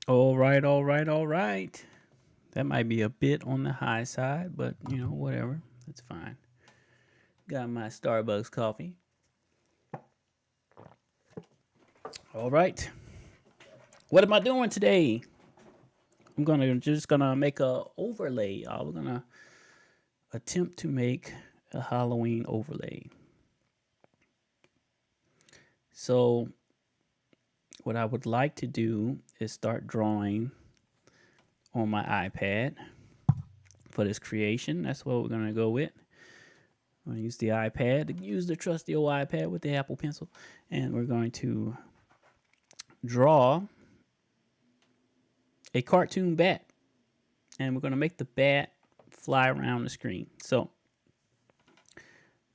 All right, all right, all right. That might be a bit on the high side, but you know, whatever. That's fine. Got my Starbucks coffee. All right. What am I doing today? I'm just gonna make a overlay, y'all. We're gonna attempt to make a Halloween overlay. So what I would like to do is start drawing on my iPad for this creation. That's what we're gonna go with. I'm gonna use the iPad, use the trusty old iPad with the Apple Pencil, and we're going to draw a cartoon bat, and we're gonna make the bat fly around the screen. So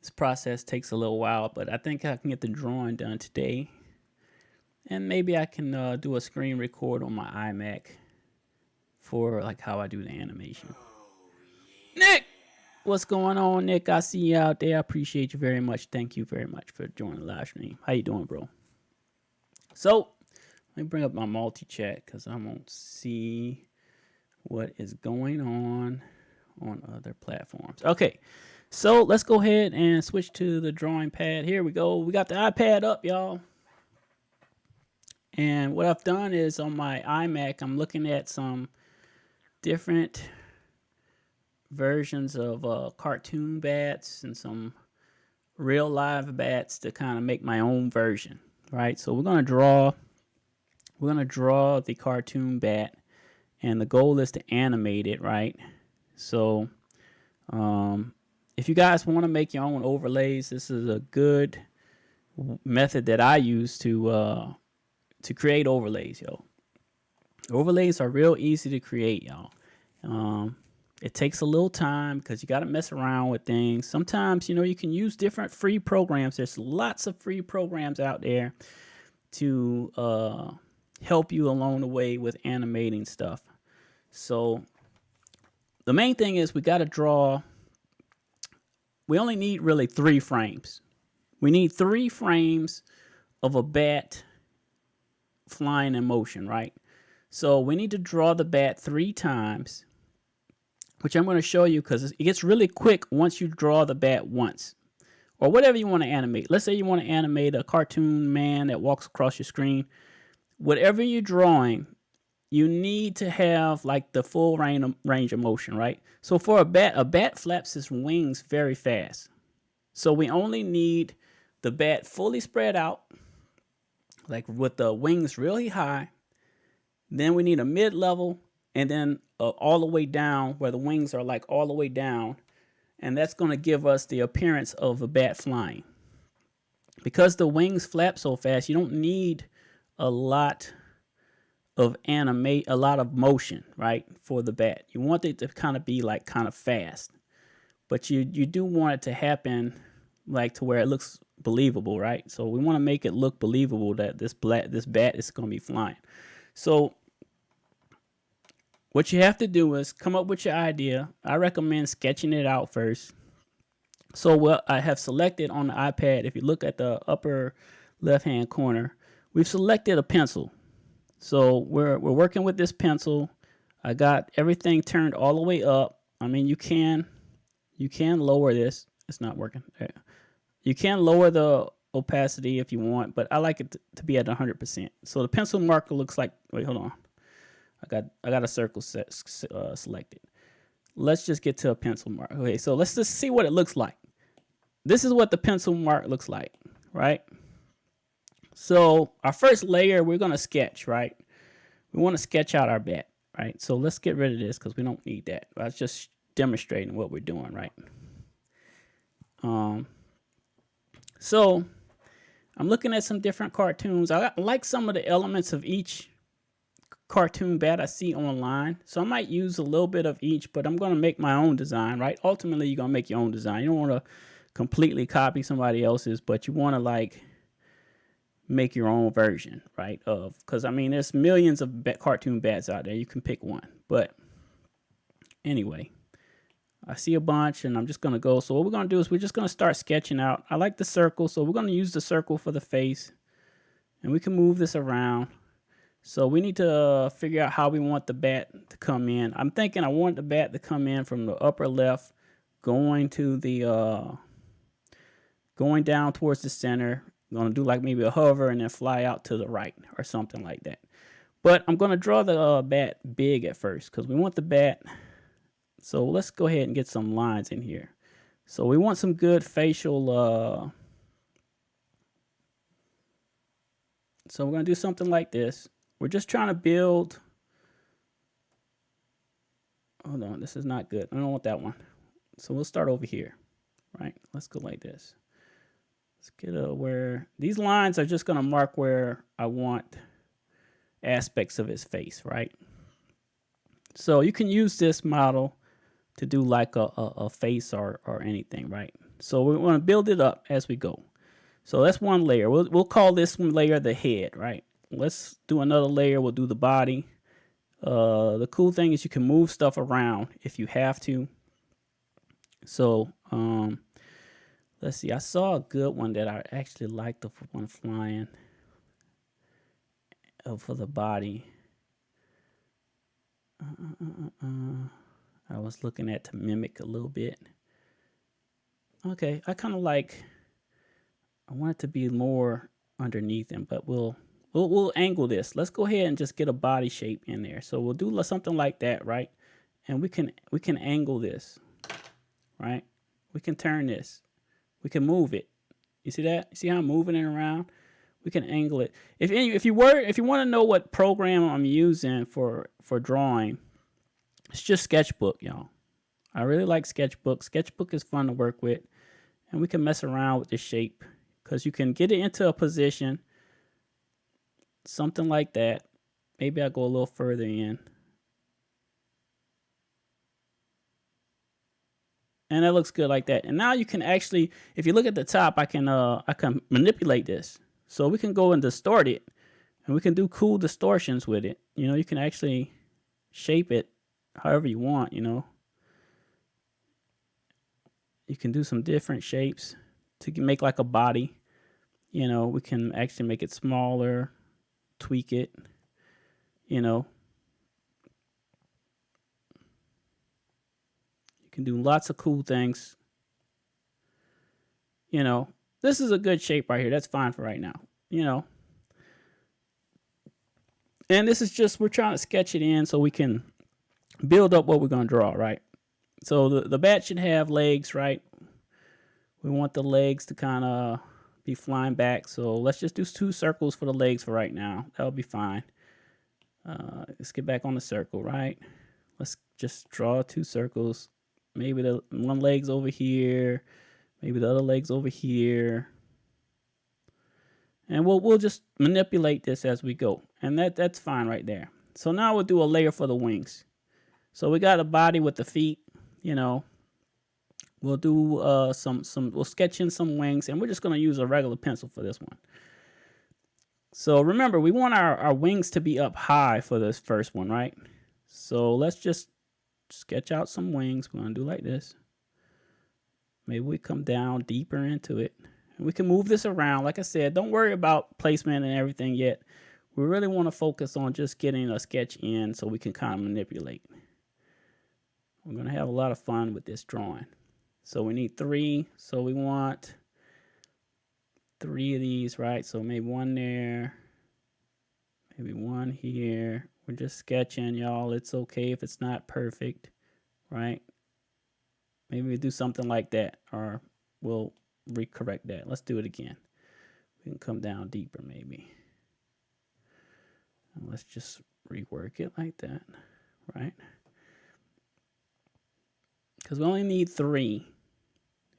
this process takes a little while, but I think I can get the drawing done today, and maybe I can do a screen record on my iMac for like how I do the animation. Nick, what's going on, Nick? I see you out there. I appreciate you very much. Thank you very much for joining the live stream. How you doing, bro? So let me bring up my multi-chat because I won't see what is going on other platforms. Okay, so let's go ahead and switch to the drawing pad. Here we go. We got the iPad up, y'all. And what I've done is on my iMac, I'm looking at some different versions of cartoon bats and some real live bats to kind of make my own version, right? So we're gonna draw the cartoon bat, and the goal is to animate it, right? So if you guys want to make your own overlays, this is a good method that I use to create overlays, yo. Overlays are real easy to create, y'all. It takes a little time because you got to mess around with things. Sometimes, you know, you can use different free programs. There's lots of free programs out there to help you along the way with animating stuff. So the main thing is we got to draw. We only need really 3 frames. We need 3 frames of a bat flying in motion, right? So we need to draw the bat 3 times, which I'm going to show you because it gets really quick once you draw the bat once. Or whatever you want to animate. Let's say you want to animate a cartoon man that walks across your screen. Whatever you're drawing, you need to have like the full range of motion, right? So for a bat flaps its wings very fast. So we only need the bat fully spread out, like with the wings really high. Then we need a mid-level, and then all the way down where the wings are like all the way down. And that's going to give us the appearance of a bat flying. Because the wings flap so fast, you don't need a lot of motion, right, for the bat. You want it to kind of be like kind of fast, but you do want it to happen like to where it looks believable, right? So we want to make it look believable that this bat is going to be flying. So what you have to do is come up with your idea. I recommend sketching it out first. So what I have selected on the iPad, if you look at the upper left-hand corner, we've selected a pencil. So we're working with this pencil. I got everything turned all the way up. I mean, you can lower this. It's not working. You can lower the opacity if you want, but I like it to be at 100%. So the pencil marker looks like, wait, hold on. I got a circle selected. Let's just get to a pencil mark. Okay, so let's just see what it looks like. This is what the pencil mark looks like, right? So our first layer, we're going to sketch, right? We want to sketch out our bat, right? So let's get rid of this because we don't need that. I was just demonstrating what we're doing, right? So I'm looking at some different cartoons. I like some of the elements of each cartoon bat I see online. So I might use a little bit of each, but I'm going to make my own design, right? Ultimately, you're going to make your own design. You don't want to completely copy somebody else's, but you want to like make your own version, right? Because I mean, there's millions of cartoon bats out there. You can pick one. But anyway, I see a bunch and I'm just going to go. So what we're going to do is we're just going to start sketching out. I like the circle, so we're going to use the circle for the face. And we can move this around. So we need to figure out how we want the bat to come in. I'm thinking I want the bat to come in from the upper left, going to the going down towards the center. I'm gonna do like maybe a hover and then fly out to the right or something like that. But I'm gonna draw the bat big at first because we want the bat. So let's go ahead and get some lines in here. So we want some good facial. So we're gonna do something like this. We're just trying to build. Hold on, this is not good. I don't want that one. So we'll start over here, right? Let's go like this. Let's get where these lines are just gonna mark where I want aspects of his face, right? So you can use this model to do like a face or anything, right? So we want to build it up as we go. So that's one layer. We'll call this one layer the head, right? Let's do another layer. We'll do the body. The cool thing is you can move stuff around if you have to. So let's see. I saw a good one that I actually liked, the one flying for the body. I was looking at to mimic a little bit. Okay, I kind of like. I want it to be more underneath him, but we'll angle this. Let's go ahead and just get a body shape in there. So we'll do something like that, right? And we can angle this, right? We can turn this. We can move it. You see that? You see how I'm moving it around? We can angle it. If you want to know what program I'm using for drawing, it's just Sketchbook, y'all. I really like Sketchbook. Sketchbook is fun to work with, and we can mess around with the shape because you can get it into a position, something like that. Maybe I'll go a little further in. And that looks good like that. And now you can actually, if you look at the top, I can manipulate this. So we can go and distort it, and we can do cool distortions with it. You know, you can actually shape it however you want, you know. You can do some different shapes to make like a body. You know, we can actually make it smaller, tweak it, you know. You can do lots of cool things. You know, this is a good shape right here. That's fine for right now, you know. And this is just, we're trying to sketch it in so we can build up what we're going to draw, right? So the bat should have legs, right? We want the legs to kind of be flying back. So let's just do 2 circles for the legs for right now. That'll be fine. Let's get back on the circle, right? Let's just draw 2 circles. Maybe the one leg's over here. Maybe the other leg's over here. And we'll just manipulate this as we go. And that's fine right there. So now we'll do a layer for the wings. So we got a body with the feet, you know. We'll do we'll sketch in some wings, and we're just going to use a regular pencil for this one. So remember, we want our wings to be up high for this first one, right? So let's just sketch out some wings. We're going to do like this. Maybe we come down deeper into it. And we can move this around. Like I said, don't worry about placement and everything yet. We really want to focus on just getting a sketch in so we can kind of manipulate. We're going to have a lot of fun with this drawing. So we need 3. So we want 3 of these, right? So maybe 1 there. Maybe 1 here. We're just sketching, y'all. It's okay if it's not perfect, right? Maybe we do something like that, or we'll recorrect that. Let's do it again. We can come down deeper maybe. And let's just rework it like that, right? Because we only need 3.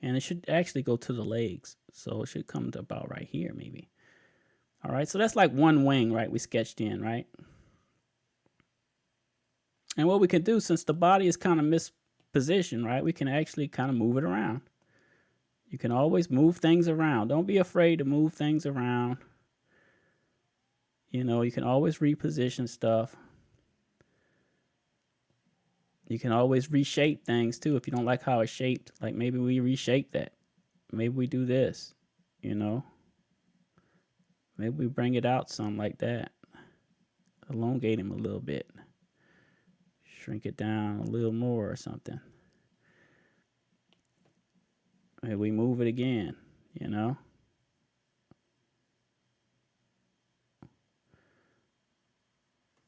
And it should actually go to the legs. So it should come to about right here maybe. All right, so that's like 1 wing, right? We sketched in, right? And what we can do, since the body is kind of mispositioned, right? We can actually kind of move it around. You can always move things around. Don't be afraid to move things around. You know, you can always reposition stuff. You can always reshape things too if you don't like how it's shaped. Like maybe we reshape that. Maybe we do this, you know. Maybe we bring it out some like that. elongate him a little bit. Shrink it down a little more or something. Maybe we move it again, you know.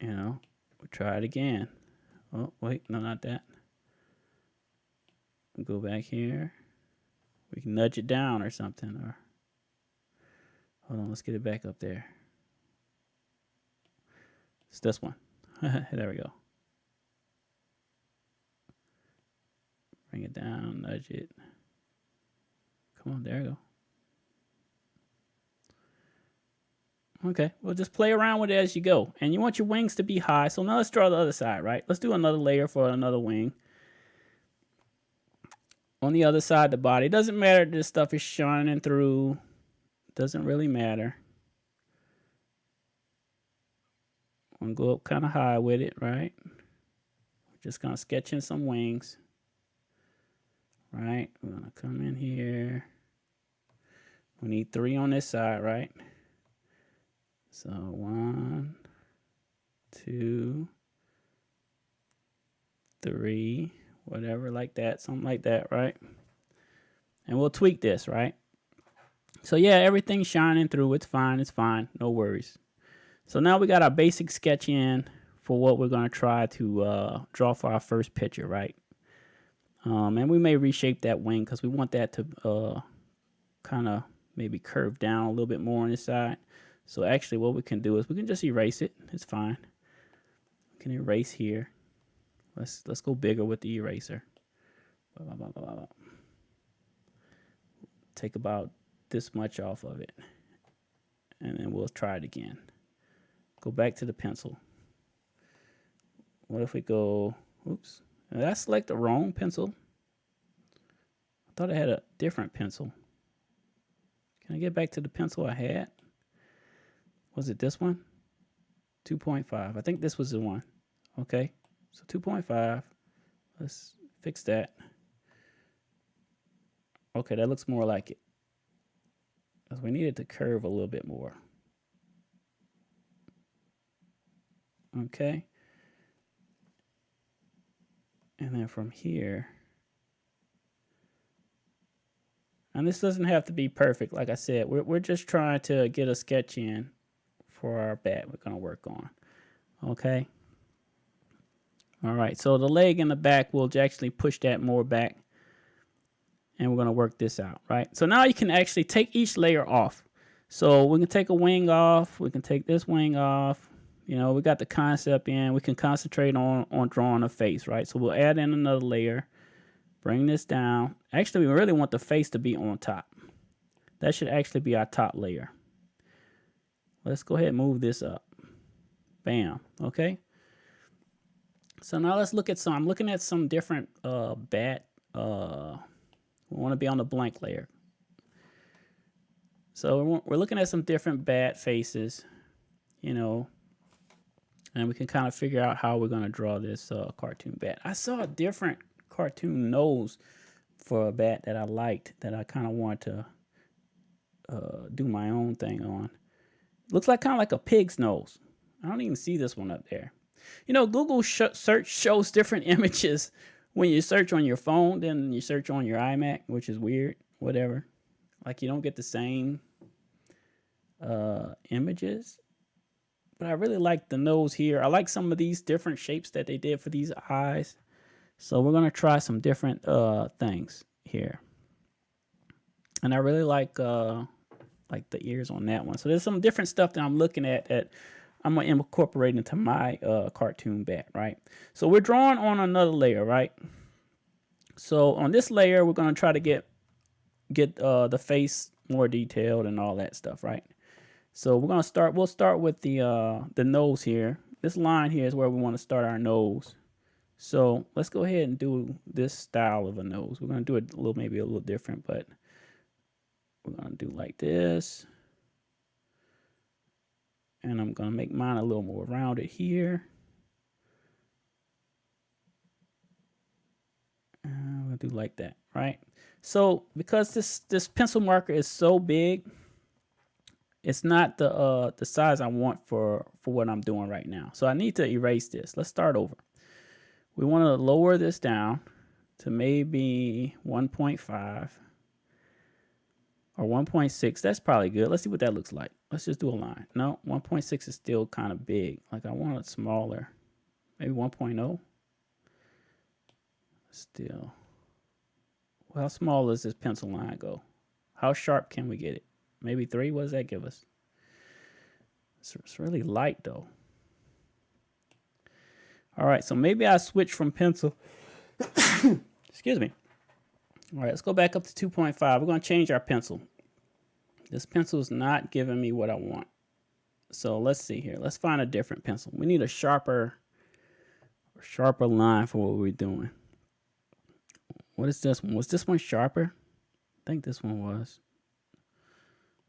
We'll try it again. Oh, wait, no, not that. We'll go back here. We can nudge it down or something. Or hold on, let's get it back up there. It's this one. There we go. Bring it down, nudge it. Come on, there we go. Okay, well, just play around with it as you go. And you want your wings to be high. So now let's draw the other side, right? Let's do another layer for another wing. On the other side of the body. It doesn't matter if this stuff is shining through. It doesn't really matter. I'm going to go up kind of high with it, right? Just going to sketch in some wings. Right? We're going to come in here. We need 3 on this side, right? So 1, 2, 3, whatever, like that, something like that, right? And we'll tweak this, right? So yeah, everything's shining through. It's fine. No worries. So now we got our basic sketch in for what we're going to try to draw for our first picture, right? And we may reshape that wing because we want that to kind of maybe curve down a little bit more on this side. So actually what we can do is we can just erase it. It's fine. We can erase here. Let's go bigger with the eraser. Take about this much off of it. And then we'll try it again. Go back to the pencil. What if we go, oops. Did I select the wrong pencil? I thought I had a different pencil. Can I get back to the pencil I had? Was it this one? 2.5. I think this was the one. Okay. So 2.5. Let's fix that. Okay, that looks more like it. Because we need it to curve a little bit more. Okay. And then from here. And this doesn't have to be perfect. Like I said, we're just trying to get a sketch in for our bat we're going to work on. Okay. All right. So the leg in the back, we'll actually push that more back. And we're going to work this out, right? So now you can actually take each layer off. So we can take a wing off. We can take this wing off. You know, we got the concept in. We can concentrate on drawing a face, right? So we'll add in another layer. Bring this down. Actually, we really want the face to be on top. That should actually be our top layer. Let's go ahead and move this up. Bam. Okay. So now let's look at some. I'm looking at some different bat. We want to be on the blank layer. So we're looking at some different bat faces, you know, and we can kind of figure out how we're going to draw this cartoon bat. I saw a different cartoon nose for a bat that I liked that I kind of want to do my own thing on. Looks like kind of like a pig's nose. I don't even see this one up there. You know, Google search shows different images when you search on your phone than you search on your iMac, which is weird. Whatever. Like you don't get the same images. But I really like the nose here. I like some of these different shapes that they did for these eyes. So we're going to try some different things here. And I really like the ears on that one. So there's some different stuff that I'm looking at that I'm going to incorporate into my cartoon bat, right? So we're drawing on another layer, right? So on this layer, we're going to try to get the face more detailed and all that stuff, right? So we're going to start, we'll start with the nose here. This line here is where we want to start our nose. So let's go ahead and do this style of a nose. We're going to do it maybe a little different, but we're going to do like this. And I'm going to make mine a little more rounded here. And we'll do like that, right? So because this pencil marker is so big, it's not the size I want for what I'm doing right now. So I need to erase this. Let's start over. We want to lower this down to maybe 1.5 or 1.6. That's probably good. Let's see what that looks like. Let's just do a line. No, 1.6 is still kind of big. Like I want it smaller. Maybe 1.0. Still. Well, how small does this pencil line go? How sharp can we get it? Maybe 3? What does that give us? It's really light though. All right, so maybe I switch from pencil. Excuse me. All right, let's go back up to 2.5. We're going to change our pencil. This pencil is not giving me what I want. So let's see here. Let's find a different pencil. We need a sharper line for what we're doing. What is this one? Was this one sharper? I think this one was.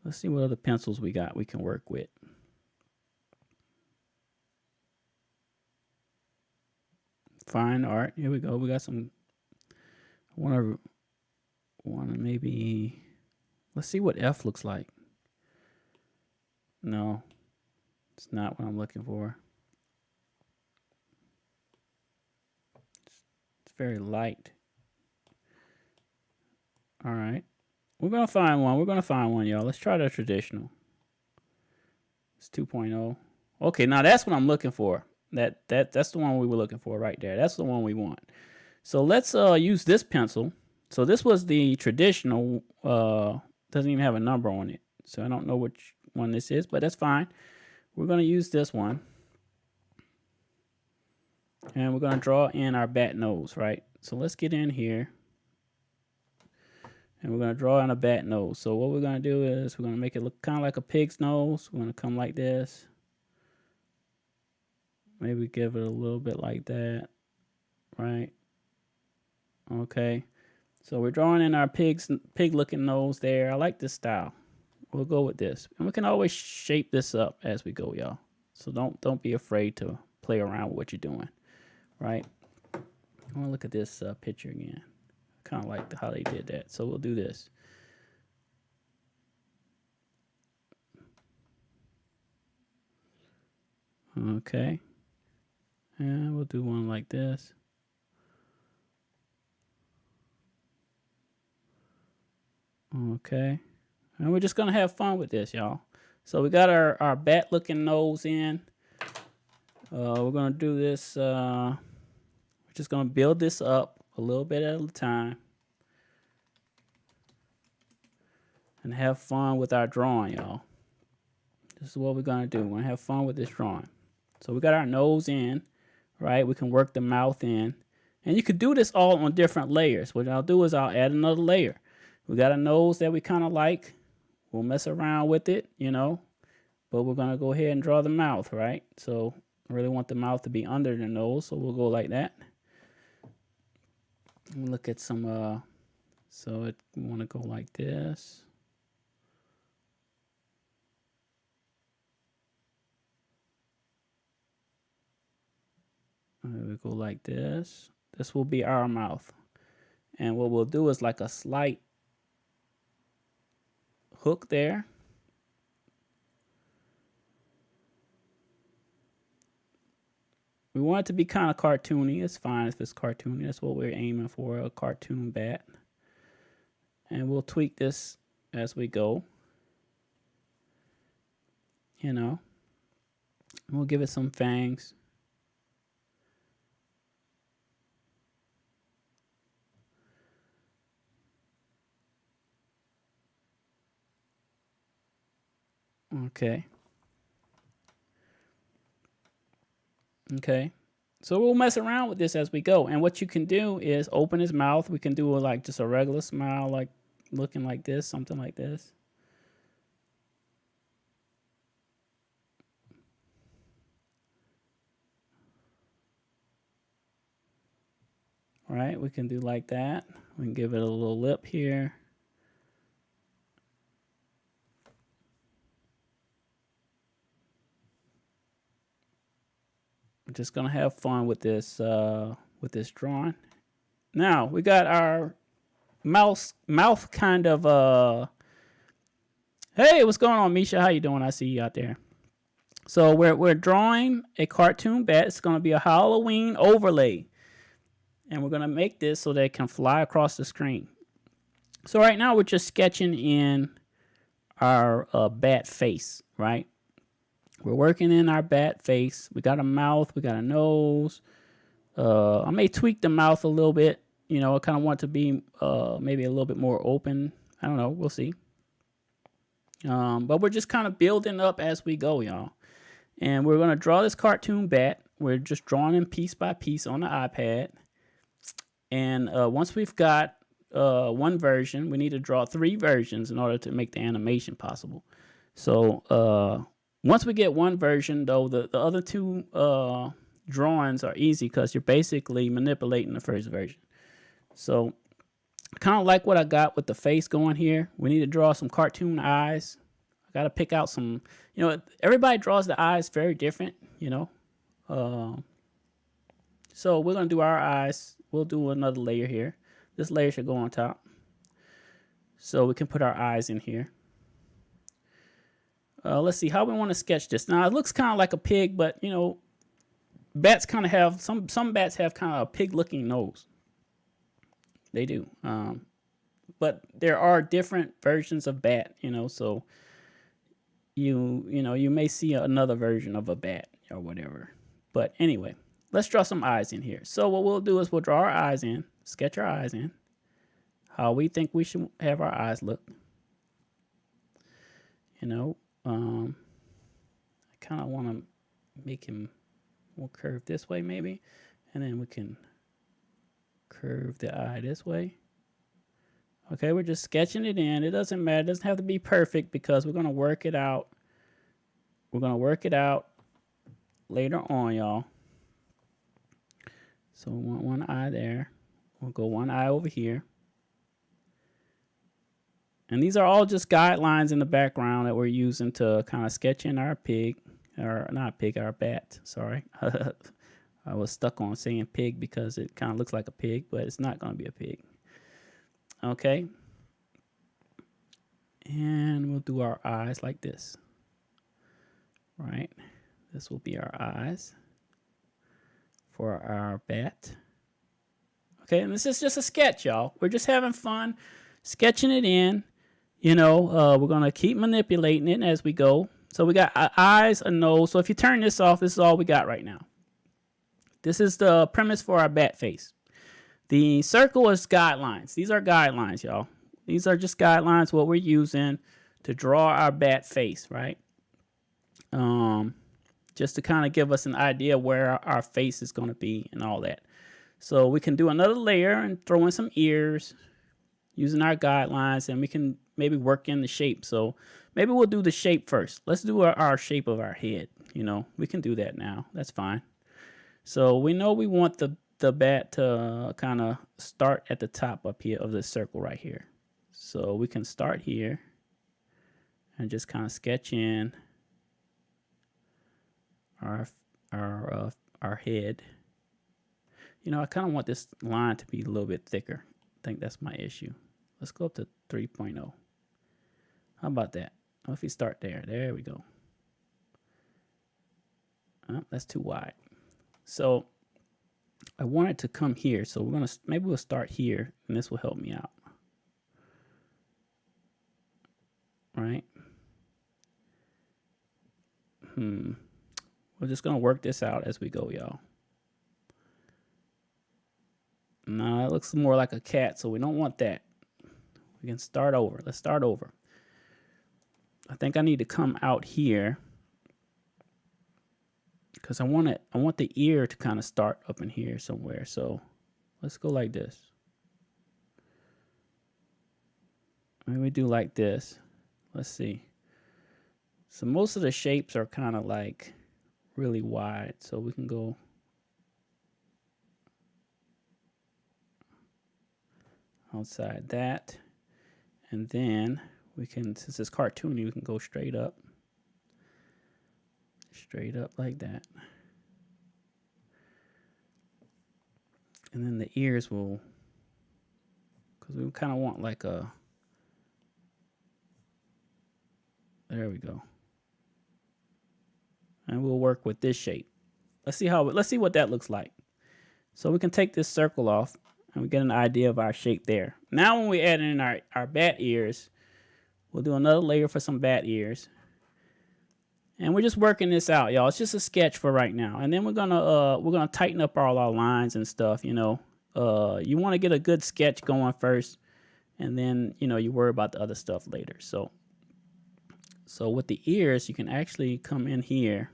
Let's see what other pencils we got we can work with. Fine art. Here we go. We got some. I want to maybe. Let's see what F looks like. No, it's not what I'm looking for. It's very light. All right. We're going to find one. We're going to find one, y'all. Let's try the traditional. It's 2.0. Okay, now that's what I'm looking for. That's the one we were looking for right there. That's the one we want. So let's use this pencil. So this was the traditional. Doesn't even have a number on it. So I don't know which one this is, but that's fine. We're going to use this one. And we're going to draw in our bat nose, right? So let's get in here. And we're going to draw in a bat nose. So what we're going to do is we're going to make it look kind of like a pig's nose. We're going to come like this. Maybe give it a little bit like that, right? Okay. So we're drawing in our pig-looking nose there. I like this style. We'll go with this. And we can always shape this up as we go, y'all. So don't be afraid to play around with what you're doing, right? I want to look at this picture again. Kind of like how they did that. So we'll do this. Okay. And we'll do one like this. Okay. And we're just going to have fun with this, y'all. So we got our bat looking nose in. We're going to do this. We're just going to build this up a little bit at a time. And have fun with our drawing, y'all. This is what we're going to do. We're going to have fun with this drawing. So we got our nose in, right? We can work the mouth in. And you could do this all on different layers. What I'll do is I'll add another layer. We got a nose that we kind of like. We'll mess around with it, you know. But we're going to go ahead and draw the mouth, right? So I really want the mouth to be under the nose. So we'll go like that. Look at some, so we want to go like this. We go like this. This will be our mouth. And what we'll do is like a slight hook there. We want it to be kind of cartoony. It's fine if it's cartoony. That's what we're aiming for, a cartoon bat. And we'll tweak this as we go. You know. We'll give it some fangs. Okay. Okay. So we'll mess around with this as we go. And what you can do is open his mouth. We can do like just a regular smile, like looking like this, something like this. All right, we can do like that. We can give it a little lip here. We're just gonna have fun with this drawing. Now we got our mouth kind of Hey, what's going on, Misha? How you doing? I see you out there. So we're drawing a cartoon bat. It's going to be a Halloween overlay, and we're going to make this so that it can fly across the screen. So right now we're just sketching in our bat face, right? We're working in our bat face. We got a mouth, we got a nose. I may tweak the mouth a little bit. You know, I kind of want it to be maybe a little bit more open. I don't know. We'll see. But we're just kind of building up as we go, y'all. And we're going to draw this cartoon bat. We're just drawing them piece by piece on the iPad. And once we've got one version, we need to draw 3 versions in order to make the animation possible. So once we get one version, though, the other 2 drawings are easy because you're basically manipulating the first version. So kind of like what I got with the face going here. We need to draw some cartoon eyes. I got to pick out some, you know, everybody draws the eyes very different, you know. So we're going to do our eyes. We'll do another layer here. This layer should go on top. So we can put our eyes in here. Let's see how we want to sketch this. Now it looks kind of like a pig, but you know, bats kind of have, some bats have kind of a pig looking nose. They do. But there are different versions of bat, you know, so you know, you may see another version of a bat or whatever. But anyway, let's draw some eyes in here. So what we'll do is we'll draw our eyes in, sketch our eyes in, how we think we should have our eyes look. You know, I kind of want to make him more curved this way maybe, and then we can curve the eye this way. Okay, we're just sketching it in. It doesn't matter. It doesn't have to be perfect because we're going to work it out. We're going to work it out later on, y'all. So we want one eye there. We'll go one eye over here. And these are all just guidelines in the background that we're using to kind of sketch in our pig. Or not pig, our bat. Sorry. I was stuck on saying pig because it kind of looks like a pig, but it's not going to be a pig. Okay. And we'll do our eyes like this. Right. This will be our eyes for our bat. Okay, and this is just a sketch, y'all. We're just having fun sketching it in. You know, we're going to keep manipulating it as we go. So we got eyes, a nose. So if you turn this off, this is all we got right now. This is the premise for our bat face. The circle is guidelines. These are guidelines, y'all. These are just guidelines, what we're using to draw our bat face, right? Just to kind of give us an idea where our face is going to be and all that. So we can do another layer and throw in some ears using our guidelines, and we can maybe work in the shape. So maybe we'll do the shape first. Let's do our shape of our head. You know, we can do that now. That's fine. So we know we want the bat to kind of start at the top up here of this circle right here. So we can start here and just kind of sketch in our head. You know, I kind of want this line to be a little bit thicker. I think that's my issue. Let's go up to 3.0. How about that? What if we start there? There we go. Oh, that's too wide. So I want it to come here. So we're gonna maybe we'll start here, and this will help me out. Right? We're just gonna work this out as we go, y'all. No, it looks more like a cat, so we don't want that. We can start over. Let's start over. I think I need to come out here because I want the ear to kind of start up in here somewhere. So let's go like this. Maybe we do like this. Let's see. So most of the shapes are kind of like really wide, so we can go outside that, and then we can, since it's cartoony, we can go straight up like that, and then the ears will, because we kind of want like a There we go. And we'll work with this shape. Let's see what that looks like. So we can take this circle off and we get an idea of our shape there. Now when we add in our bat ears, we'll do another layer for some bat ears. And we're just working this out, y'all. It's just a sketch for right now. And then we're gonna tighten up all our lines and stuff, you know. You want to get a good sketch going first, and then, you know, you worry about the other stuff later. So with the ears, you can actually come in here,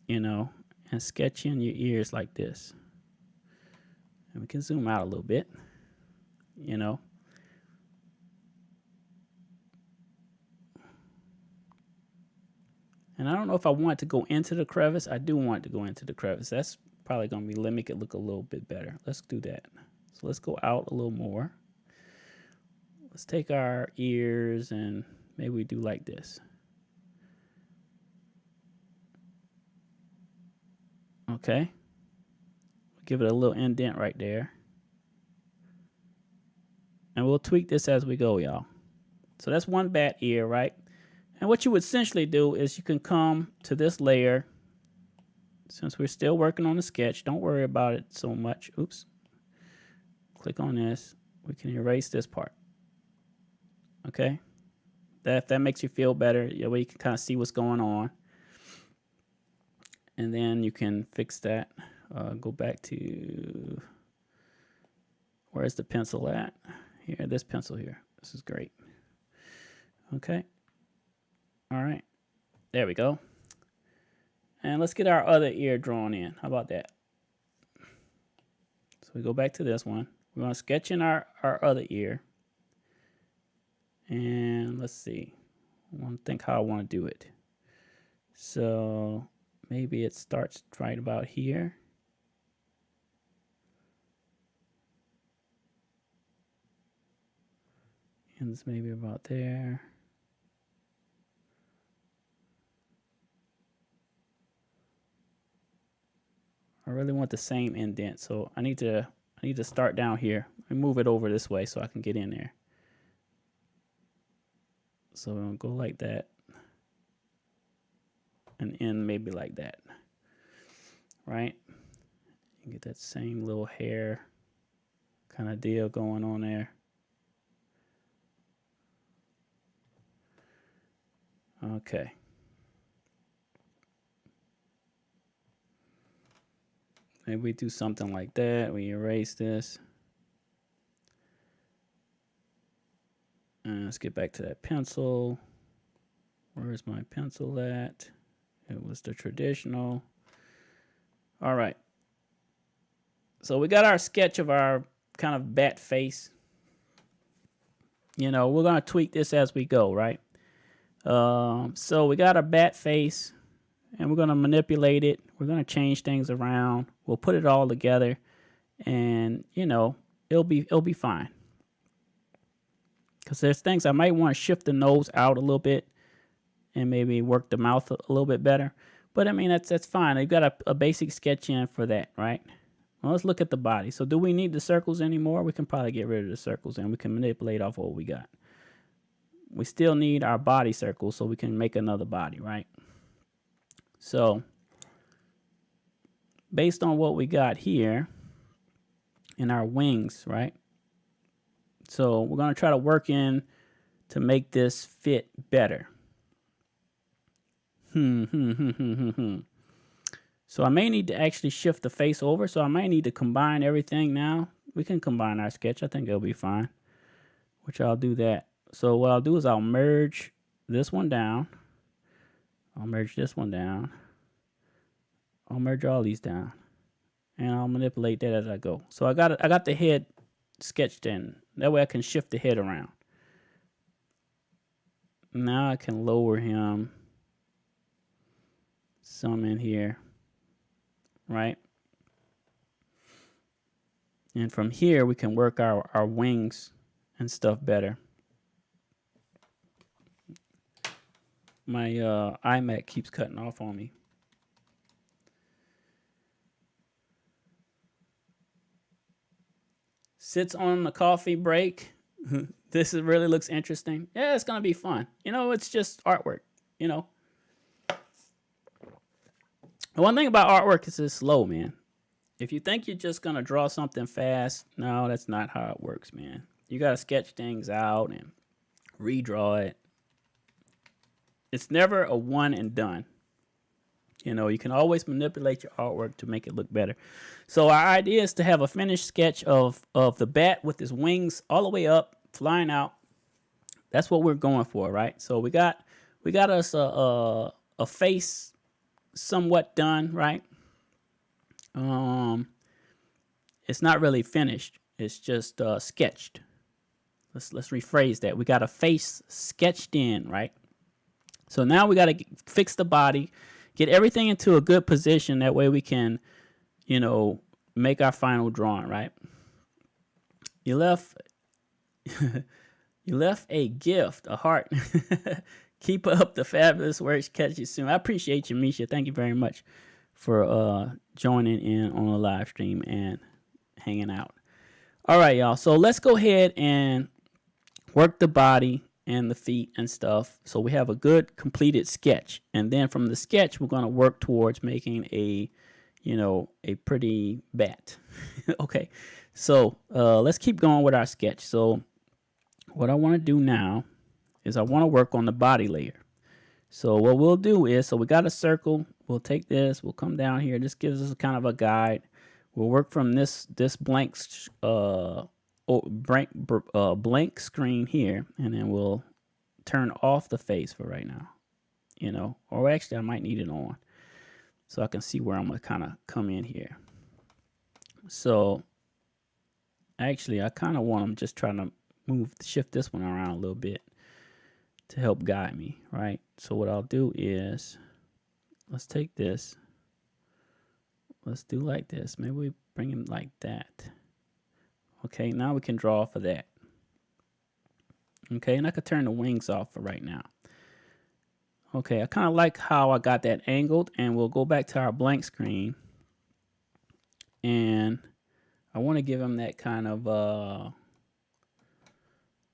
you know, and sketch in your ears like this. And we can zoom out a little bit, you know. And I don't know if I want to go into the crevice. I do want to go into the crevice. That's probably going to make it look a little bit better. Let's do that. So let's go out a little more. Let's take our ears and maybe we do like this. Okay. Give it a little indent right there. And we'll tweak this as we go, y'all. So that's one bat ear, right? And what you would essentially do is you can come to this layer. Since we're still working on the sketch, don't worry about it so much. Oops. Click on this. We can erase this part. Okay? If that makes you feel better, that way you can kind of see what's going on. And then you can fix that. Go back to, where's the pencil at? Here, this pencil here. This is great. Okay. All right. There we go. And let's get our other ear drawn in. How about that? So we go back to this one. We're going to sketch in our other ear. And let's see. I want to think how I want to do it. So maybe it starts right about here. Ends maybe about there. I really want the same indent, so I need to start down here and move it over this way so I can get in there. So we're gonna go like that and end maybe like that, right? You get that same little hair kind of deal going on there. Okay. Maybe we do something like that. We erase this. And let's get back to that pencil. Where's my pencil at? It was the traditional. All right. So we got our sketch of our kind of bat face. You know, we're going to tweak this as we go, right? So we got our bat face. And we're going to manipulate it. We're going to change things around. We'll put it all together. And, you know, it'll be fine. Because there's things I might want to shift the nose out a little bit and maybe work the mouth a little bit better. But, I mean, that's fine. You've got a basic sketch in for that, right? Well, let's look at the body. So do we need the circles anymore? We can probably get rid of the circles and we can manipulate off what we got. We still need our body circles so we can make another body, right? So, based on what we got here in our wings, right? So, we're going to try to work in to make this fit better. So, I may need to actually shift the face over. So, I might need to combine everything now. We can combine our sketch. I think it'll be fine. Which I'll do that. So, what I'll do is I'll merge this one down. I'll merge this one down. I'll merge all these down. And I'll manipulate that as I go. So I got the head sketched in. That way I can shift the head around. Now I can lower him some in here. Right? And from here we can work our wings and stuff better. My iMac keeps cutting off on me. Sits on the coffee break. This really looks interesting. Yeah, it's gonna be fun. You know, it's just artwork. You know, the one thing about artwork is it's slow, man. If you think you're just gonna draw something fast, no, that's not how it works, man. You gotta sketch things out and redraw it. It's never a one and done. You know, you can always manipulate your artwork to make it look better. So our idea is to have a finished sketch of the bat with his wings all the way up, flying out. That's what we're going for, right? So we got us a face somewhat done, right? It's not really finished. It's just sketched. Let's rephrase that. We got a face sketched in, right? So now we got to fix the body, get everything into a good position. That way we can, you know, make our final drawing, right? You left you left a gift, a heart. Keep up the fabulous work. Catch you soon. I appreciate you, Misha. Thank you very much for joining in on the live stream and hanging out. All right, y'all. So let's go ahead and work the body and the feet and stuff. So we have a good completed sketch. And then from the sketch, we're going to work towards making a, you know, a pretty bat. Okay. So let's keep going with our sketch. So what I want to do now is I want to work on the body layer. So what we'll do is, so we got a circle. We'll take this. We'll come down here. This gives us kind of a guide. We'll work from this blank blank screen here, and then we'll turn off the face for right now. You know, or actually I might need it on so I can see where I'm gonna kind of come in here. So actually I kind of want to just trying to shift this one around a little bit to help guide me, right? So what I'll do is, let's take this. Let's do like this. Maybe we bring him like that. Okay, now we can draw for that. Okay, and I could turn the wings off for right now. Okay, I kind of like how I got that angled, and we'll go back to our blank screen. And I want to give him that kind of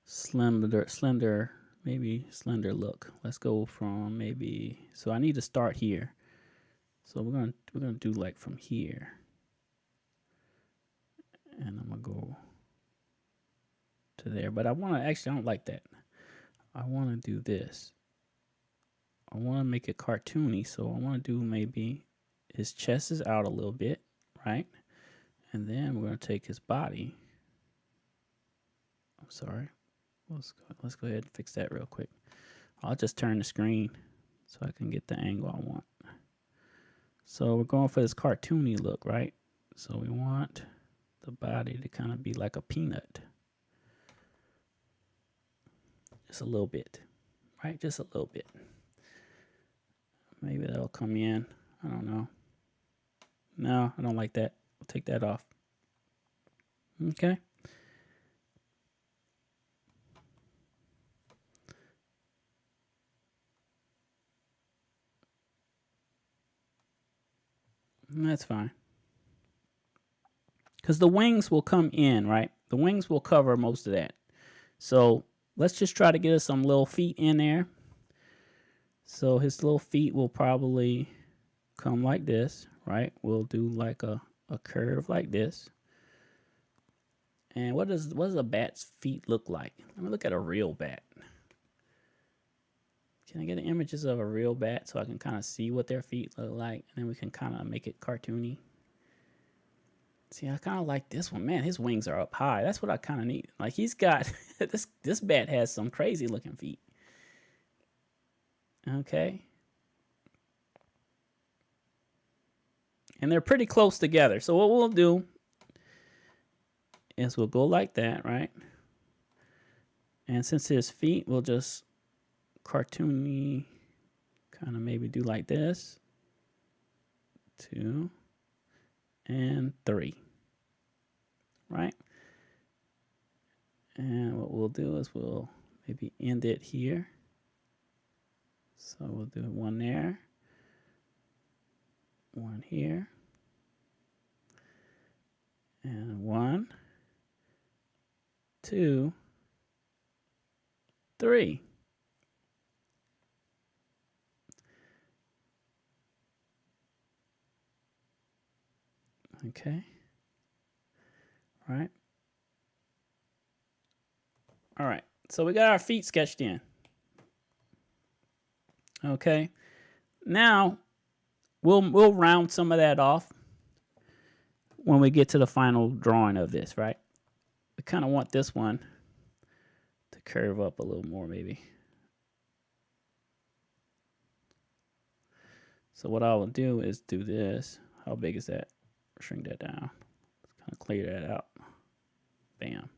slender, maybe slender look. Let's go from maybe, so I need to start here. So we're gonna do like from here, and I'm gonna go to there. But I want to actually, I don't like that. I want to do this. I want to make it cartoony, so I want to do maybe his chest is out a little bit, right? And then we're gonna take his body. I'm sorry. Let's go ahead and fix that real quick. I'll just turn the screen so I can get the angle I want. So we're going for this cartoony look, right? So we want the body to kind of be like a peanut. Just a little bit, right? Just a little bit. Maybe that'll come in. I don't know. No, I don't like that. We'll take that off. Okay. That's fine. Because the wings will come in, right? The wings will cover most of that. So let's just try to get us some little feet in there. So his little feet will probably come like this, right? We'll do like a curve like this. And what does a bat's feet look like? Let me look at a real bat. Can I get images of a real bat so I can kind of see what their feet look like, and then we can kind of make it cartoony? See, I kind of like this one. Man, his wings are up high. That's what I kind of need. Like, he's got this bat has some crazy looking feet. Okay. And they're pretty close together. So what we'll do is we'll go like that, right? And since his feet, we'll just cartoony kind of maybe do like this. 2 and 3. Right? And what we'll do is we'll maybe end it here. So we'll do one there, one here, and 1, 2, 3. Okay. All right. All right. So we got our feet sketched in. Okay. Now we'll round some of that off when we get to the final drawing of this, right? We kind of want this one to curve up a little more, maybe. So what I will do is do this. How big is that? Shrink that down. Let's kind of clear that out. Bam.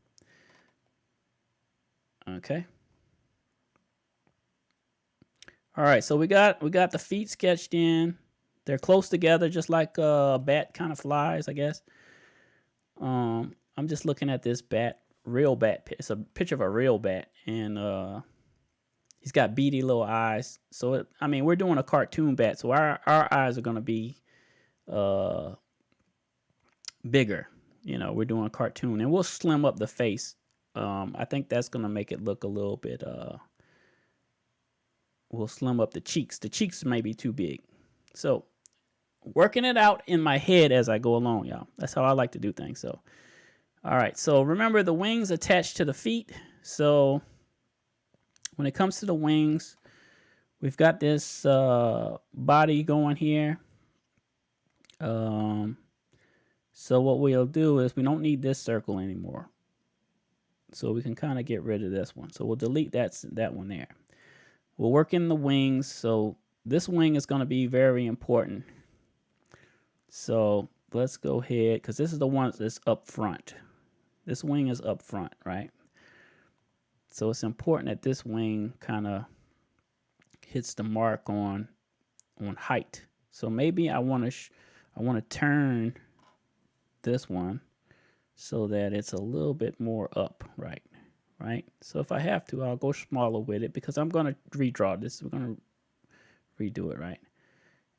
Okay. All right, so we got the feet sketched in. They're close together, just like a bat kind of flies, I guess. I'm just looking at this bat, real bat. It's a picture of a real bat, and he's got beady little eyes. So I mean, we're doing a cartoon bat, so our eyes are gonna be bigger. You know, we're doing a cartoon, and we'll slim up the face. I think that's gonna make it look a little bit. We'll slim up the cheeks. The cheeks may be too big. So working it out in my head as I go along, y'all. That's how I like to do things. So, all right. So remember the wings attached to the feet. So when it comes to the wings, we've got this body going here. So what we'll do is we don't need this circle anymore. So we can kind of get rid of this one. So we'll delete that one there. We'll work in the wings. So this wing is going to be very important. So let's go ahead, because this is the one that's up front. This wing is up front, right? So it's important that this wing kind of hits the mark on height. So maybe I want to turn this one so that it's a little bit more up, right? So if I have to, I'll go smaller with it because I'm going to redraw this. We're going to redo it, right?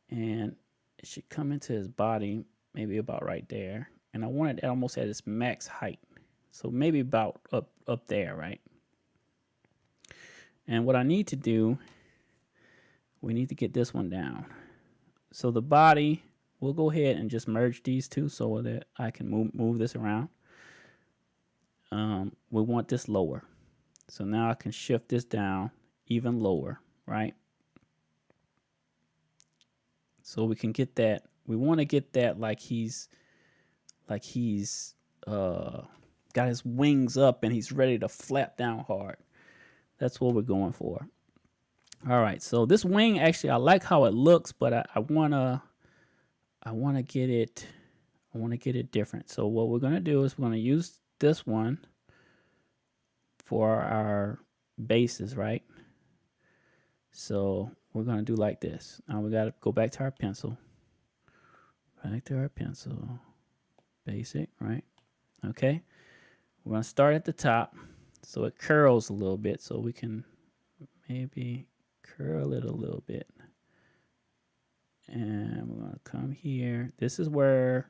And it should come into his body maybe about right there. And I want it almost at its max height. So maybe about up there, right? And what I need to do, we need to get this one down. So the body, we'll go ahead and just merge these two so that I can move this around. We want this lower. So now I can shift this down even lower, right? So we can get that. We want to get that like he's got his wings up and he's ready to flap down hard. That's what we're going for. All right. So this wing, actually, I like how it looks, but I wanna get it different. So what we're gonna do is we're gonna use this one for our bases, right? So we're going to do like this. Now we got to go back to our pencil. Back to our pencil. Basic, right? Okay. We're going to start at the top so it curls a little bit, so we can maybe curl it a little bit. And we're going to come here. This is where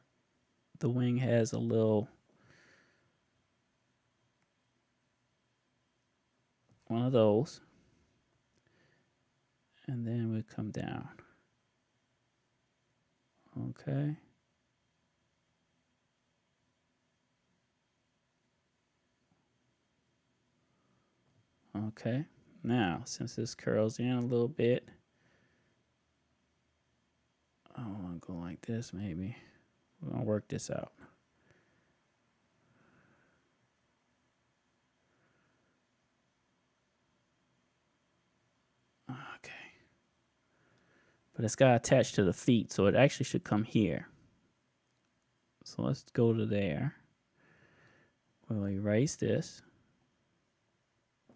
the wing has a little one of those, and then we come down. Okay. Okay. Now, since this curls in a little bit, I want to go like this maybe. We're going to work this out. Okay. But it's got attached to the feet, so it actually should come here. So let's go to there. We'll erase this.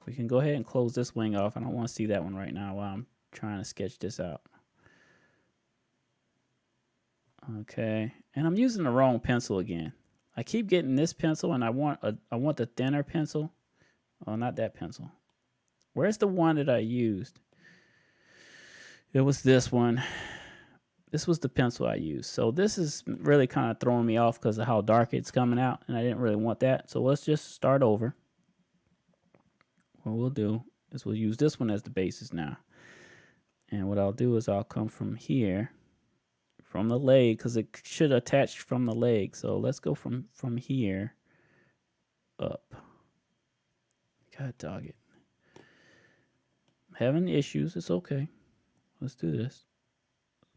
We can go ahead and close this wing off. I don't want to see that one right now while I'm trying to sketch this out. Okay, and I'm using the wrong pencil again. I keep getting this pencil, and I want the thinner pencil. Oh, not that pencil. Where's the one that I used? It was this one. This was the pencil I used. So this is really kind of throwing me off because of how dark it's coming out, and I didn't really want that. So let's just start over. What we'll do is we'll use this one as the basis now. And what I'll do is I'll come from here, from the leg, because it should attach from the leg. So let's go from here up. God dog it. I'm having issues. It's okay. Let's do this.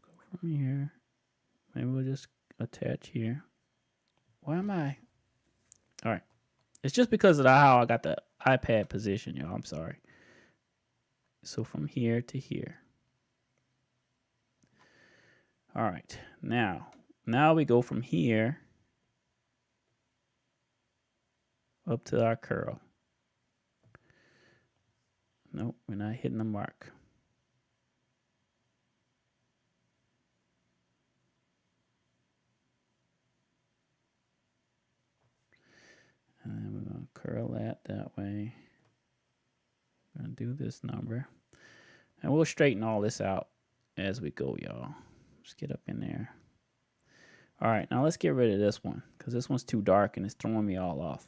Go from here. Maybe we'll just attach here. Why am I? All right. It's just because of how I got the iPad position, y'all. I'm sorry. So from here to here. All right. Now we go from here up to our curl. Nope, we're not hitting the mark. And then we're going to curl that way. We're going to do this number. And we'll straighten all this out as we go, y'all. Just get up in there. All right, now let's get rid of this one because this one's too dark and it's throwing me all off.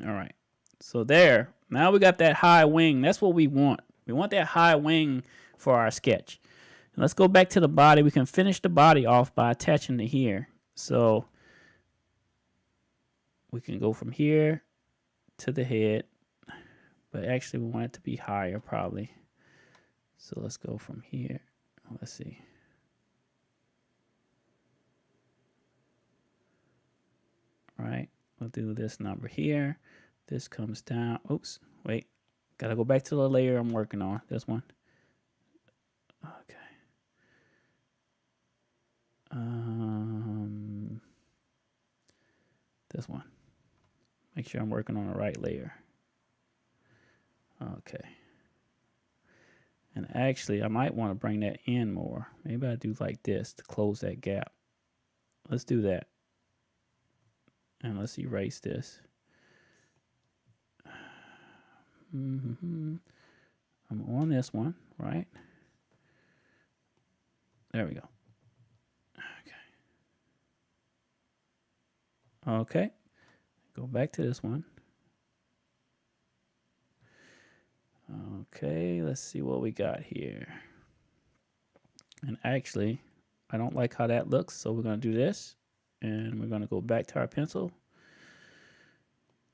All right, so there. Now we got that high wing. That's what we want. We want that high wing for our sketch. And let's go back to the body. We can finish the body off by attaching to here. So we can go from here to the head, but actually we want it to be higher probably. So let's go from here. Let's see. All right, we'll do this number here. This comes down. Oops, wait. Gotta go back to the layer I'm working on. This one. Okay. This one. Make sure I'm working on the right layer. Okay. And actually, I might want to bring that in more. Maybe I do like this to close that gap. Let's do that. And let's erase this. I'm on this one, right? There we go. Okay. Okay. Go back to this one. Okay, let's see what we got here. And actually, I don't like how that looks, so we're going to do this. And we're going to go back to our pencil.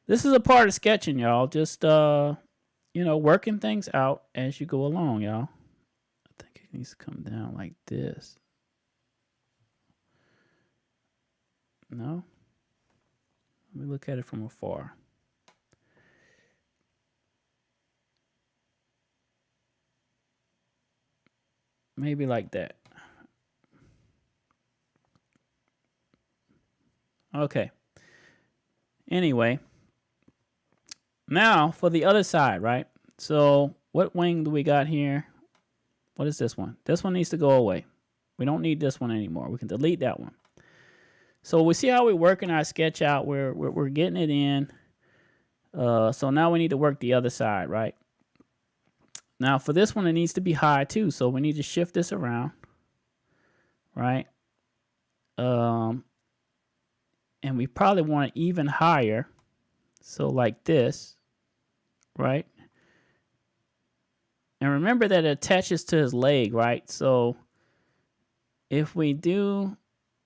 This is a part of sketching, y'all. Just, you know, working things out as you go along, y'all. I think it needs to come down like this. No? Let me look at it from afar. Maybe like that. Okay. Anyway. Now for the other side, right? So what wing do we got here? What is this one? This one needs to go away. We don't need this one anymore. We can delete that one. So we see how we're working our sketch out. We're getting it in. So now we need to work the other side, right? Now for this one, it needs to be high too. So we need to shift this around, right? And we probably want it even higher. So like this, right? And remember that it attaches to his leg, right? So if we do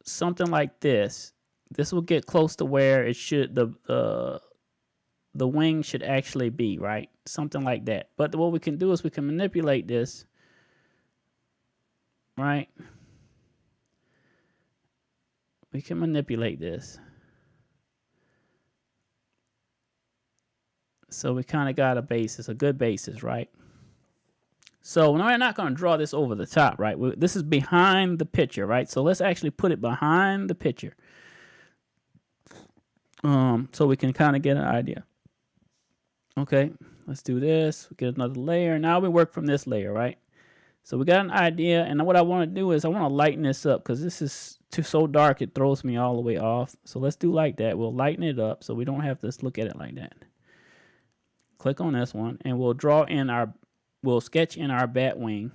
something like this, this will get close to where it should, the wing should actually be, right? Something like that. But what we can do is we can manipulate this, right? We can manipulate this. So we kind of got a basis, a good basis, right? So we're not going to draw this over the top, right? This is behind the picture, right? So let's actually put it behind the picture. So we can kind of get an idea. Okay, let's do this. We get another layer. Now we work from this layer, right? So we got an idea, and what I want to do is I want to lighten this up because this is so dark it throws me all the way off. So let's do like that. We'll lighten it up so we don't have to look at it like that. Click on this one, and we'll sketch in our bat wing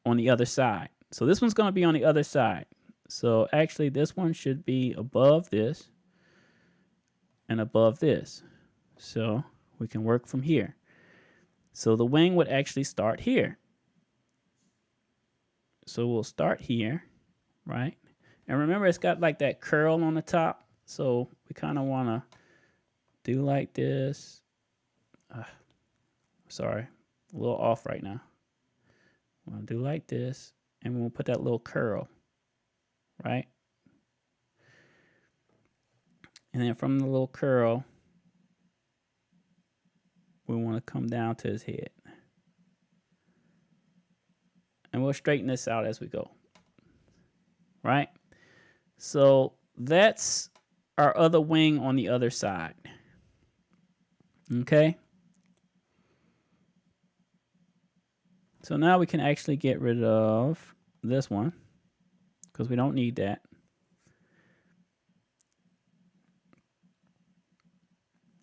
on the other side. So this one's going to be on the other side. So actually this one should be above this and above this. So We can work from here. So the wing would actually start here. So we'll start here, right? And remember, it's got like that curl on the top. So we kind of want to do like this. Sorry, a little off right now. We'll do like this, and we'll put that little curl, right? And then from the little curl, we want to come down to his head. And we'll straighten this out as we go, right? So that's our other wing on the other side. Okay? So now we can actually get rid of this one because we don't need that.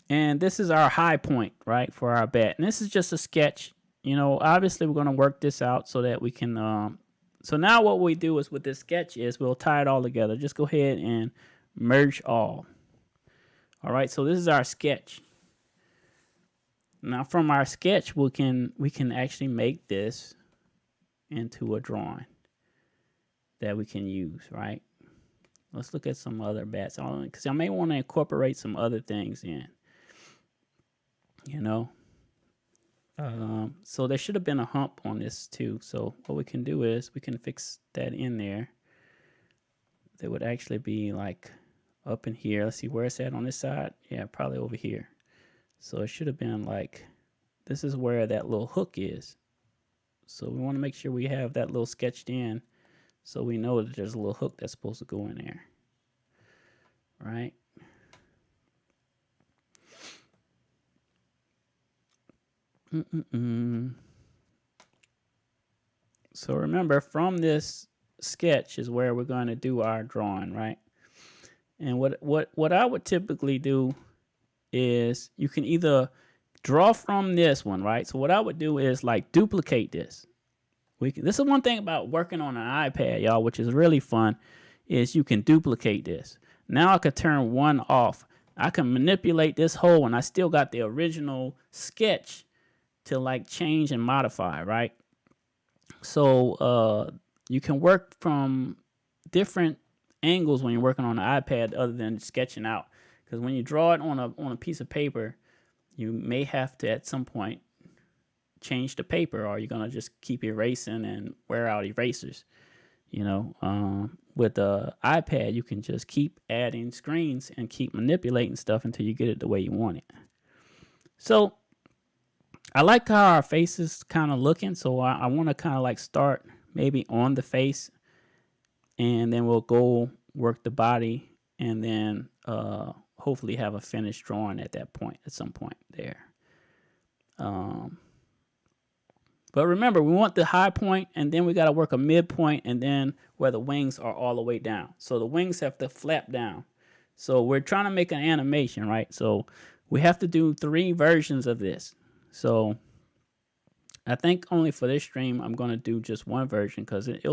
And this is our high point, right, for our bat. And this is just a sketch. You know, obviously we're going to work this out so that we can, so now what we do is with this sketch is we'll tie it all together. Just go ahead and merge all. All right, so this is our sketch. Now from our sketch, we can actually make this into a drawing that we can use, right? Let's look at some other bats, because I may want to incorporate some other things in. You know, so there should have been a hump on this too. So what we can do is we can fix that in there. There would actually be like up in here. Let's see where it's at on this side. Yeah, probably over here. So it should have been like, this is where that little hook is. So we want to make sure we have that little sketched in so we know that there's a little hook that's supposed to go in there. Right? So remember, from this sketch is where we're going to do our drawing, right? And what I would typically do is you can either draw from this one, right? So what I would do is like duplicate this. This is one thing about working on an iPad, y'all, which is really fun, is you can duplicate this. Now I could turn one off. I can manipulate this whole, and I still got the original sketch to like change and modify, right? So you can work from different angles when you're working on an iPad other than sketching out. Because when you draw it on a piece of paper, you may have to at some point change the paper, or you're gonna just keep erasing and wear out erasers. You know, with the iPad, you can just keep adding screens and keep manipulating stuff until you get it the way you want it. So I like how our face is kind of looking, so I want to kind of like start maybe on the face, and then we'll go work the body, and then hopefully have a finished drawing at that point, at some point there. But remember, we want the high point, and then we got to work a midpoint, and then where the wings are all the way down. So the wings have to flap down. So we're trying to make an animation, right? So we have to do 3 versions of this. So I think only for this stream, I'm going to do just one version because it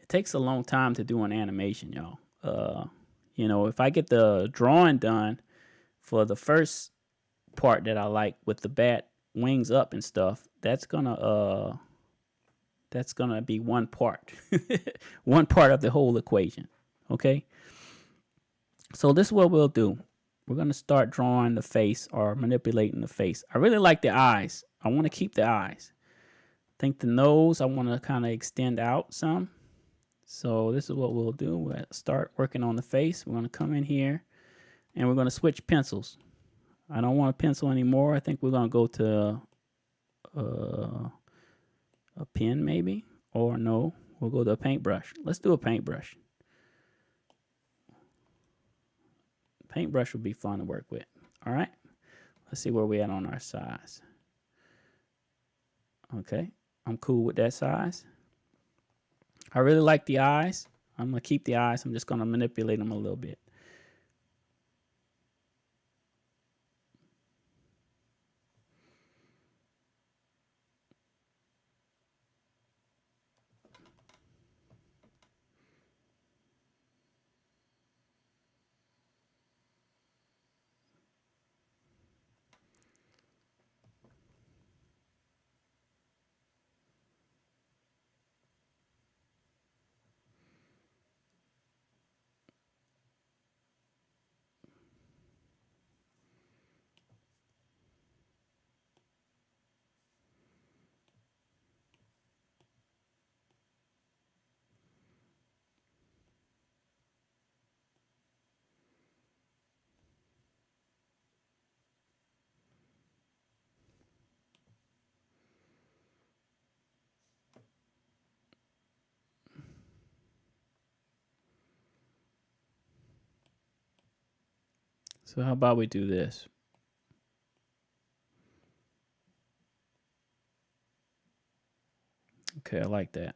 takes a long time to do an animation, y'all. You know, if I get the drawing done for the first part that I like with the bat wings up and stuff, that's gonna be one part, one part of the whole equation. Okay. So this is what we'll do. We're gonna start drawing the face or manipulating the face. I really like the eyes. I want to keep the eyes. I think the nose I want to kind of extend out some. So this is what we'll do. We'll start working on the face. We're going to come in here and we're going to switch pencils. I don't want a pencil anymore. I think we're going to go to a pen maybe, or no, we'll go to a paintbrush. Let's do a paintbrush. Paintbrush would be fun to work with. All right. Let's see where we at on our size. Okay. I'm cool with that size. I really like the eyes. I'm going to keep the eyes. I'm just going to manipulate them a little bit. So how about we do this? Okay, I like that.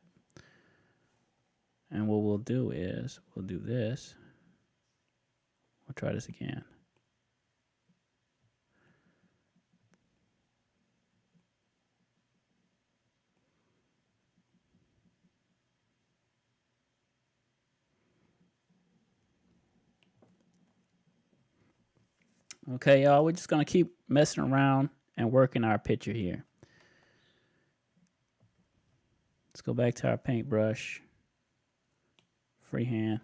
And what we'll do is we'll do this. We'll try this again. Okay, y'all, we're just gonna keep messing around and working our picture here. Let's go back to our paintbrush. Freehand.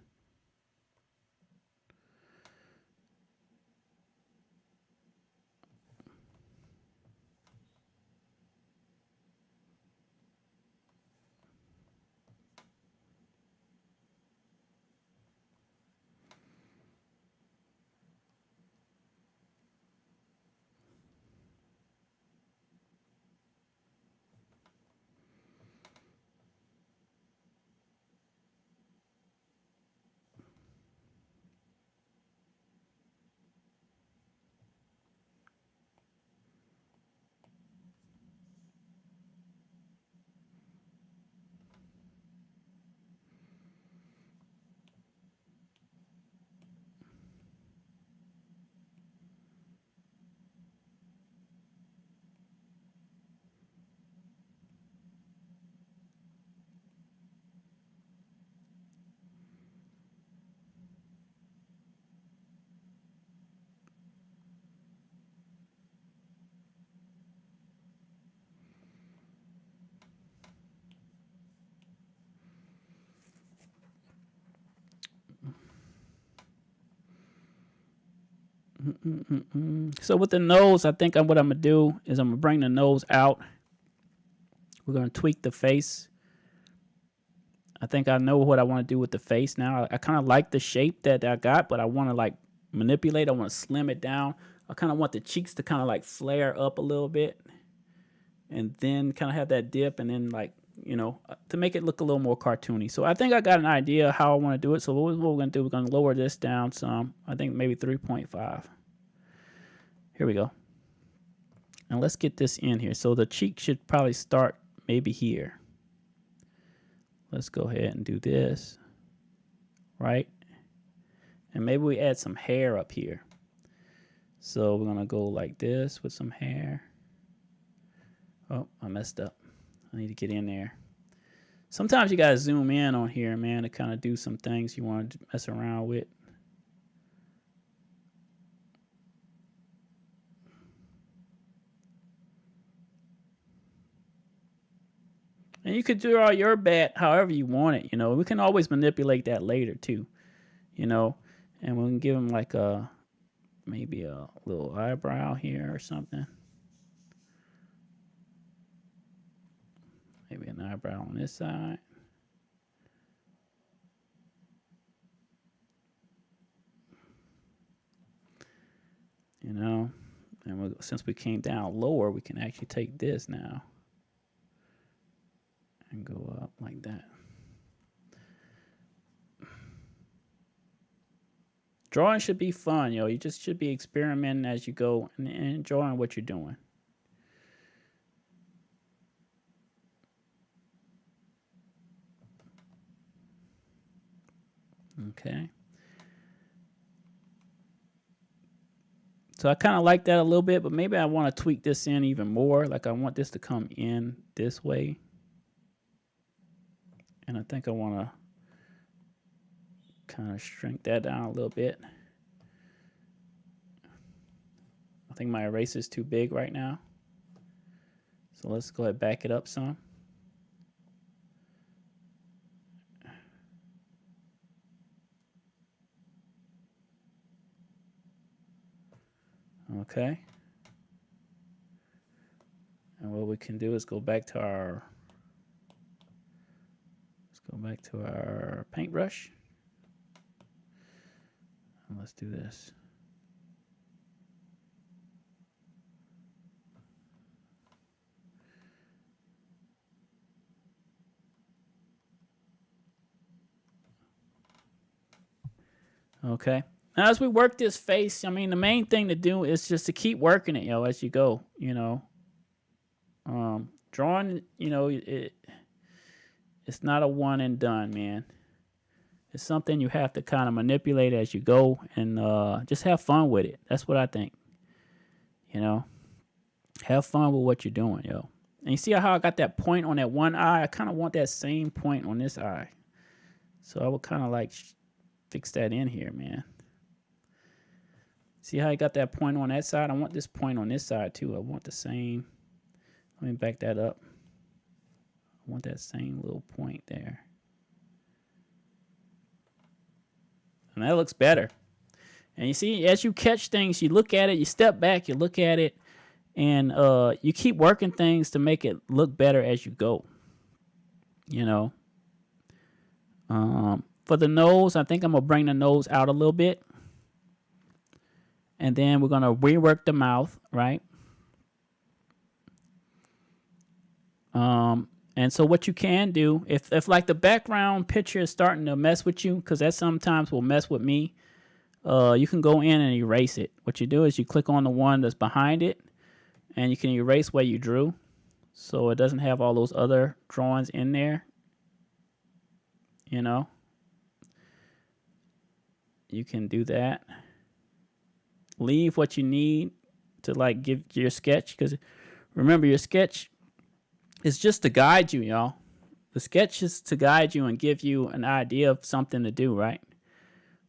So with the nose, I think what I'm gonna do is I'm gonna bring the nose out. We're gonna tweak the face. I think I know what I want to do with the face now. I kind of like the shape that I got, but I want to like manipulate. I want to slim it down. I kind of want the cheeks to kind of like flare up a little bit, and then kind of have that dip, and then like, you know, to make it look a little more cartoony. So I think I got an idea how I want to do it. So what we're gonna do, we're gonna lower this down some. I think maybe 3.5. Here we go. And let's get this in here. So the cheek should probably start maybe here. Let's go ahead and do this, right? And maybe we add some hair up here. So we're gonna go like this with some hair. Oh, I messed up. I need to get in there. Sometimes you gotta zoom in on here, man, to kind of do some things you want to mess around with. And you could draw your bat however you want it, you know. We can always manipulate that later too, you know. And we can give him like maybe a little eyebrow here or something. Maybe an eyebrow on this side. You know, and since we came down lower, we can actually take this now and go up like that. Drawing should be fun, yo. You just should be experimenting as you go and enjoying what you're doing. Okay. So I kind of like that a little bit, but maybe I want to tweak this in even more. Like I want this to come in this way. And I think I want to kind of shrink that down a little bit. I think my eraser is too big right now. So let's go ahead and back it up some. Okay. And what we can do is go back to our paintbrush. And let's do this. Okay. Now, as we work this face, I mean, the main thing to do is just to keep working it, as you go, Drawing, it's not a one and done, man. It's something you have to kind of manipulate as you go and just have fun with it. That's what I think. Have fun with what you're doing, yo. And you see how I got that point on that one eye? I kind of want that same point on this eye. So I would kind of like fix that in here, man. See how I got that point on that side? I want this point on this side too. I want the same. Let me back that up. I want that same little point there. And that looks better. And you see, as you catch things, you look at it, you step back, you look at it, and you keep working things to make it look better as you go. For the nose, I think I'm going to bring the nose out a little bit. And then we're going to rework the mouth, right? And so what you can do, if like the background picture is starting to mess with you, because that sometimes will mess with me, you can go in and erase it. What you do is you click on the one that's behind it, and you can erase where you drew, so it doesn't have all those other drawings in there. You can do that. Leave what you need to like give your sketch, because remember, your sketch is just to guide you, y'all. The sketch is to guide you and give you an idea of something to do, right?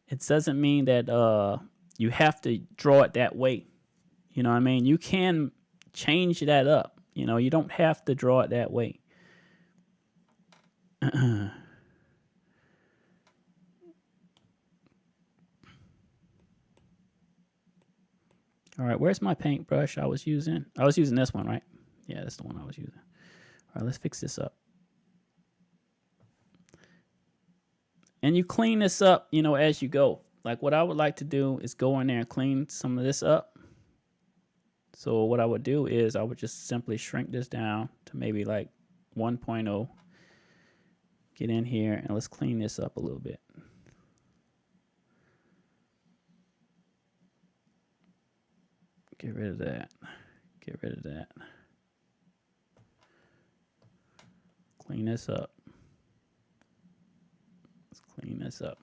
It doesn't mean that you have to draw it that way. You know what I mean? You can change that up. You don't have to draw it that way. All right, where's my paintbrush I was using? I was using this one, right? Yeah, that's the one I was using. All right, let's fix this up. And you clean this up, as you go. Like what I would like to do is go in there and clean some of this up. So what I would do is I would just simply shrink this down to maybe like 1.0. Get in here and let's clean this up a little bit. Get rid of that. Get rid of that. Clean this up. Let's clean this up.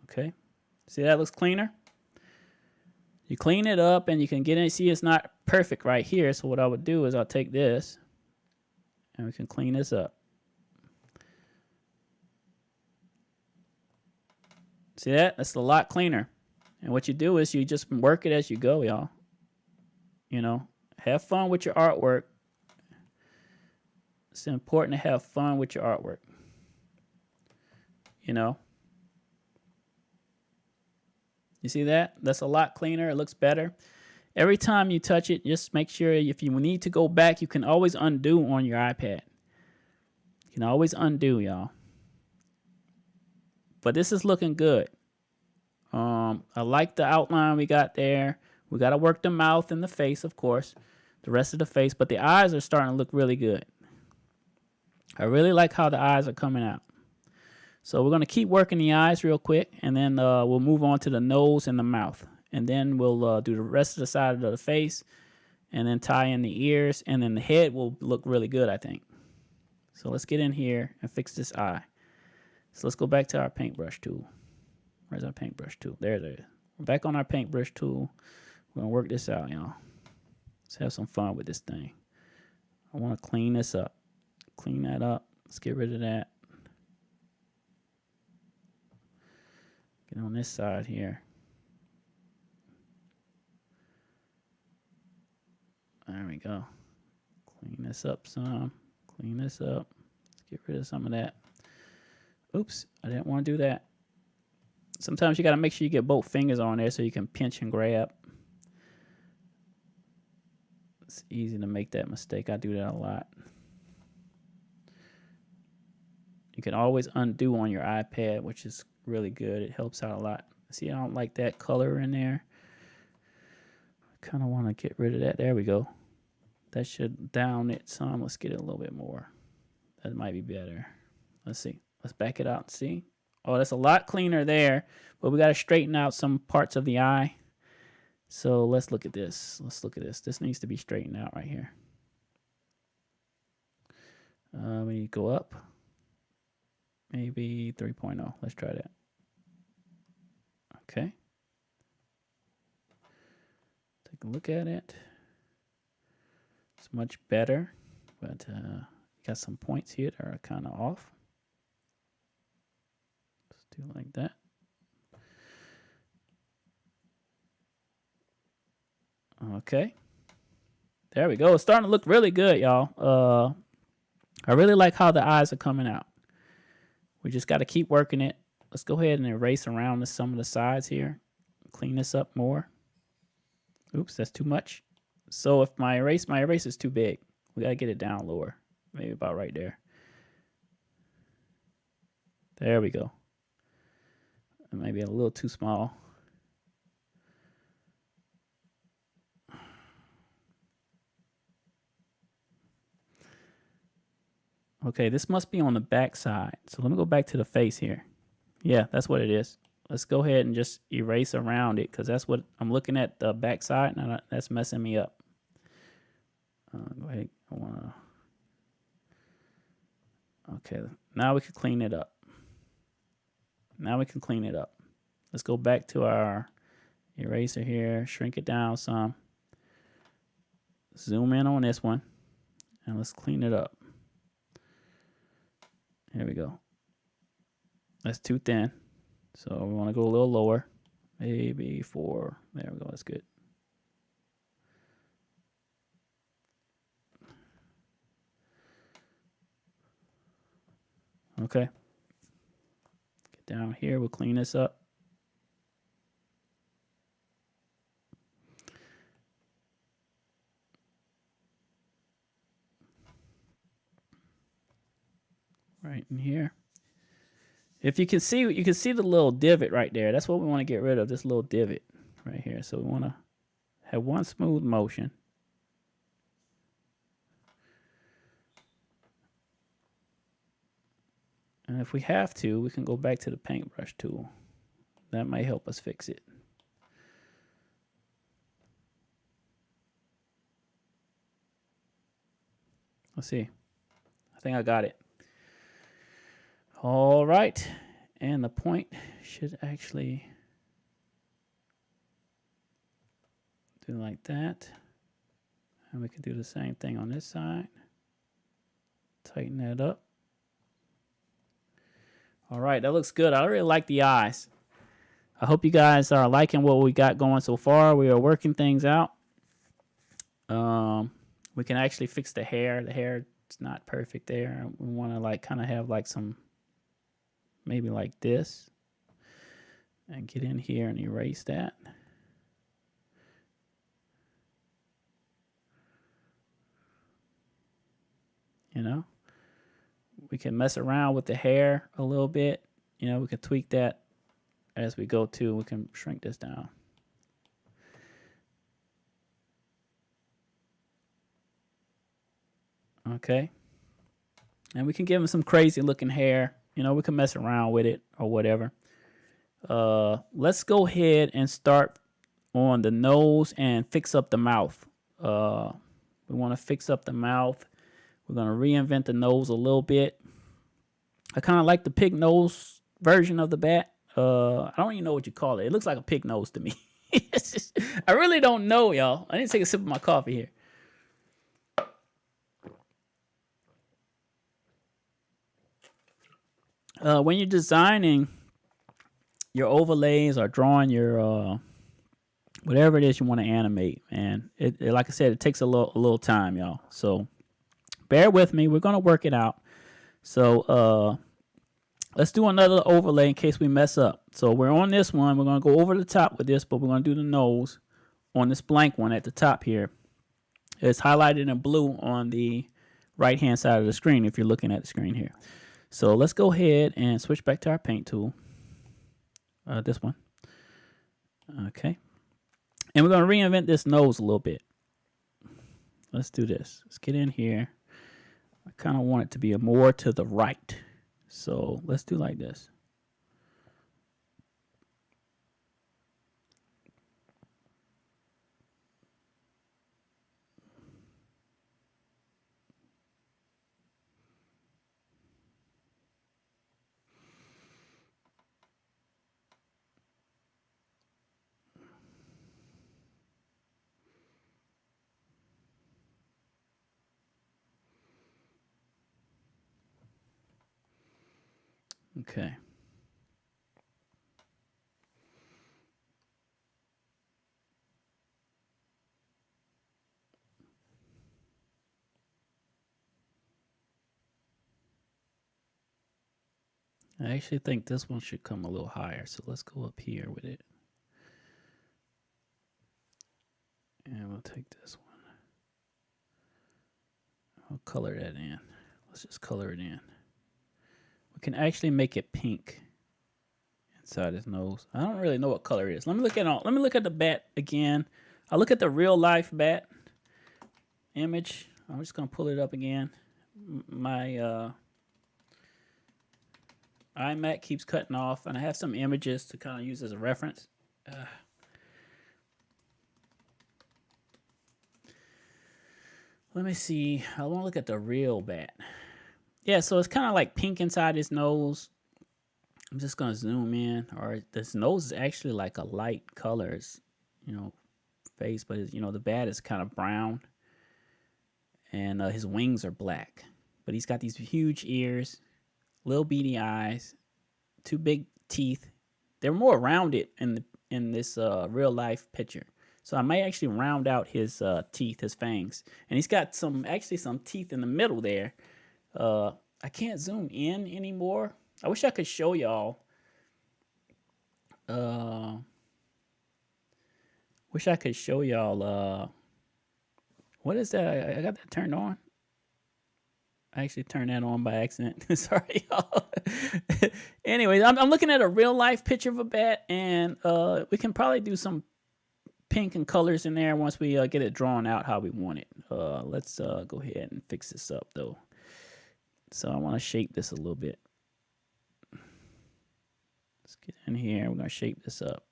Okay. See, that looks cleaner? You clean it up and you can get in. See, it's not perfect right here. So what I would do is I'll take this and we can clean this up. See that? That's a lot cleaner. And what you do is you just work it as you go, y'all. Have fun with your artwork. It's important to have fun with your artwork. You see that? That's a lot cleaner. It looks better. Every time you touch it, just make sure if you need to go back, you can always undo on your iPad. You can always undo, y'all. But this is looking good. I like the outline we got there. We got to work the mouth and the face, of course. The rest of the face. But the eyes are starting to look really good. I really like how the eyes are coming out. So we're going to keep working the eyes real quick. And then we'll move on to the nose and the mouth. And then we'll do the rest of the side of the face. And then tie in the ears. And then the head will look really good, I think. So let's get in here and fix this eye. So let's go back to our paintbrush tool. Where's our paintbrush tool? There it is. We're back on our paintbrush tool. We're going to work this out, y'all. Let's have some fun with this thing. I want to clean this up. Clean that up. Let's get rid of that. Get on this side here. There we go. Clean this up some. Clean this up. Let's get rid of some of that. Oops, I didn't want to do that. Sometimes you got to make sure you get both fingers on there so you can pinch and grab. It's easy to make that mistake. I do that a lot. You can always undo on your iPad, which is really good. It helps out a lot. See, I don't like that color in there. I kind of want to get rid of that. There we go. That should down it some. Let's get it a little bit more. That might be better. Let's see. Let's back it out and see. Oh, that's a lot cleaner there, but we got to straighten out some parts of the eye. So let's look at this. Let's look at this. This needs to be straightened out right here. We need to go up. Maybe 3.0. Let's try that. Okay. Take a look at it. It's much better, but got some points here that are kind of off. Let's do it like that. Okay. There we go. It's starting to look really good, y'all. I really like how the eyes are coming out. We just got to keep working it. Let's go ahead and erase around some of the sides here. Clean this up more. Oops, that's too much. So if my erase is too big, we got to get it down lower. Maybe about right there. There we go. It might be a little too small. Okay, this must be on the back side. So let me go back to the face here. Yeah, that's what it is. Let's go ahead and just erase around it because that's what I'm looking at, the back side, and that's messing me up. Go ahead. I want to. Okay, now we can clean it up. Now we can clean it up. Let's go back to our eraser here, shrink it down some. Zoom in on this one, and let's clean it up. Here we go. That's too thin. So we want to go a little lower. Maybe 4. There we go. That's good. Okay. Get down here. We'll clean this up. Right in here. If you can see the little divot right there. That's what we want to get rid of, this little divot right here. So we want to have one smooth motion. And if we have to, we can go back to the paintbrush tool. That might help us fix it. Let's see. I think I got it. All right. And the point should actually do like that. And we can do the same thing on this side. Tighten that up. All right, that looks good. I really like the eyes. I hope you guys are liking what we got going so far. We are working things out. We can actually fix the hair. The hair is not perfect there. We want to like kind of have like some, maybe like this. And get in here and erase that. You know, we can mess around with the hair a little bit. You know, we can tweak that as we go too. We can shrink this down. Okay. And we can give him some crazy looking hair. You know, we can mess around with it or whatever. Let's go ahead and start on the nose and fix up the mouth. We want to fix up the mouth. We're going to reinvent the nose a little bit. I kind of like the pig nose version of the bat. I don't even know what you call it. It looks like a pig nose to me. I really don't know, y'all. I need to take a sip of my coffee here. When you're designing your overlays or drawing your whatever it is you want to animate, man, it like I said, it takes a little time, y'all. So bear with me. We're gonna work it out. So let's do another overlay in case we mess up. So we're on this one. We're gonna go over the top with this, but we're gonna do the nose on this blank one at the top here. It's highlighted in blue on the right hand side of the screen if you're looking at the screen here. So let's go ahead and switch back to our paint tool. This one. Okay. And we're going to reinvent this nose a little bit. Let's do this. Let's get in here. I kind of want it to be more to the right. So let's do like this. Okay. I actually think this one should come a little higher, so let's go up here with it. And we'll take this one. I'll color that in. Let's just color it in. We can actually make it pink inside his nose. I don't really know what color it is. Let me look at the bat again. I'll look at the real life bat image. I'm just gonna pull it up again. My iMac keeps cutting off, and I have some images to kind of use as a reference. Let me see. I want to look at the real bat. Yeah, so it's kind of like pink inside his nose. I'm just gonna zoom in. Or this nose is actually like a light color, it's, face, but the bat is kind of brown, and his wings are black. But he's got these huge ears, little beady eyes, two big teeth. They're more rounded in this real life picture. So I might actually round out his teeth, his fangs, and he's got some teeth in the middle there. I can't zoom in anymore. I wish I could show y'all. Wish I could show y'all. What is that? I got that turned on. I actually turned that on by accident. Sorry, y'all. Anyways, I'm looking at a real life picture of a bat, and we can probably do some pink and colors in there once we get it drawn out how we want it. Let's go ahead and fix this up though. So I want to shape this a little bit. Let's get in here. We're gonna shape this up.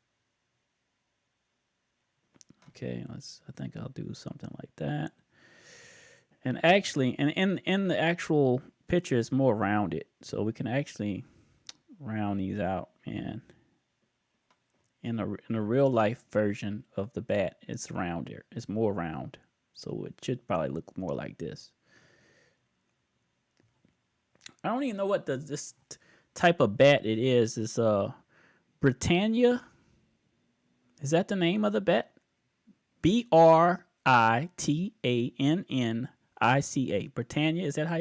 Okay, I think I'll do something like that. And actually, and in the actual picture, it's more rounded, so we can actually round these out. And in a real life version of the bat, it's rounder. It's more round, so it should probably look more like this. I don't even know what this type of bat it is. It's Britannia. Is that the name of the bat? Britannica. Britannia. Is that how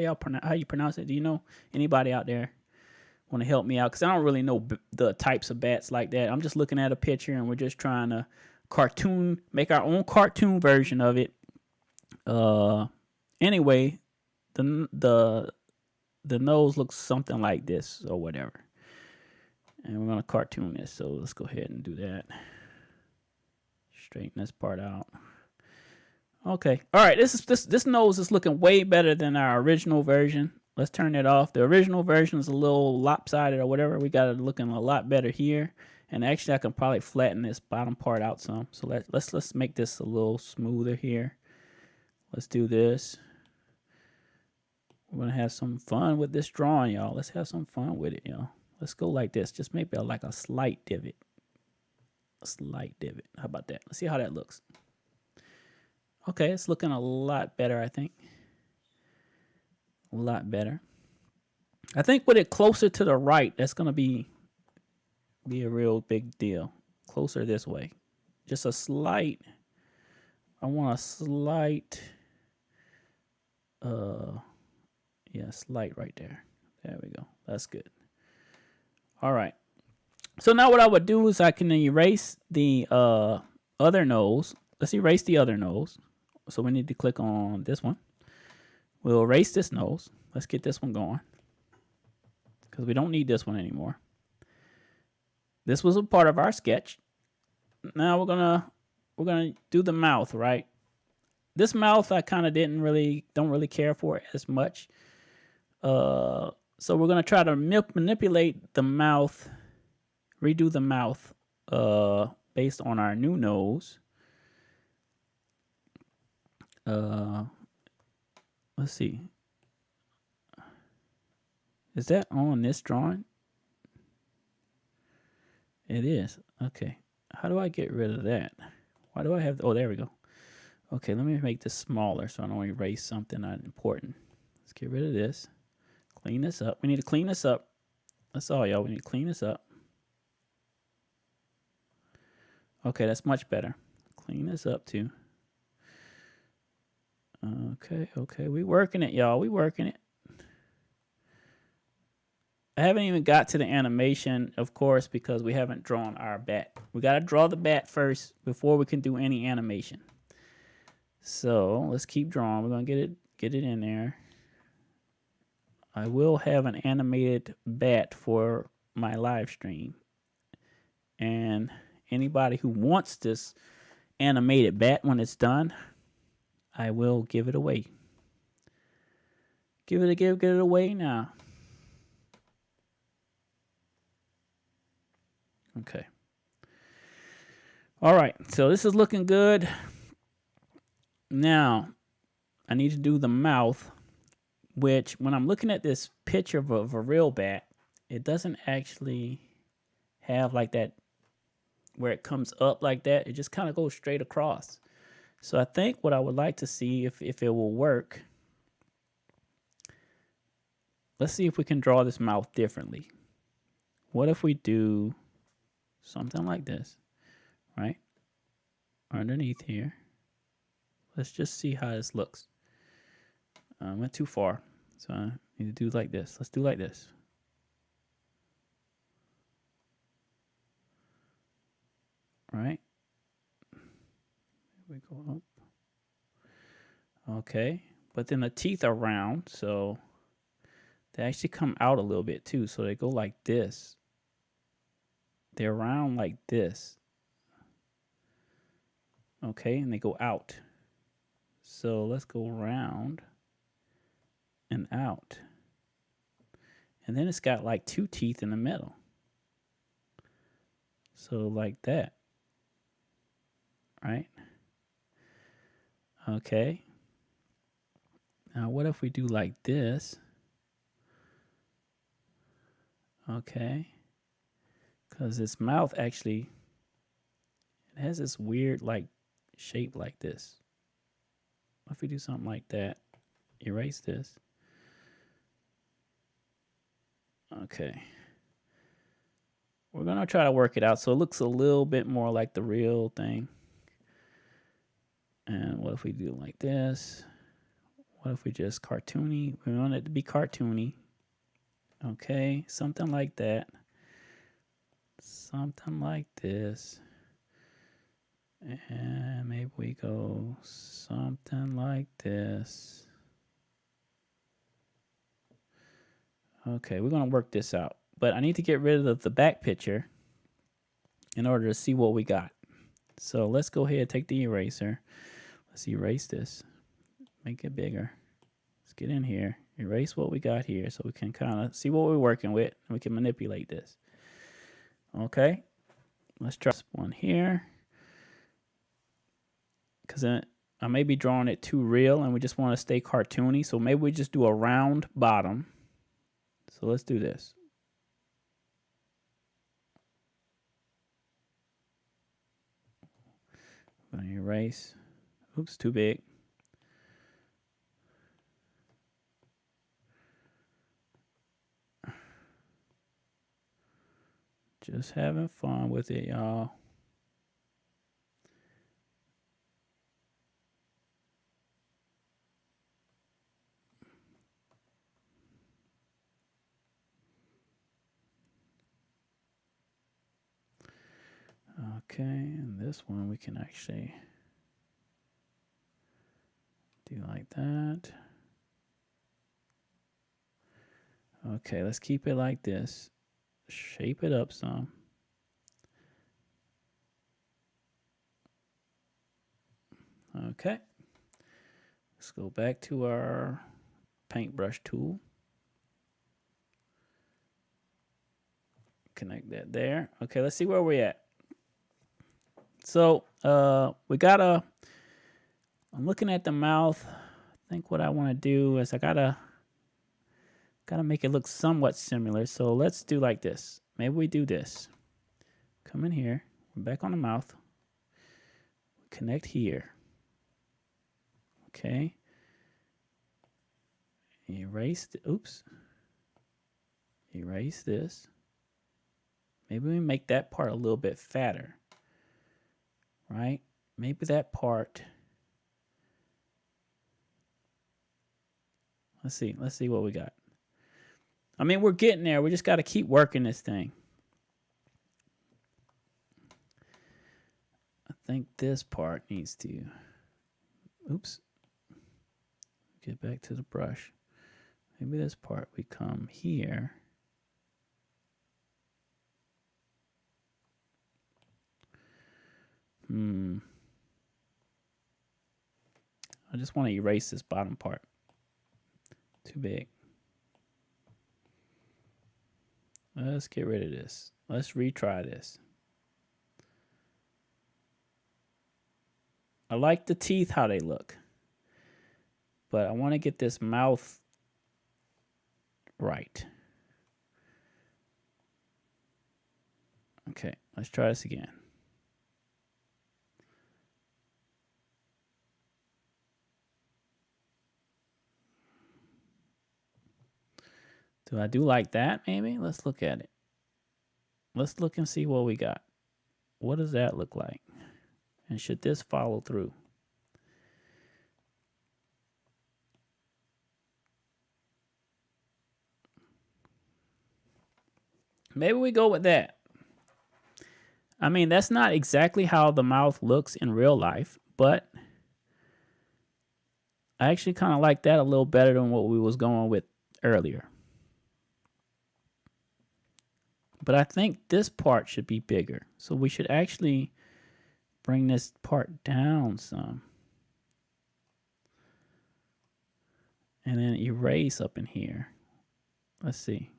you pronounce it? Do you know anybody out there want to help me out? Because I don't really know the types of bats like that. I'm just looking at a picture, and we're just trying to make our own cartoon version of it. Anyway, the nose looks something like this or whatever. And we're going to cartoon this, so let's go ahead and do that. Straighten this part out. Okay. All right, this nose is looking way better than our original version. Let's turn it off. The original version is a little lopsided or whatever. We got it looking a lot better here. And actually, I can probably flatten this bottom part out some. So let's make this a little smoother here. Let's do this. We're gonna have some fun with this drawing, y'all. Let's have some fun with it, y'all. Let's go like this. Just maybe like a slight divot. A slight divot. How about that? Let's see how that looks. Okay, it's looking a lot better, I think. A lot better. I think with it closer to the right, that's gonna be a real big deal. Closer this way. Just a slight. I want a slight. Yeah, slight right there. There we go. That's good. All right. So now what I would do is I can erase the other nose. Let's erase the other nose. So we need to click on this one. We'll erase this nose. Let's get this one going, because we don't need this one anymore. This was a part of our sketch. Now we're gonna do the mouth, right? This mouth I kind of don't really care for as much. So we're gonna try to manipulate the mouth, redo the mouth, based on our new nose. Let's see. Is that on this drawing? It is. Okay. How do I get rid of that? Why do I have? Oh, there we go. Okay, let me make this smaller so I don't erase something not important. Let's get rid of this. Clean this up. We need to clean this up. That's all, y'all. We need to clean this up. Okay, that's much better. Clean this up too. Okay, we working it, y'all. We working it. I haven't even got to the animation, of course, because we haven't drawn our bat. We got to draw the bat first before we can do any animation. So let's keep drawing. We're gonna get it in there. I will have an animated bat for my live stream, and anybody who wants this animated bat when it's done, I will give it away. Give it away now. Okay. All right, so this is looking good. Now, I need to do the mouth, which when I'm looking at this picture of a real bat, it doesn't actually have like that where it comes up like that. It just kind of goes straight across. So I think what I would like to see if it will work. Let's see if we can draw this mouth differently. What if we do something like this, right? Underneath here. Let's just see how this looks. I went too far, so I need to do like this. Let's do like this. Right? We go up. Okay, but then the teeth are round, so they actually come out a little bit too. So they go like this. They're round like this. Okay, and they go out. So let's go round and out. And then it's got like two teeth in the middle. So like that. Right? Okay. Now what if we do like this? Okay. Because its mouth actually, it has this weird like shape like this. What if we do something like that? Erase this. Okay. We're going to try to work it out so it looks a little bit more like the real thing. And what if we do like this? What if we just cartoony? We want it to be cartoony. Okay, something like that. Something like this. And maybe we go something like this. Okay, we're going to work this out. But I need to get rid of the back picture in order to see what we got. So let's go ahead and take the eraser. Let's erase this. Make it bigger. Let's get in here. Erase what we got here so we can kind of see what we're working with. And we can manipulate this. Okay. Let's try this one here. Because I may be drawing it too real and we just want to stay cartoony. So maybe we just do a round bottom. So let's do this. I'm going to erase. Oops, too big. Just having fun with it, y'all. Okay, and this one we can actually do like that. Okay, let's keep it like this. Shape it up some. Okay. Let's go back to our paintbrush tool. Connect that there. Okay, let's see where we're at. So we gotta, I'm looking at the mouth. I think what I want to do is I gotta make it look somewhat similar. So let's do like this. Maybe we do this. Come in here. We're back on the mouth. Connect here. Okay. Erase. Oops. Erase this. Maybe we make that part a little bit fatter, right? Maybe that part. Let's see what we got. I mean, we're getting there. We just got to keep working this thing. I think this part needs to, oops, get back to the brush. Maybe this part we come here. I just want to erase this bottom part. Too big. Let's get rid of this. Let's retry this. I like the teeth, how they look. But I want to get this mouth right. Okay, let's try this again. Do I do like that, maybe? Let's look at it. Let's look and see what we got. What does that look like? And should this follow through? Maybe we go with that. I mean, that's not exactly how the mouth looks in real life, but I actually kind of like that a little better than what we was going with earlier. But I think this part should be bigger. So we should actually bring this part down some. And then erase up in here. Let's see.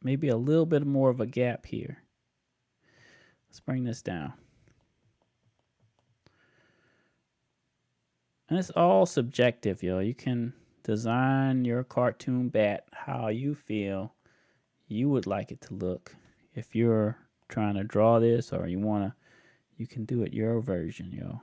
Maybe a little bit more of a gap here. Let's bring this down. And it's all subjective, yo. You can design your cartoon bat how you feel you would like it to look. If you're trying to draw this or you can do it your version, yo.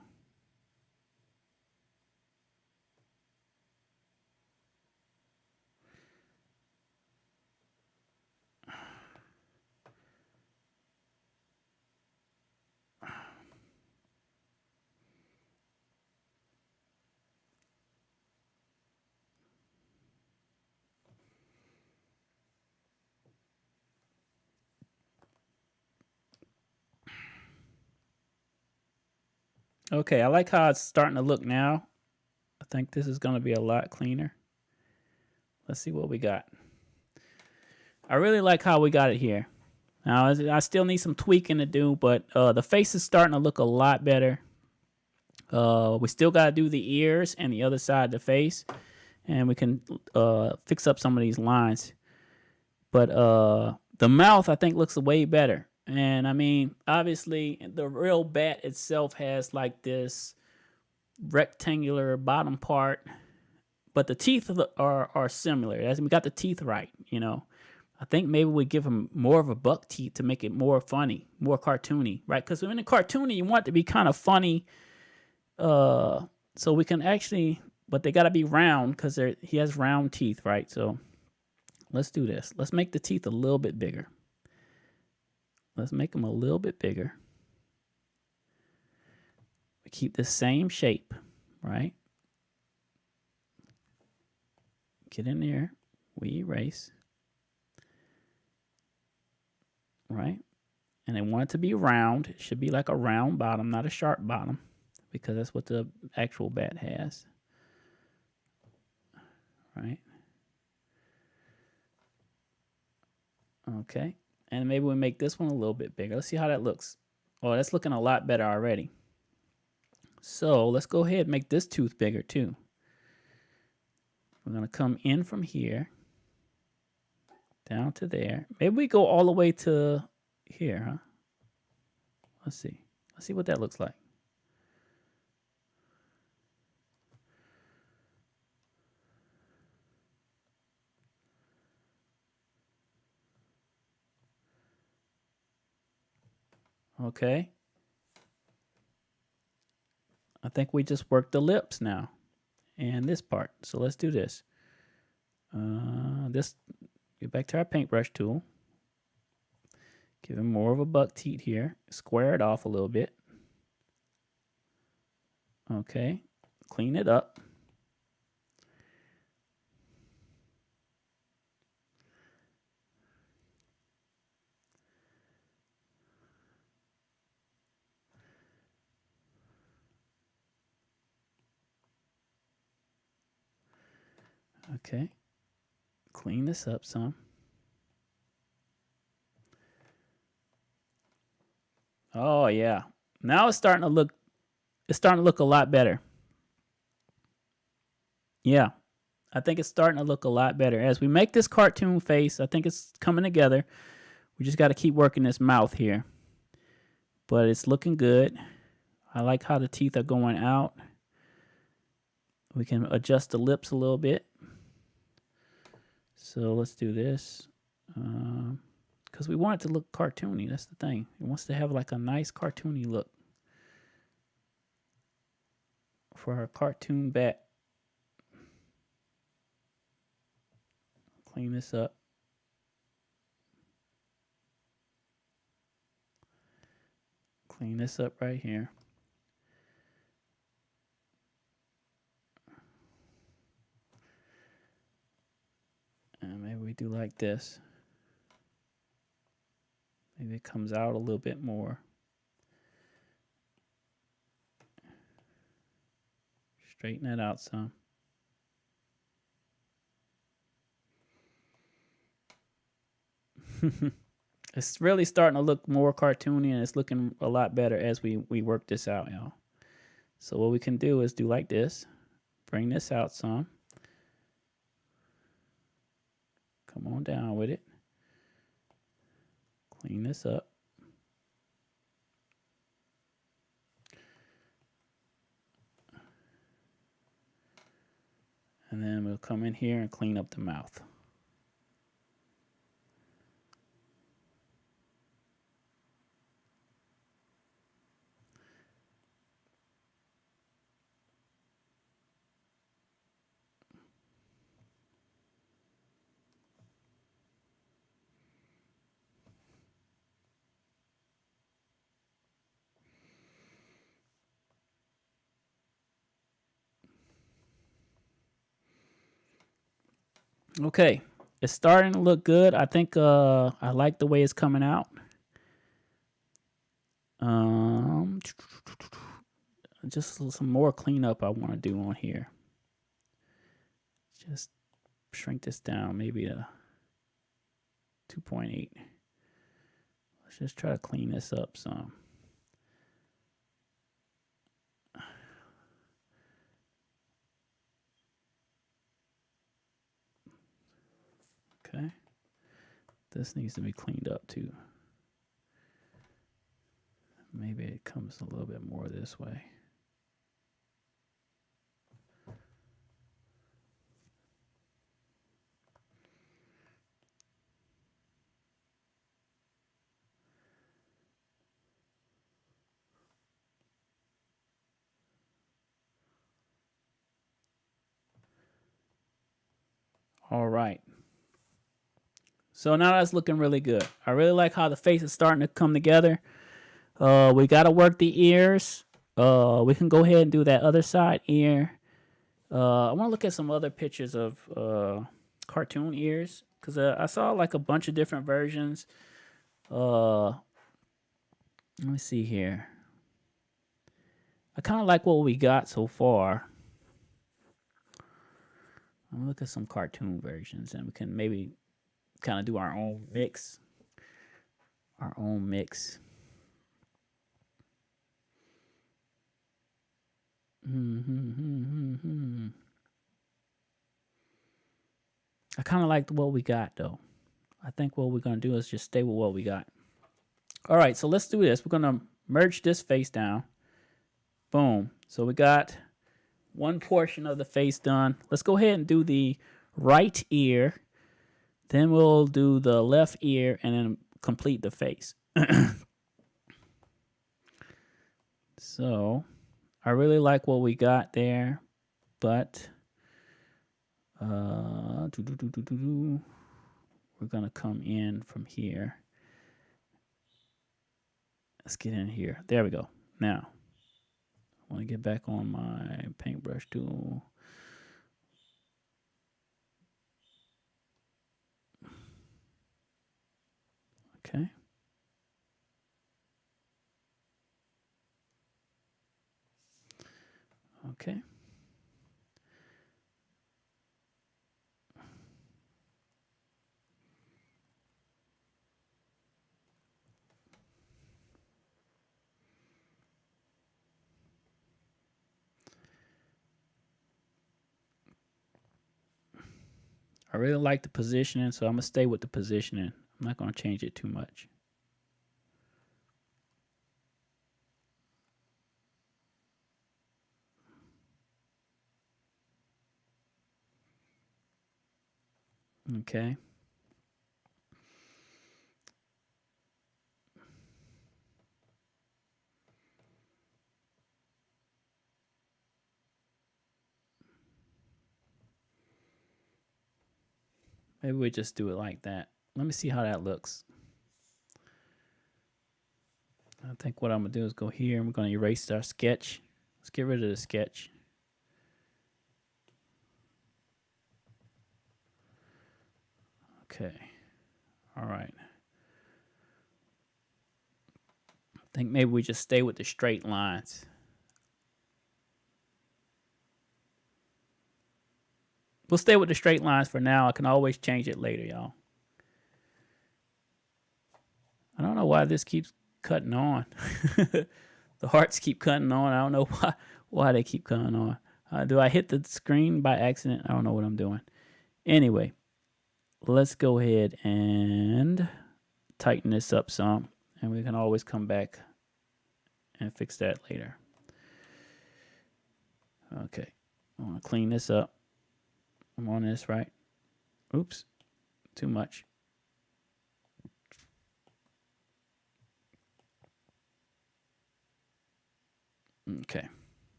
Okay, I like how it's starting to look now. I think this is going to be a lot cleaner. Let's see what we got. I really like how we got it here. Now, I still need some tweaking to do, but the face is starting to look a lot better. We still got to do the ears and the other side of the face, and we can fix up some of these lines. But the mouth, I think, looks way better. And I mean, obviously, the real bat itself has like this rectangular bottom part, but the teeth are similar. As we got the teeth right, you know. I think maybe we give them more of a buck teeth to make it more funny, more cartoony, right? Because in a cartoony, you want it to be kind of funny. So we can actually, but they got to be round because he has round teeth, right? So let's do this. Let's make the teeth a little bit bigger. Let's make them a little bit bigger. We keep the same shape, right? Get in there. We erase. Right? And I want it to be round. It should be like a round bottom, not a sharp bottom, because that's what the actual bat has. Right? Okay. And maybe we make this one a little bit bigger. Let's see how that looks. Oh, that's looking a lot better already. So let's go ahead and make this tooth bigger too. We're going to come in from here down to there. Maybe we go all the way to here, huh? Let's see. Let's see what that looks like. Okay. I think we just worked the lips now and this part. So let's do this. Get back to our paintbrush tool. Give him more of a buck teeth here. Square it off a little bit. Okay. Clean it up. Okay. Clean this up some. Oh yeah. Now it's starting to look a lot better. Yeah. I think it's starting to look a lot better. As we make this cartoon face, I think it's coming together. We just got to keep working this mouth here. But it's looking good. I like how the teeth are going out. We can adjust the lips a little bit. So let's do this. Because we want it to look cartoony. That's the thing. It wants to have like a nice cartoony look for our cartoon bat. Clean this up. Clean this up right here. And maybe we do like this. Maybe it comes out a little bit more. Straighten that out some. It's really starting to look more cartoony, and it's looking a lot better as we work this out, y'all. So what we can do is do like this. Bring this out some. Come on down with it. Clean this up. And then we'll come in here and clean up the mouth. Okay, it's starting to look good. I think I like the way it's coming out. Just some more cleanup I want to do on here. Just shrink this down, maybe to 2.8. Let's just try to clean this up some. Okay. This needs to be cleaned up too. Maybe it comes a little bit more this way. All right. So now that's looking really good. I really like how the face is starting to come together. We got to work the ears. We can go ahead and do that other side ear. I want to look at some other pictures of cartoon ears, because I saw like a bunch of different versions. Let me see here. I kind of like what we got so far. I'm gonna look at some cartoon versions, and we can maybe kind of do our own mix. Our own mix. I kind of like what we got, though. I think what we're going to do is just stay with what we got. All right, so let's do this. We're going to merge this face down. Boom. So we got one portion of the face done. Let's go ahead and do the right ear. Then we'll do the left ear and then complete the face. So I really like what we got there, but we're we're going to come in from here. Let's get in here. There we go. Now, I want to get back on my paintbrush tool. Okay. Okay. I really like the positioning, so I'm going to stay with the positioning. I'm not going to change it too much. Okay. Maybe we just do it like that. Let me see how that looks. I think what I'm going to do is go here and we're going to erase our sketch. Let's get rid of the sketch. Okay. All right. I think maybe we just stay with the straight lines. We'll stay with the straight lines for now. I can always change it later, y'all. I don't know why this keeps cutting on. The hearts keep cutting on. I don't know why they keep cutting on. Do I hit the screen by accident? I don't know what I'm doing. Anyway, let's go ahead and tighten this up some, and we can always come back and fix that later. Okay, I want to clean this up. I'm on this, right? Oops, too much. Okay,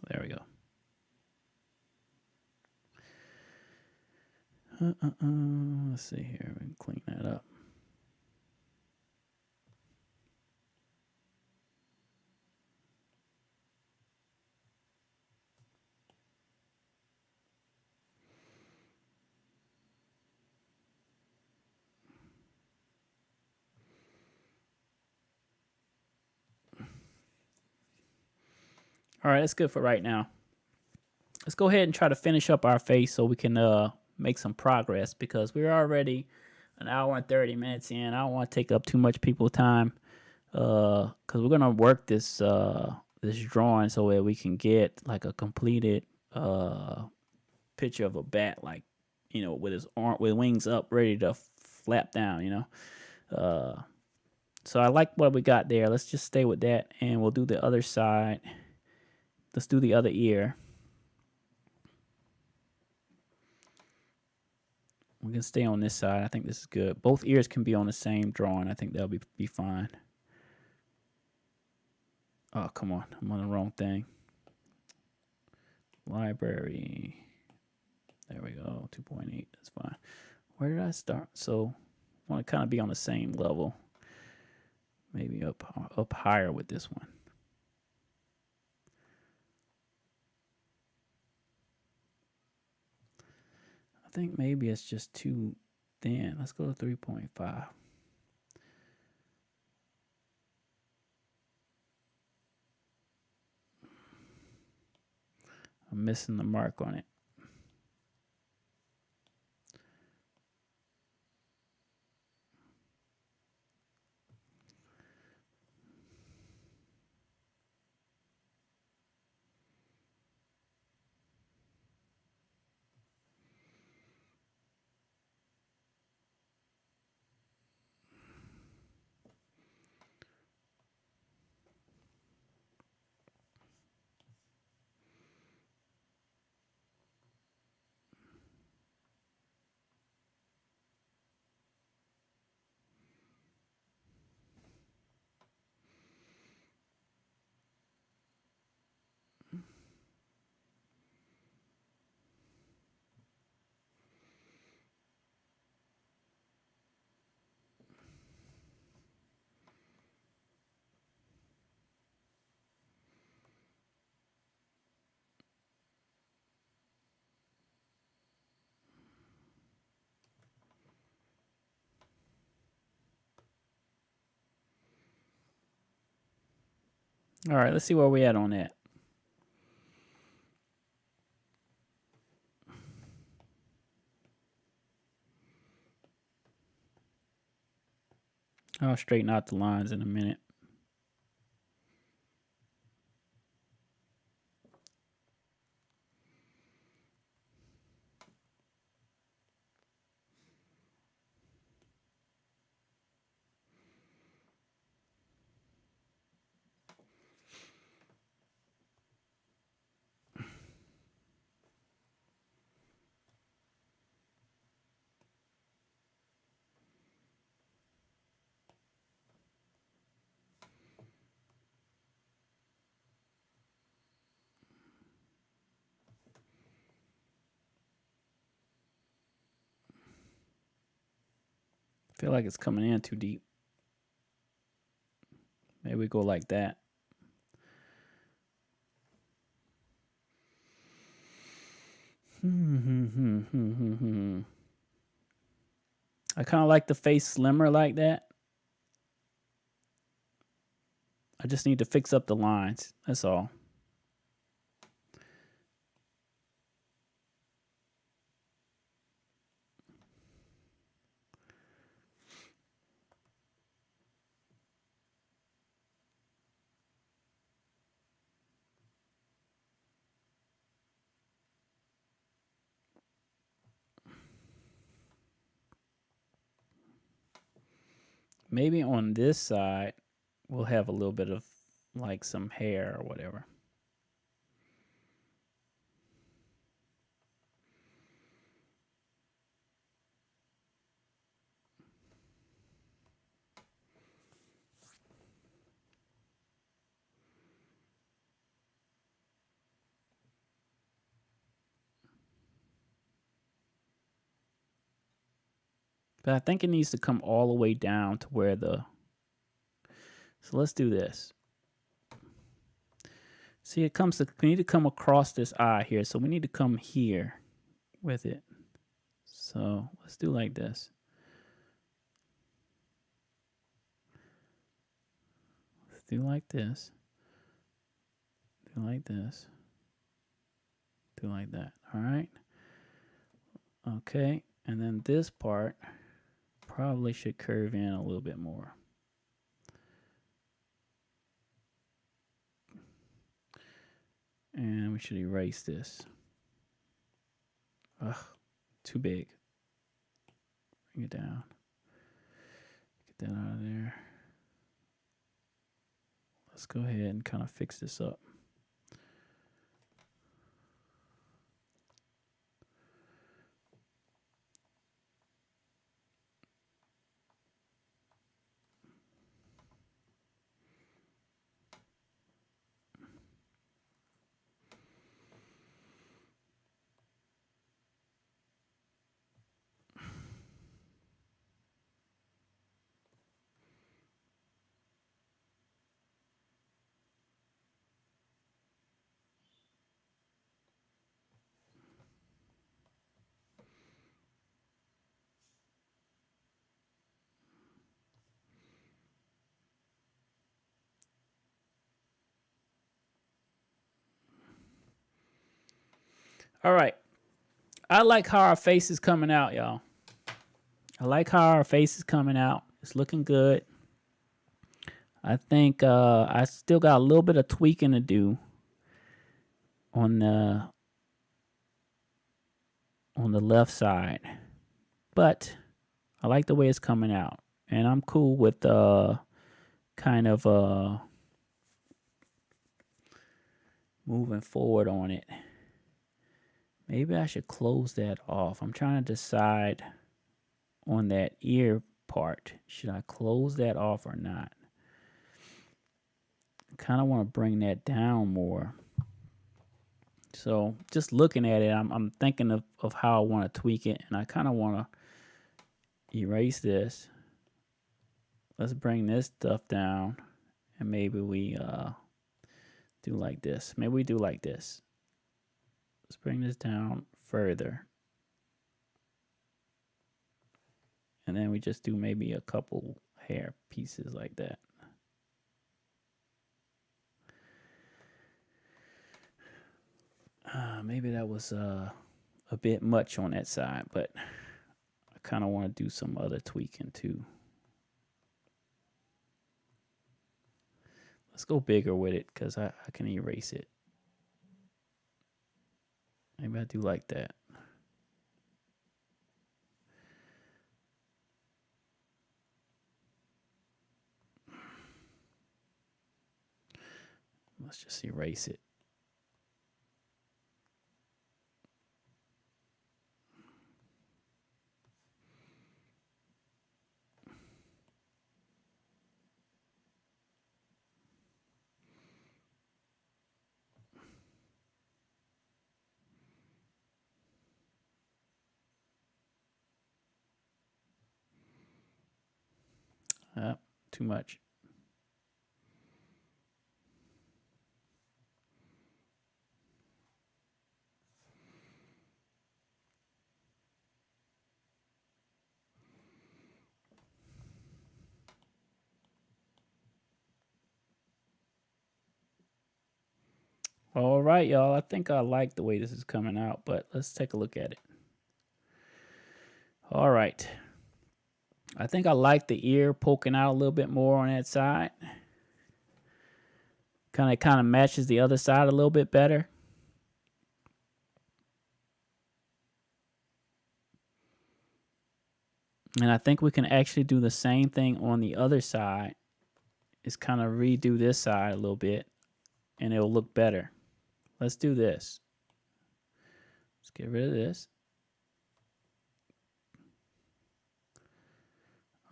there we go. Let's see here. We can clean that up. All right, that's good for right now. Let's go ahead and try to finish up our face so we can make some progress, because we're already an hour and 30 minutes in. I don't want to take up too much people's time, because we're gonna work this this drawing so that we can get like a completed picture of a bat, like, you know, with his arm, with wings up, ready to flap down, you know. So I like what we got there. Let's just stay with that, and we'll do the other side. Let's do the other ear. We can stay on this side. I think this is good. Both ears can be on the same drawing. I think that'll be fine. Oh, come on. I'm on the wrong thing. Library. There we go. 2.8. That's fine. Where did I start? So I want to kind of be on the same level. Maybe up higher with this one. I think maybe it's just too thin. Let's go to 3.5. I'm missing the mark on it. All right, let's see where we at on that. I'll straighten out the lines in a minute. Feel like it's coming in too deep. Maybe we go like that. I kind of like the face slimmer like that. I just need to fix up the lines. That's all. Maybe on this side, we'll have a little bit of like some hair or whatever. But I think it needs to come all the way down to where the... So let's do this. See, it comes to... We need to come across this eye here. So we need to come here with it. So let's do like this. Let's do like this. Do like this. Do like that. All right. Okay. And then this part probably should curve in a little bit more. And we should erase this. Ugh, too big. Bring it down. Get that out of there. Let's go ahead and kind of fix this up. All right. I like how our face is coming out, y'all. I like how our face is coming out. It's looking good. I think I still got a little bit of tweaking to do on the left side, but I like the way it's coming out, and I'm cool with kind of moving forward on it. Maybe I should close that off. I'm trying to decide on that ear part. Should I close that off or not? I kind of want to bring that down more. So just looking at it, I'm thinking of how I want to tweak it, and I kind of want to erase this. Let's bring this stuff down, and maybe we do like this. Maybe we do like this. Let's bring this down further. And then we just do maybe a couple hair pieces like that. maybe that was a bit much on that side, but I kind of want to do some other tweaking too. Let's go bigger with it because I can erase it. Maybe I do like that. Let's just erase it. Too much. All right, y'all. I think I like the way this is coming out, but let's take a look at it. All right. I think I like the ear poking out a little bit more on that side. Kind of matches the other side a little bit better. And I think we can actually do the same thing on the other side. Is kind of redo this side a little bit, and it'll look better. Let's do this. Let's get rid of this.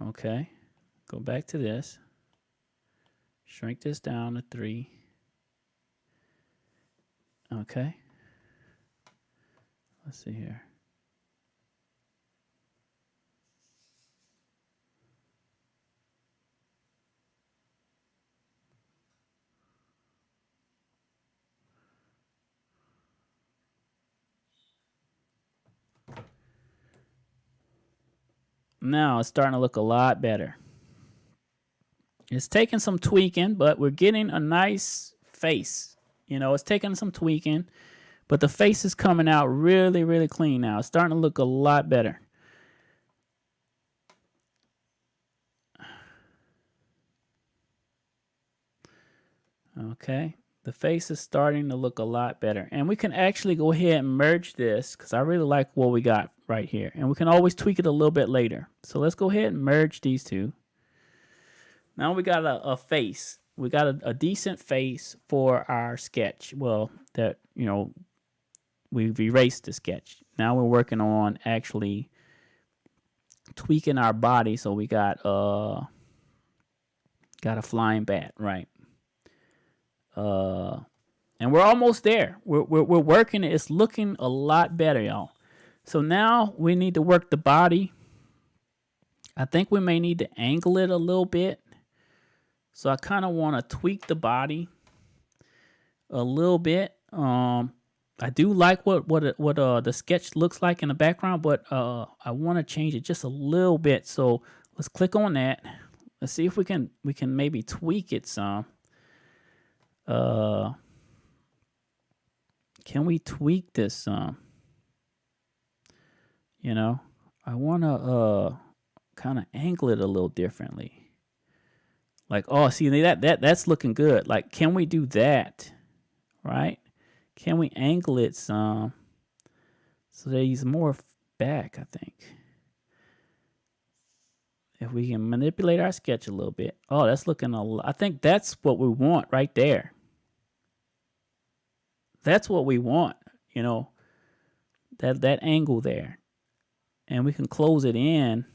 Okay. Go back to this. Shrink this down to 3. Okay. Let's see here. Now it's starting to look a lot better. It's taking some tweaking, but we're getting a nice face. You know, it's taking some tweaking, but the face is coming out really, really clean now. It's starting to look a lot better. Okay, the face is starting to look a lot better. And we can actually go ahead and merge this because I really like what we got right here. And we can always tweak it a little bit later. So let's go ahead and merge these two. Now we got a face. We got a decent face for our sketch. Well, that, you know, we've erased the sketch. Now we're working on actually tweaking our body. So we got a flying bat, right? And we're almost there. We're working it. It's looking a lot better, y'all. So now we need to work the body. I think we may need to angle it a little bit. So I kind of want to tweak the body a little bit. I do like what the sketch looks like in the background, but I want to change it just a little bit. So let's click on that. Let's see if we can maybe tweak it some. Can we tweak this some? You know, I want to kind of angle it a little differently. Like, oh, see, that's looking good. Like, can we do that? Right? Can we angle it some so that he's more back, I think. If we can manipulate our sketch a little bit. Oh, that's looking a lot. I think that's what we want right there. That's what we want, you know, that angle there. And we can close it in.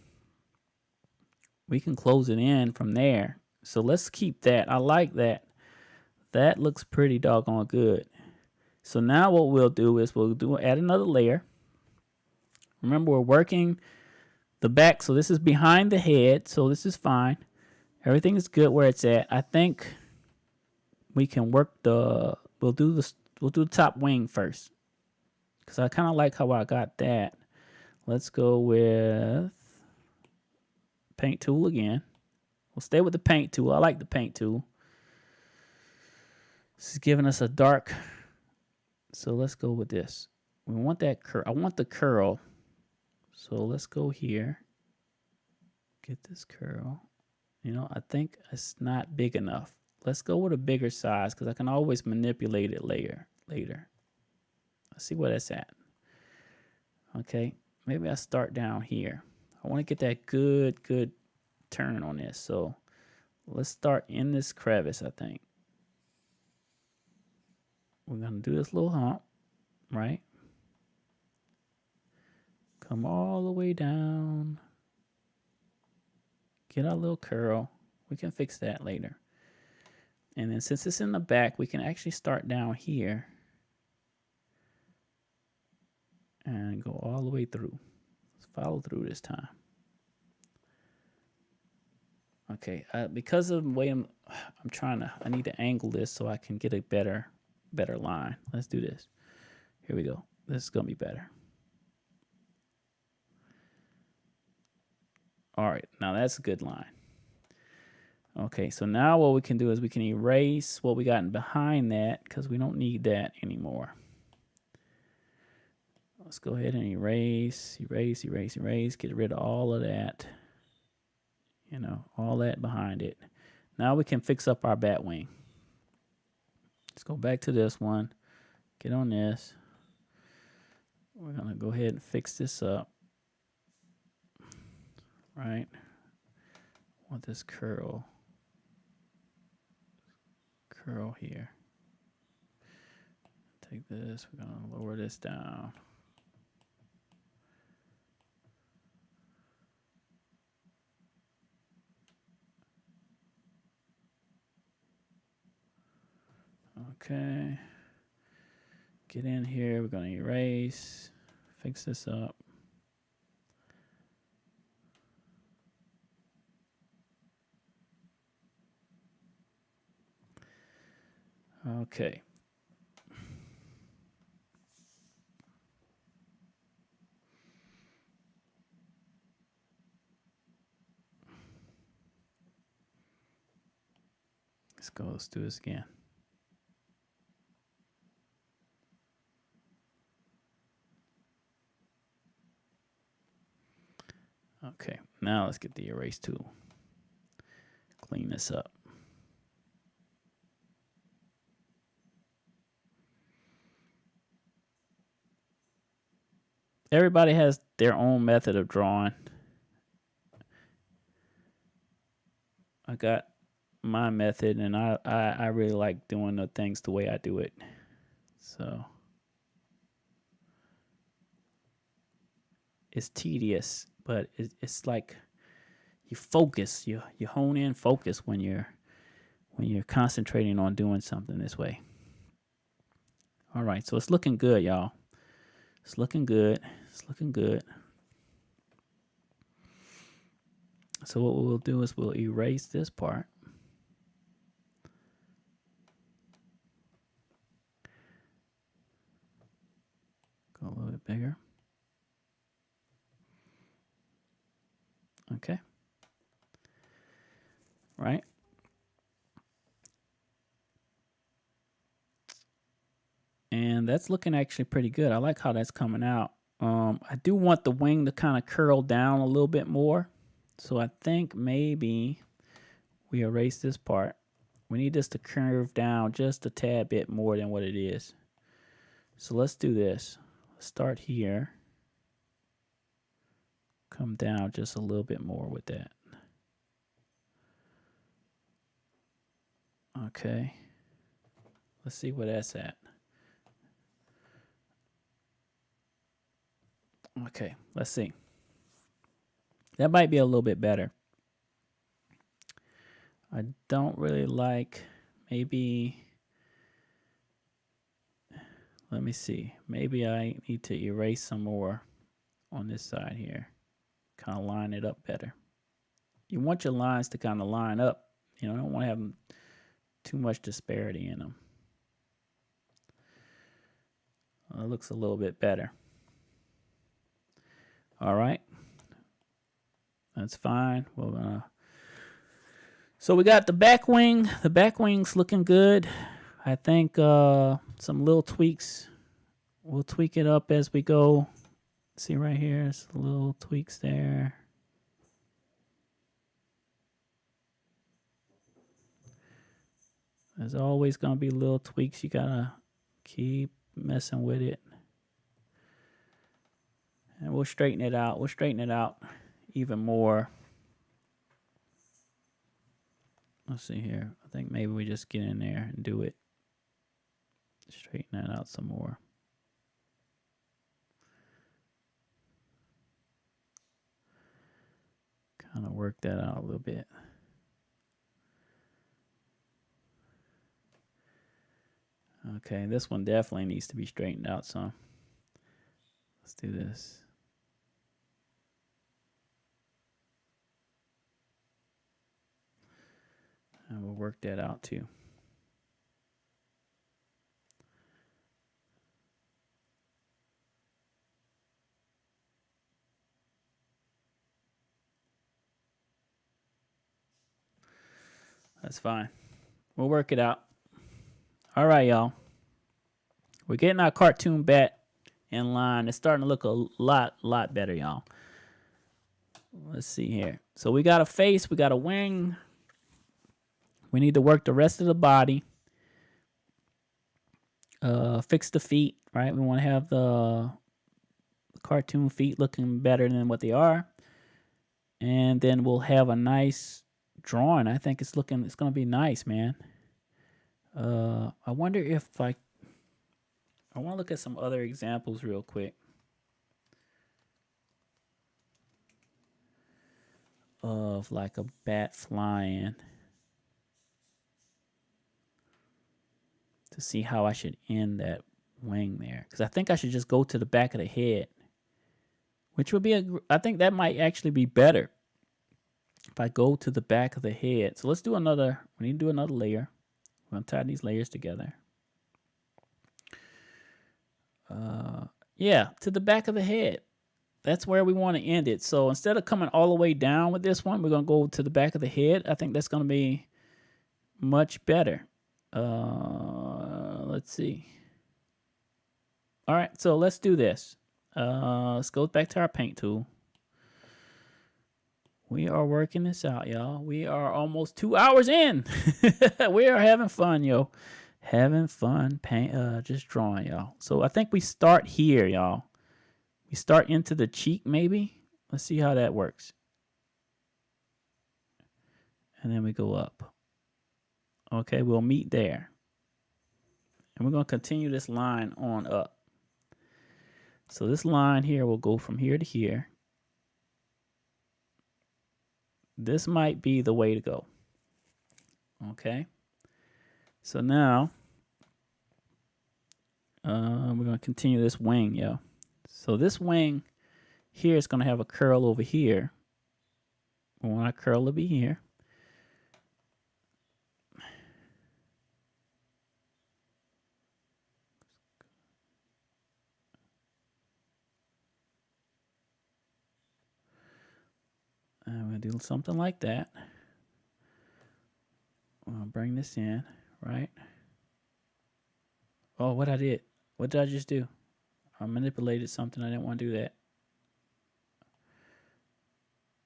We can close it in from there. So let's keep that. I like that. That looks pretty doggone good. So now what we'll do is add another layer. Remember, we're working the back. So this is behind the head. So this is fine. Everything is good where it's at. I think we can work we'll do the top wing first. Because I kind of like how I got that. Let's go with paint tool again. We'll stay with the paint tool. I like the paint tool. This is giving us a dark So let's go with this. We want that curl. I want the curl. So let's go here. Get this curl. You know, I think it's not big enough. Let's go with a bigger size because I can always manipulate it later. Let's see where that's at. Okay, maybe I start down here. I want to get that good turn on this. So let's start in this crevice, I think. We're going to do this little hump, right? Come all the way down. Get our little curl. We can fix that later. And then since it's in the back, we can actually start down here and go all the way through. Let's follow through this time. Okay, because of the way I'm trying to, I need to angle this so I can get a better line. Let's do this. Here we go. This is gonna be better. All right, now that's a good line. Okay, so now what we can do is we can erase what we got behind that because we don't need that anymore. Let's go ahead and erase, get rid of all of that. You know, all that behind it. Now we can fix up our bat wing. Let's go back to this one. Get on this. We're going to go ahead and fix this up. Right? Want this curl here. Take this. We're going to lower this down. Okay, get in here. We're going to erase, fix this up. Okay. Let's do this again. Okay, now let's get the erase tool. Clean this up. Everybody has their own method of drawing. I got my method, and I really like doing the things the way I do it. So it's tedious, but it's like you focus, you hone in focus when you're concentrating on doing something this way. All right, so it's looking good, y'all. It's looking good. It's looking good. So what we'll do is we'll erase this part. Go a little bit bigger. Okay. Right. And that's looking actually pretty good. I like how that's coming out. I do want the wing to kind of curl down a little bit more. So I think maybe we erase this part. We need this to curve down just a tad bit more than what it is. So let's do this. Let's start here. Come down just a little bit more with that. Okay. Let's see where that's at. Okay, let's see. That might be a little bit better. I don't really like, maybe, let me see. Maybe I need to erase some more on this side here. Kind of line it up better. You want your lines to kind of line up. You know, you don't want to have too much disparity in them. It looks a little bit better. All right. That's fine. We're gonna. So we got the back wing. The back wing's looking good. I think some little tweaks we'll tweak it up as we go. See right here, there's little tweaks there. There's always going to be little tweaks. You got to keep messing with it. And we'll straighten it out. We'll straighten it out even more. Let's see here. I think maybe we just get in there and do it. Straighten that out some more. Kind of work that out a little bit. Okay, this one definitely needs to be straightened out some. Let's do this. And we'll work that out too. That's fine. We'll work it out. All right, y'all. We're getting our cartoon bat in line. It's starting to look a lot better, y'all. Let's see here. So we got a face. We got a wing. We need to work the rest of the body. Fix the feet, right? We want to have the cartoon feet looking better than what they are. And then we'll have a nice drawing. I think it's going to be nice, man. I wonder if I want to look at some other examples real quick of like a bat flying to see how I should end that wing there. Because I think I should just go to the back of the head, which would be I think that might actually be better if I go to the back of the head. So let's do another. We need to do another layer. We're going to tie these layers together. Yeah, to the back of the head. That's where we want to end it. So instead of coming all the way down with this one, we're going to go to the back of the head. I think that's going to be much better. Let's see. All right, so let's do this. Let's go back to our paint tool. We are working this out, y'all. We are almost 2 hours in. We are having fun, yo. Having fun just drawing, y'all. So I think we start here, y'all. We start into the cheek, maybe. Let's see how that works. And then we go up. Okay, we'll meet there. And we're going to continue this line on up. So this line here will go from here to here. This might be the way to go. Okay. So now, we're going to continue this wing, yo. So this wing here is going to have a curl over here. We want our curl to be here. And we're going to do something like that. I'm going to bring this in, right? Oh, what I did. What did I just do? I manipulated something. I didn't want to do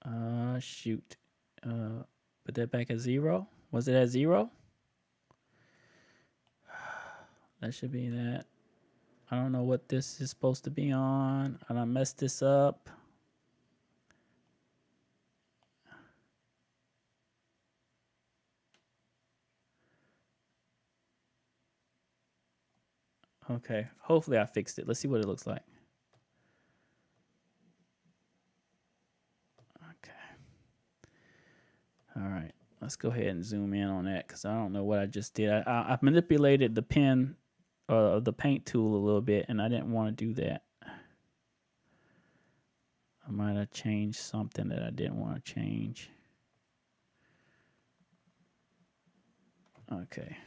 that. Shoot. Put that back at 0. Was it at 0? That should be that. I don't know what this is supposed to be on. I done messed this up. Okay, hopefully I fixed it. Let's see what it looks like. Okay. All right, let's go ahead and zoom in on that because I don't know what I just did. I manipulated the pen or the paint tool a little bit, and I didn't want to do that. I might have changed something that I didn't want to change. Okay.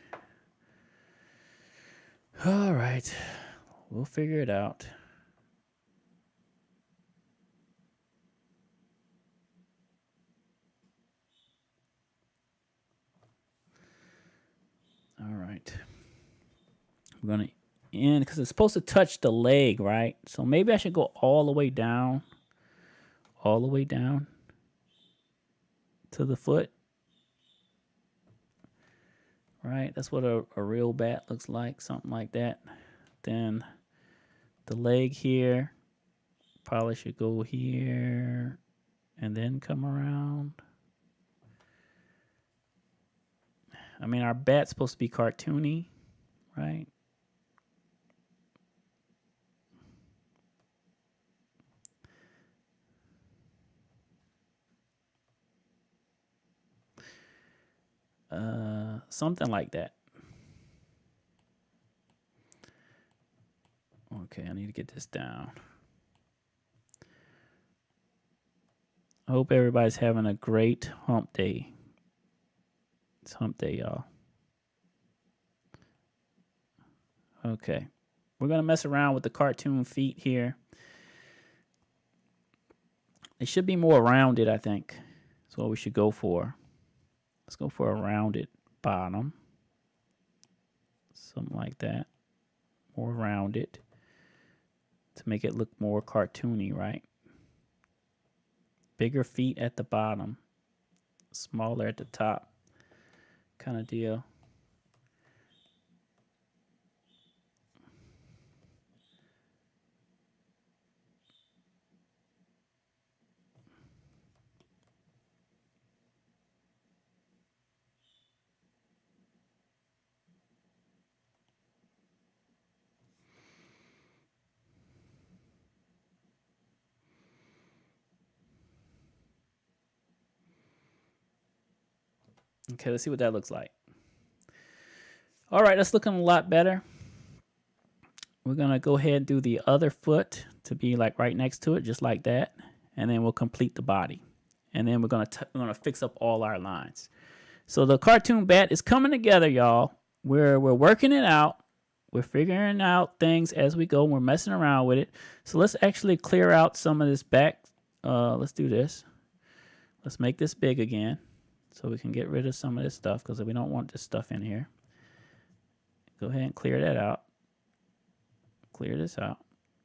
All right, we'll figure it out. All right. We're going to in because it's supposed to touch the leg, right? So maybe I should go all the way down to the foot. Right, that's what a real bat looks like, something like that. Then the leg here probably should go here and then come around. I mean, our bat's supposed to be cartoony, right? Something like that. Okay, I need to get this down. I hope everybody's having a great hump day. It's hump day, y'all. Okay. We're going to mess around with the cartoon feet here. They should be more rounded, I think. That's what we should go for. Let's go for a rounded bottom. Something like that. More rounded. To make it look more cartoony, right? Bigger feet at the bottom. Smaller at the top. Kind of deal. Okay, let's see what that looks like. All right, that's looking a lot better. We're going to go ahead and do the other foot to be like right next to it, just like that. And then we'll complete the body. And then we're going to fix up all our lines. So the cartoon bat is coming together, y'all. We're working it out. We're figuring out things as we go. We're messing around with it. So let's actually clear out some of this back. Let's do this. Let's make this big again so we can get rid of some of this stuff because we don't want this stuff in here. Go ahead and clear that out. Clear this out,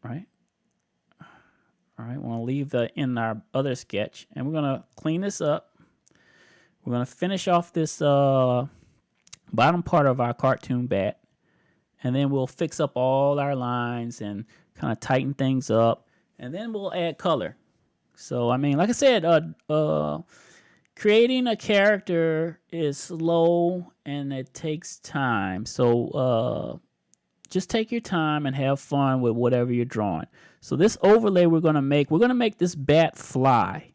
right? All right, we're going to leave that in our other sketch, and we're going to clean this up. We're going to finish off this bottom part of our cartoon bat, and then we'll fix up all our lines and kind of tighten things up, and then we'll add color. So, I mean, like I said, creating a character is slow and it takes time. So just take your time and have fun with whatever you're drawing. So this overlay we're going to make this bat fly,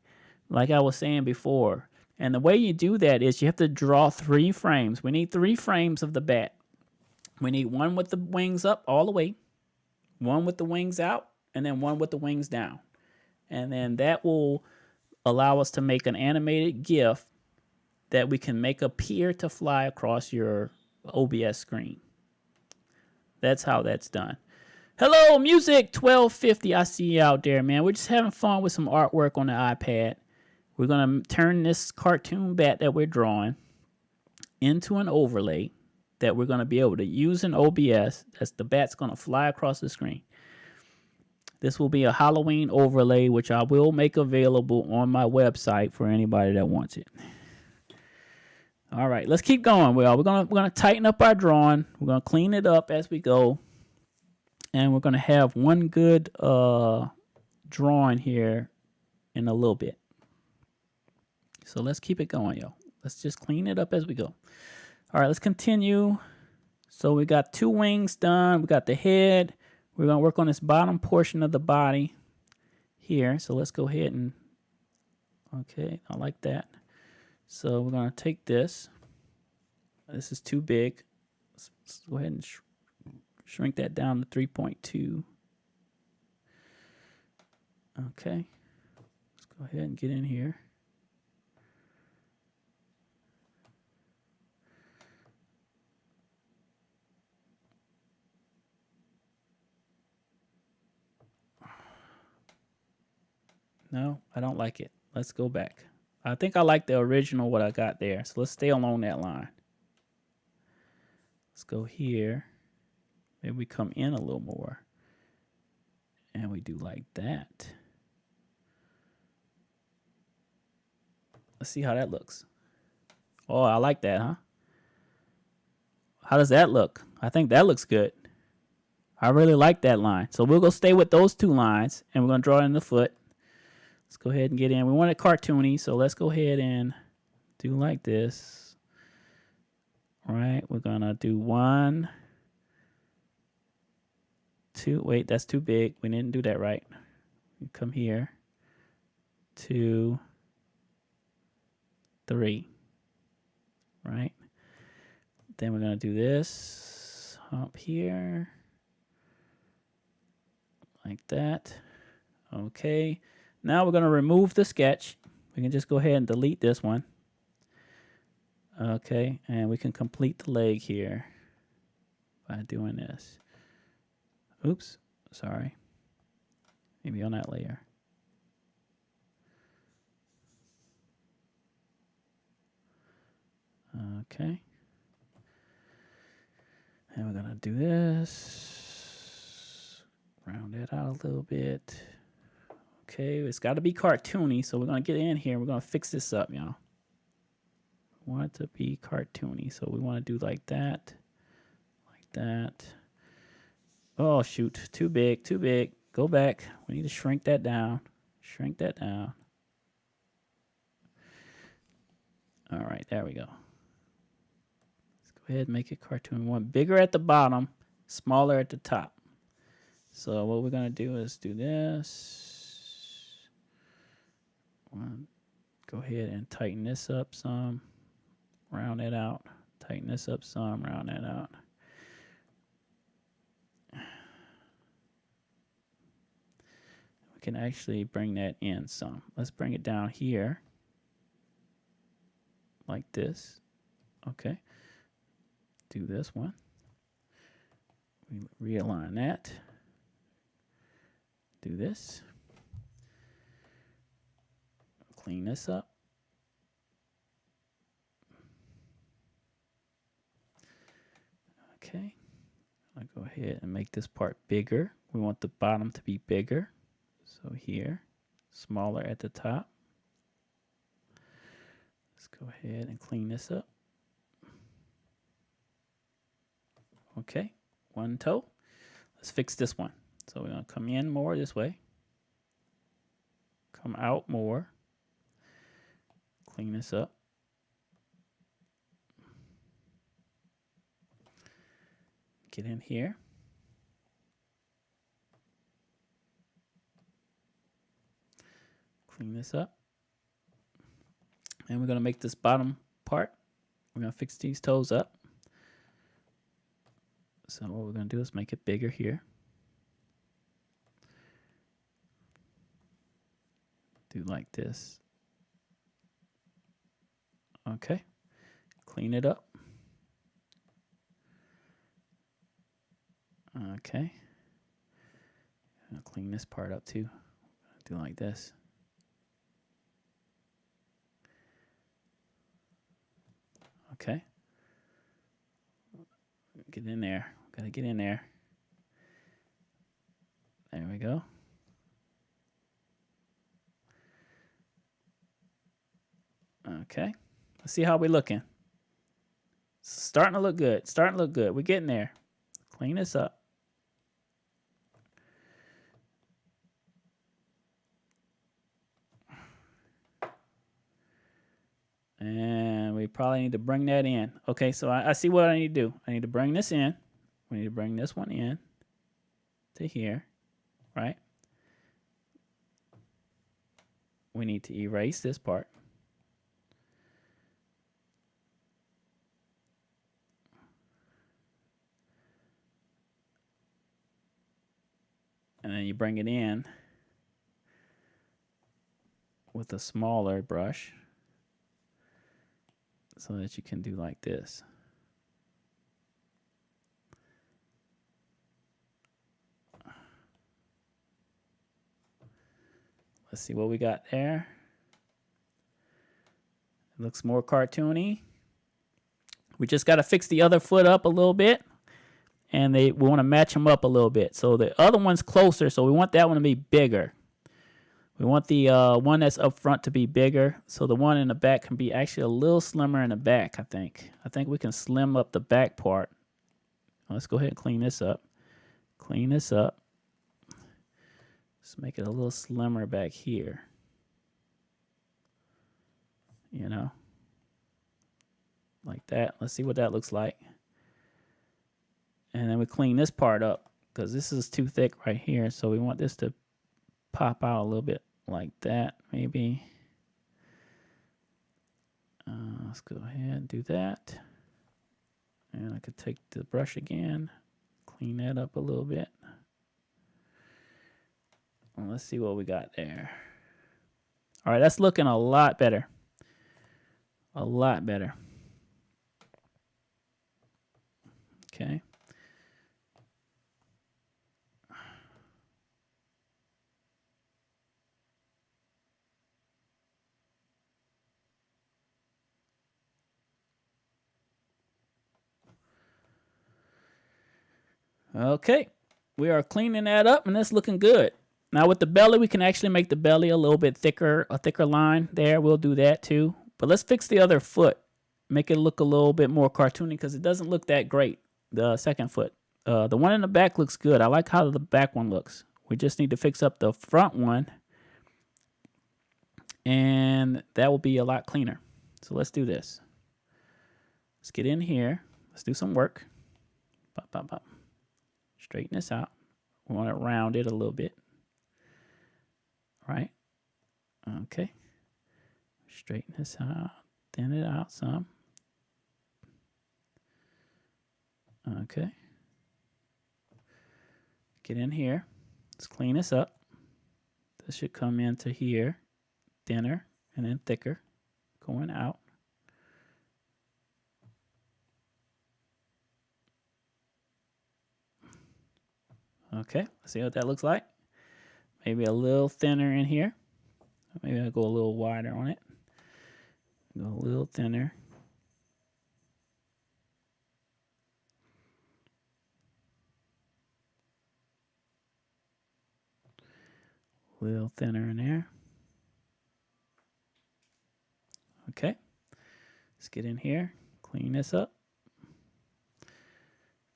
like I was saying before. And the way you do that is you have to draw 3 frames. We need 3 frames of the bat. We need one with the wings up all the way, one with the wings out, and then one with the wings down. And then that will allow us to make an animated GIF that we can make appear to fly across your OBS screen. That's how that's done. Hello, Music 1250. I see you out there, man. We're just having fun with some artwork on the iPad. We're going to turn this cartoon bat that we're drawing into an overlay that we're going to be able to use in OBS. That's the bat's going to fly across the screen. This will be a Halloween overlay, which I will make available on my website for anybody that wants it. All right, let's keep going. Well, we're gonna tighten up our drawing. We're gonna clean it up as we go, and we're gonna have one good drawing here in a little bit. So let's keep it going, yo. Let's just clean it up as we go. All right, let's continue. So we got 2 wings done. We got the head. We're going to work on this bottom portion of the body here. So let's go ahead and, okay, I like that. So we're going to take this. This is too big. Let's go ahead and shrink that down to 3.2. Okay. Let's go ahead and get in here. No, I don't like it. Let's go back. I think I like the original, what I got there. So let's stay along that line. Let's go here. Maybe we come in a little more. And we do like that. Let's see how that looks. Oh, I like that, huh? How does that look? I think that looks good. I really like that line. So we'll go stay with those two lines, and we're going to draw in the foot. Let's go ahead and get in. We want it cartoony, so let's go ahead and do like this. All right, we're going to do 1, 2. Wait, that's too big. We didn't do that right. We come here. 2, 3. Right? Then we're going to do this hump here. Like that. Okay. Now we're going to remove the sketch. We can just go ahead and delete this one. Okay. And we can complete the leg here by doing this. Oops. Sorry. Maybe on that layer. Okay. And we're going to do this. Round that out a little bit. Okay, it's got to be cartoony, so we're going to get in here. We're going to fix this up, y'all. We want it to be cartoony, so we want to do like that. Like that. Oh, shoot. Too big, too big. Go back. We need to shrink that down. Shrink that down. All right, there we go. Let's go ahead and make it cartoon. We want bigger at the bottom, smaller at the top. So what we're going to do is do this. Go ahead and tighten this up some. Round it out. Tighten this up some. Round that out. We can actually bring that in some. Let's bring it down here. Like this. Okay. Do this one. We realign that. Do this. Clean this up. Okay. I'll go ahead and make this part bigger. We want the bottom to be bigger. So here, smaller at the top. Let's go ahead and clean this up. Okay, one toe. Let's fix this one. So we're going to come in more this way. Come out more. Clean this up. Get in here. Clean this up. And we're going to make this bottom part. We're going to fix these toes up. So what we're going to do is make it bigger here. Do like this. Okay. Clean it up. Okay. I'll clean this part up too. Do like this. Okay. Get in there. Gotta get in there. There we go. Okay. Let's see how we're looking. It's starting to look good. Starting to look good. We're getting there. Clean this up. And we probably need to bring that in. Okay, so I see what I need to do. I need to bring this in. We need to bring this one in to here, right? We need to erase this part. And then you bring it in with a smaller brush so that you can do like this. Let's see what we got there. It looks more cartoony. We just got to fix the other foot up a little bit. and we want to match them up a little bit. So the other one's closer, so we want that one to be bigger. We want the one that's up front to be bigger, so the one in the back can be actually a little slimmer in the back, I think. I think we can slim up the back part. Let's go ahead and clean this up. Clean this up. Let's make it a little slimmer back here. You know, like that. Let's see what that looks like. And then we clean this part up because this is too thick right here, so we want this to pop out a little bit like that, maybe. Let's go ahead and do that. And I could take the brush again, clean that up a little bit. Well, let's see what we got there. All right, that's looking a lot better. A lot better. Okay. Okay, we are cleaning that up, and it's looking good. Now with the belly, we can actually make the belly a little bit thicker, a thicker line there. We'll do that too. But let's fix the other foot. Make it look a little bit more cartoony because it doesn't look that great, the second foot. The one in the back looks good. I like how the back one looks. We just need to fix up the front one, and that will be a lot cleaner. So let's do this. Let's get in here. Let's do some work. Pop, pop, pop. Straighten this out. We want to round it a little bit. Right? Okay. Straighten this out. Thin it out some. Okay. Get in here. Let's clean this up. This should come into here. Thinner and then thicker. Going out. Okay, let's see what that looks like. Maybe a little thinner in here. Maybe I'll go a little wider on it. Go a little thinner. A little thinner in there. Okay, let's get in here. Clean this up.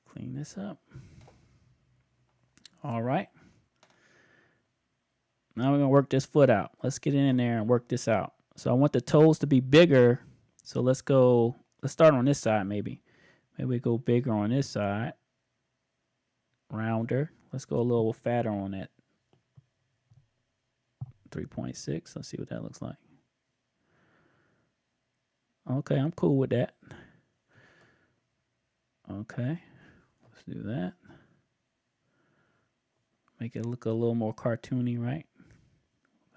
Clean this up. All right. Now we're going to work this foot out. Let's get in there and work this out. So I want the toes to be bigger. So let's start on this side maybe. Maybe we go bigger on this side. Rounder. Let's go a little fatter on that. 3.6. Let's see what that looks like. Okay, I'm cool with that. Okay, let's do that. Make it look a little more cartoony, right?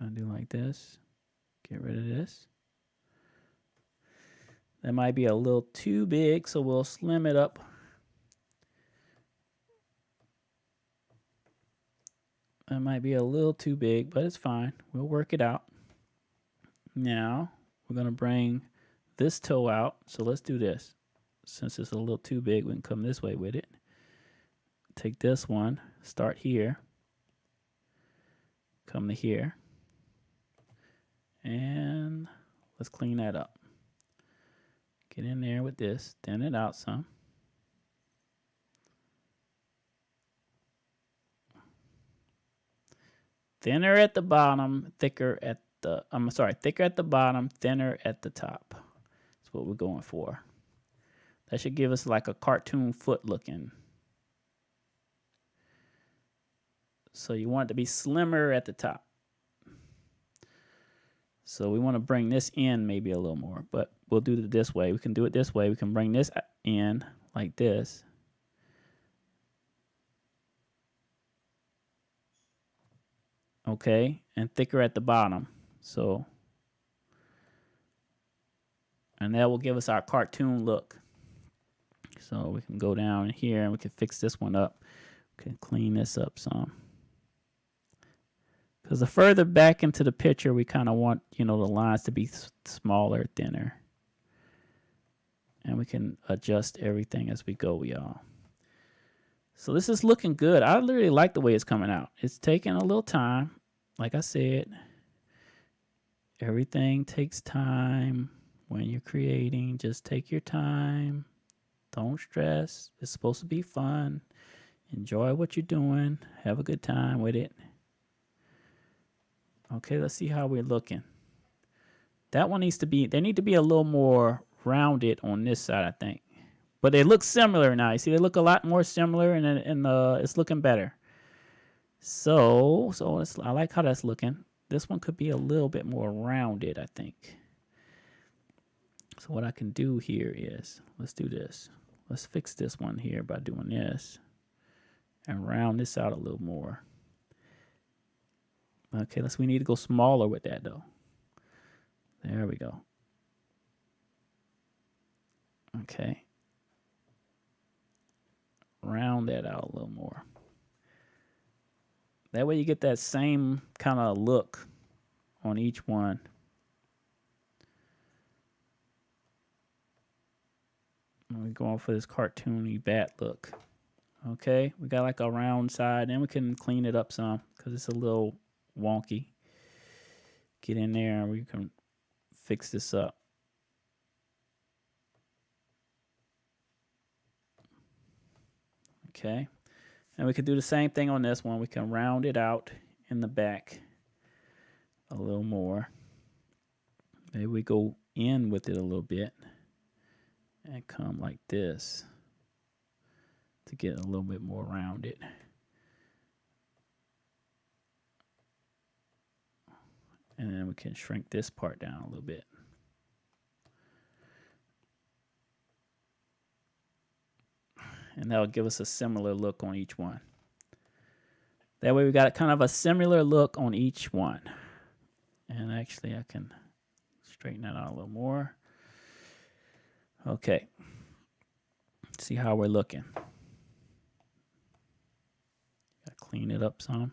I'm gonna do like this. Get rid of this. That might be a little too big, so we'll slim it up. That might be a little too big, but it's fine. We'll work it out. Now, we're gonna bring this toe out. So let's do this. Since it's a little too big, we can come this way with it. Take this one, start here. Come to here. And let's clean that up. Get in there with this, thin it out some. Thinner at the bottom, thicker at the, thicker at the bottom, thinner at the top. That's what we're going for. That should give us like a cartoon foot looking. So you want it to be slimmer at the top. So we want to bring this in maybe a little more, but we'll do it this way. We can do it this way. We can bring this in like this. Okay, and thicker at the bottom. So, and that will give us our cartoon look. So we can go down here and we can fix this one up. We can clean this up some. Because the further back into the picture, we kind of want, the lines to be smaller, thinner. And we can adjust everything as we go, y'all. So this is looking good. I really like the way it's coming out. It's taking a little time. Like I said, everything takes time when you're creating. Just take your time. Don't stress. It's supposed to be fun. Enjoy what you're doing. Have a good time with it. Okay, let's see how we're looking. That one needs to be, they need to be a little more rounded on this side, I think. But they look similar now. You see, they look a lot more similar, and it's looking better. So I like how that's looking. This one could be a little bit more rounded, I think. So what I can do here is, let's do this. Let's fix this one here by doing this and round this out a little more. Okay, we need to go smaller with that though. There we go. Okay. Round that out a little more. That way you get that same kind of look on each one. We're going for this cartoony bat look. Okay, we got like a round side, and we can clean it up some because it's a little wonky. Get in there and we can fix this up. Okay, and we can do the same thing on this one. We can round it out in the back a little more. Maybe we go in with it a little bit and come like this to get a little bit more rounded. And then we can shrink this part down a little bit. And that'll give us a similar look on each one. That way we got kind of a similar look on each one. And actually I can straighten that out a little more. Okay. See how we're looking. Gotta clean it up some.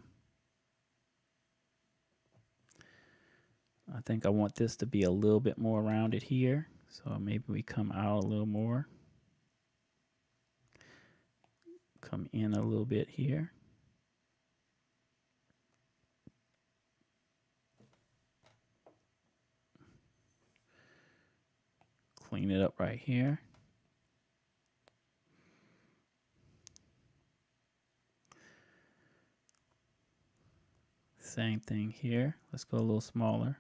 I think I want this to be a little bit more rounded here. So maybe we come out a little more. Come in a little bit here. Clean it up right here. Same thing here. Let's go a little smaller.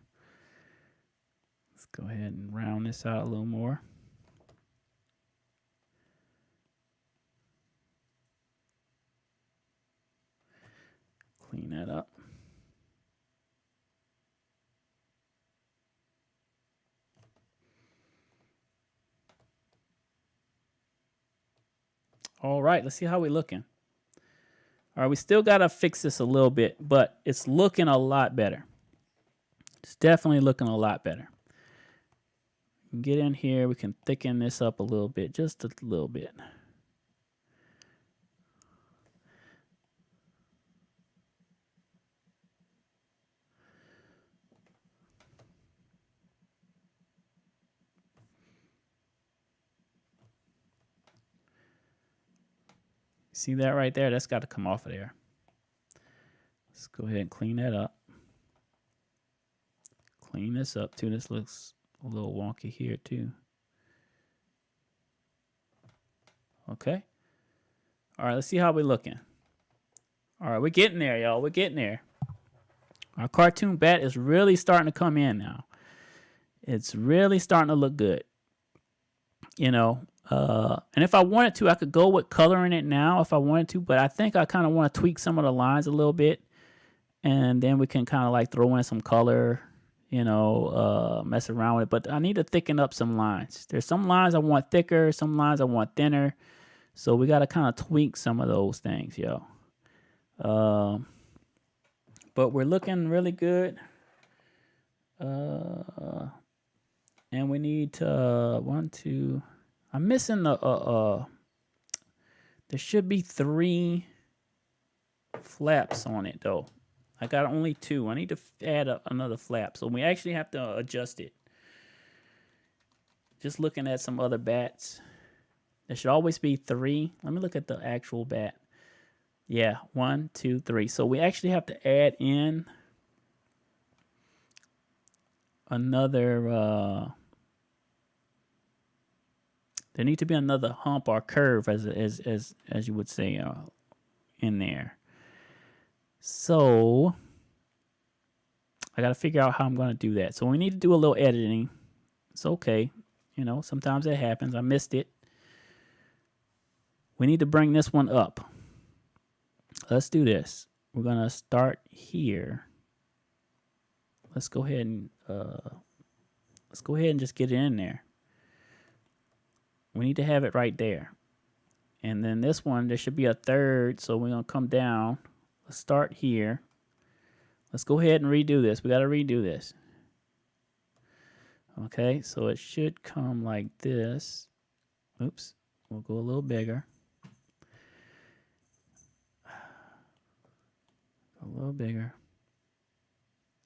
Let's go ahead and round this out a little more. Clean that up. All right, let's see how we're looking. All right, we still got to fix this a little bit, but it's looking a lot better. It's definitely looking a lot better. Get in here, we can thicken this up a little bit, just a little bit. See that right there? That's got to come off of there. Let's go ahead and clean that up. Clean this up too. This looks a little wonky here too. Okay. All right, let's see how we're looking. All right, we're getting there, y'all. We're getting there. Our cartoon bat is really starting to come in now. It's really starting to look good. You know, and if I wanted to, I could go with coloring it now if I wanted to, but I think I kind of want to tweak some of the lines a little bit, and then we can kind of like throw in some color, you know, mess around with it. But I need to thicken up some lines. There's some lines I want thicker, some lines I want thinner, so we got to kind of tweak some of those things, yo. But we're looking really good. And we need to I'm missing the there should be 3 flaps on it though. I got only 2. I need to add another flap, so we actually have to adjust it. Just looking at some other bats, there should always be 3. Let me look at the actual bat. Yeah, 1, 2, 3. So we actually have to add in another, there need to be another hump or curve, as you would say, in there. So I got to figure out how I'm going to do that. So we need to do a little editing. It's okay. You know, sometimes it happens. I missed it. We need to bring this one up. Let's do this. We're going to start here. Let's go ahead and just get it in there. We need to have it right there. And then this one, there should be a third. So we're going to come down. Let's start here. Let's go ahead and redo this. We got to redo this. Okay, so it should come like this. Oops, we'll go a little bigger. A little bigger.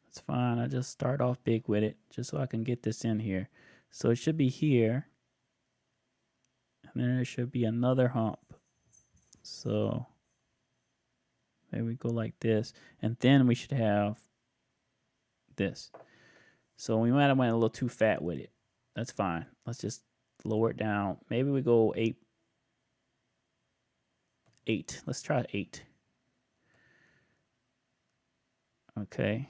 That's fine. I just start off big with it just so I can get this in here. So it should be here. And then there should be another hump. So there we go like this. And then we should have this. So we might have went a little too fat with it. That's fine. Let's just lower it down. Maybe we go 8. 8. Let's try 8. Okay.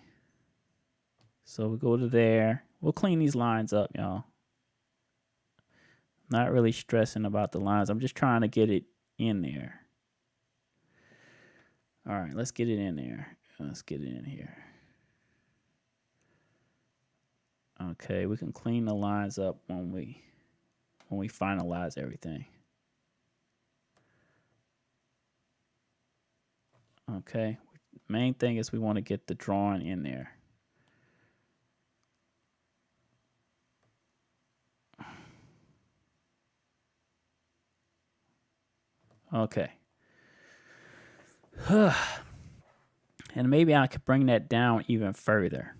So we go to there. We'll clean these lines up, y'all. Not really stressing about the lines. I'm just trying to get it in there. All right, let's get it in there. Let's get it in here. Okay, we can clean the lines up when we finalize everything. Okay, main thing is we want to get the drawing in there. Okay. And maybe I could bring that down even further.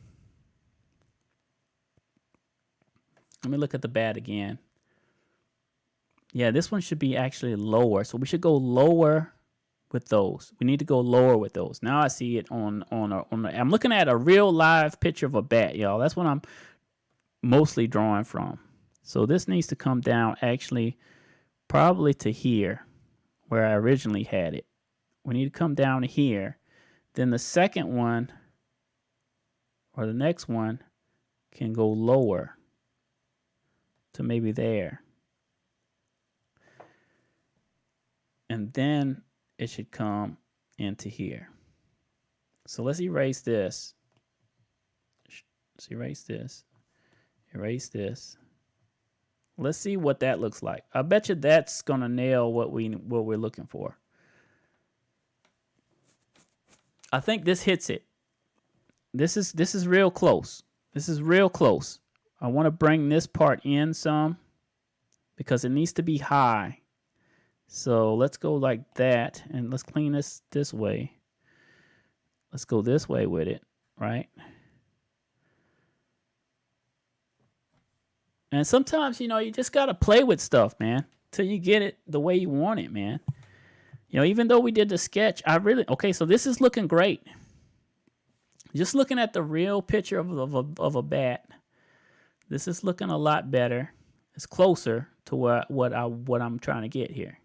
Let me look at the bat again. Yeah, this one should be actually lower. So we should go lower with those. We need to go lower with those. Now I see it on I'm looking at a real live picture of a bat, y'all. That's what I'm mostly drawing from. So this needs to come down actually probably to here where I originally had it. We need to come down to here. Then the second one or the next one can go lower to maybe there. And then it should come into here. So let's erase this. Let's erase this. Erase this. Let's see what that looks like. I bet you that's gonna nail what we're looking for. I think this hits it. This is real close. This is real close. I want to bring this part in some because it needs to be high. So let's go like that and let's clean this way. Let's go this way with it, right? And sometimes, you know, you just got to play with stuff, man, till you get it the way you want it, man. You know, even though we did the sketch, okay, so this is looking great. Just looking at the real picture of a bat, this is looking a lot better. It's closer to what I'm trying to get here.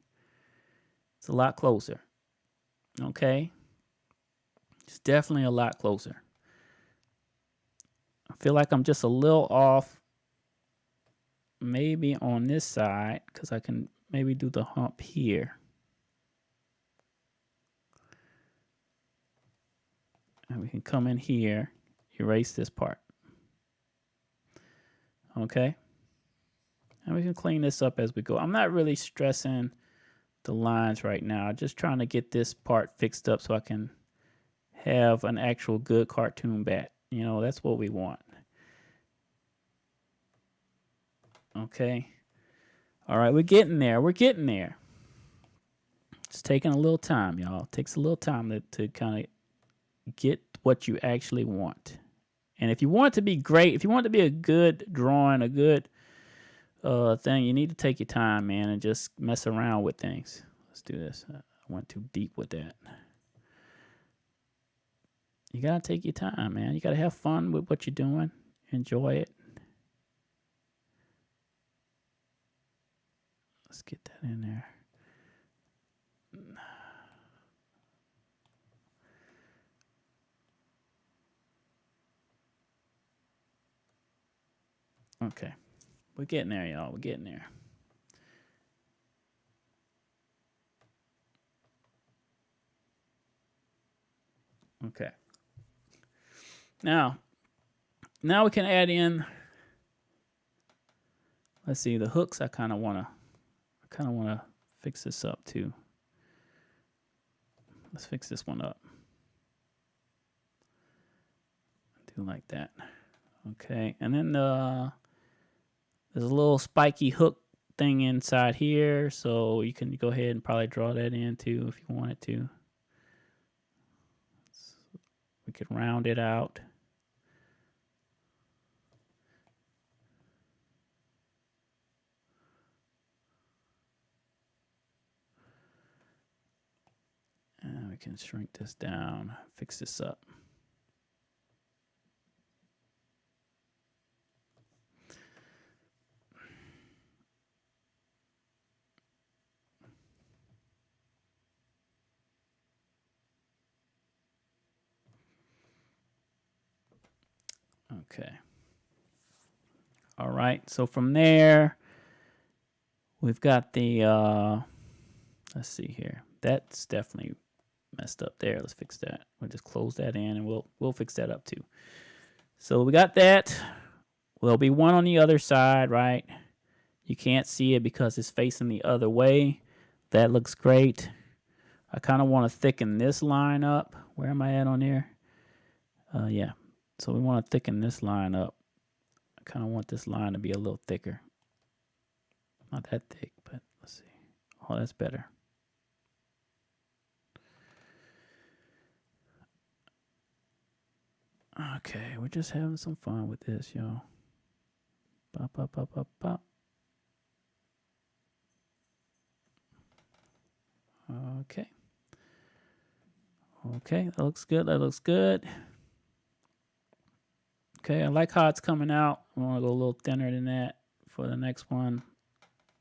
It's a lot closer. Okay? It's definitely a lot closer. I feel like I'm just a little off maybe on this side because I can maybe do the hump here. And we can come in here, erase this part. Okay? And we can clean this up as we go. I'm not really stressing the lines right now. Just trying to get this part fixed up so I can have an actual good cartoon bat. You know, that's what we want. Okay. All right, we're getting there. We're getting there. It's taking a little time, y'all. It takes a little time to kind of get what you actually want. And if you want it to be great, if you want it to be a good drawing, a good thing, you need to take your time, man, and just mess around with things. Let's do this. I went too deep with that. You gotta take your time, man. You gotta have fun with what you're doing. Enjoy it. Let's get that in there. Okay. We're getting there, y'all. We're getting there. Okay. Now we can add in, let's see, the hooks. I kind of want to fix this up too. Let's fix this one up. Do like that. Okay. And then there's a little spiky hook thing inside here, so you can go ahead and probably draw that in too if you wanted to. We could round it out. And we can shrink this down, fix this up. Okay. All right. So from there, we've got the, let's see here. That's definitely messed up there. Let's fix that. We'll just close that in and we'll fix that up too. So we got that. There'll be one on the other side, right? You can't see it because it's facing the other way. That looks great. I kind of want to thicken this line up. Where am I at on here? Yeah. So we want to thicken this line up. I kind of want this line to be a little thicker. Not that thick, but let's see. Oh, that's better. Okay, we're just having some fun with this, y'all. Pop, pop, pop, pop, pop. Okay. Okay, that looks good. That looks good. Okay, I like how it's coming out. I want to go a little thinner than that for the next one.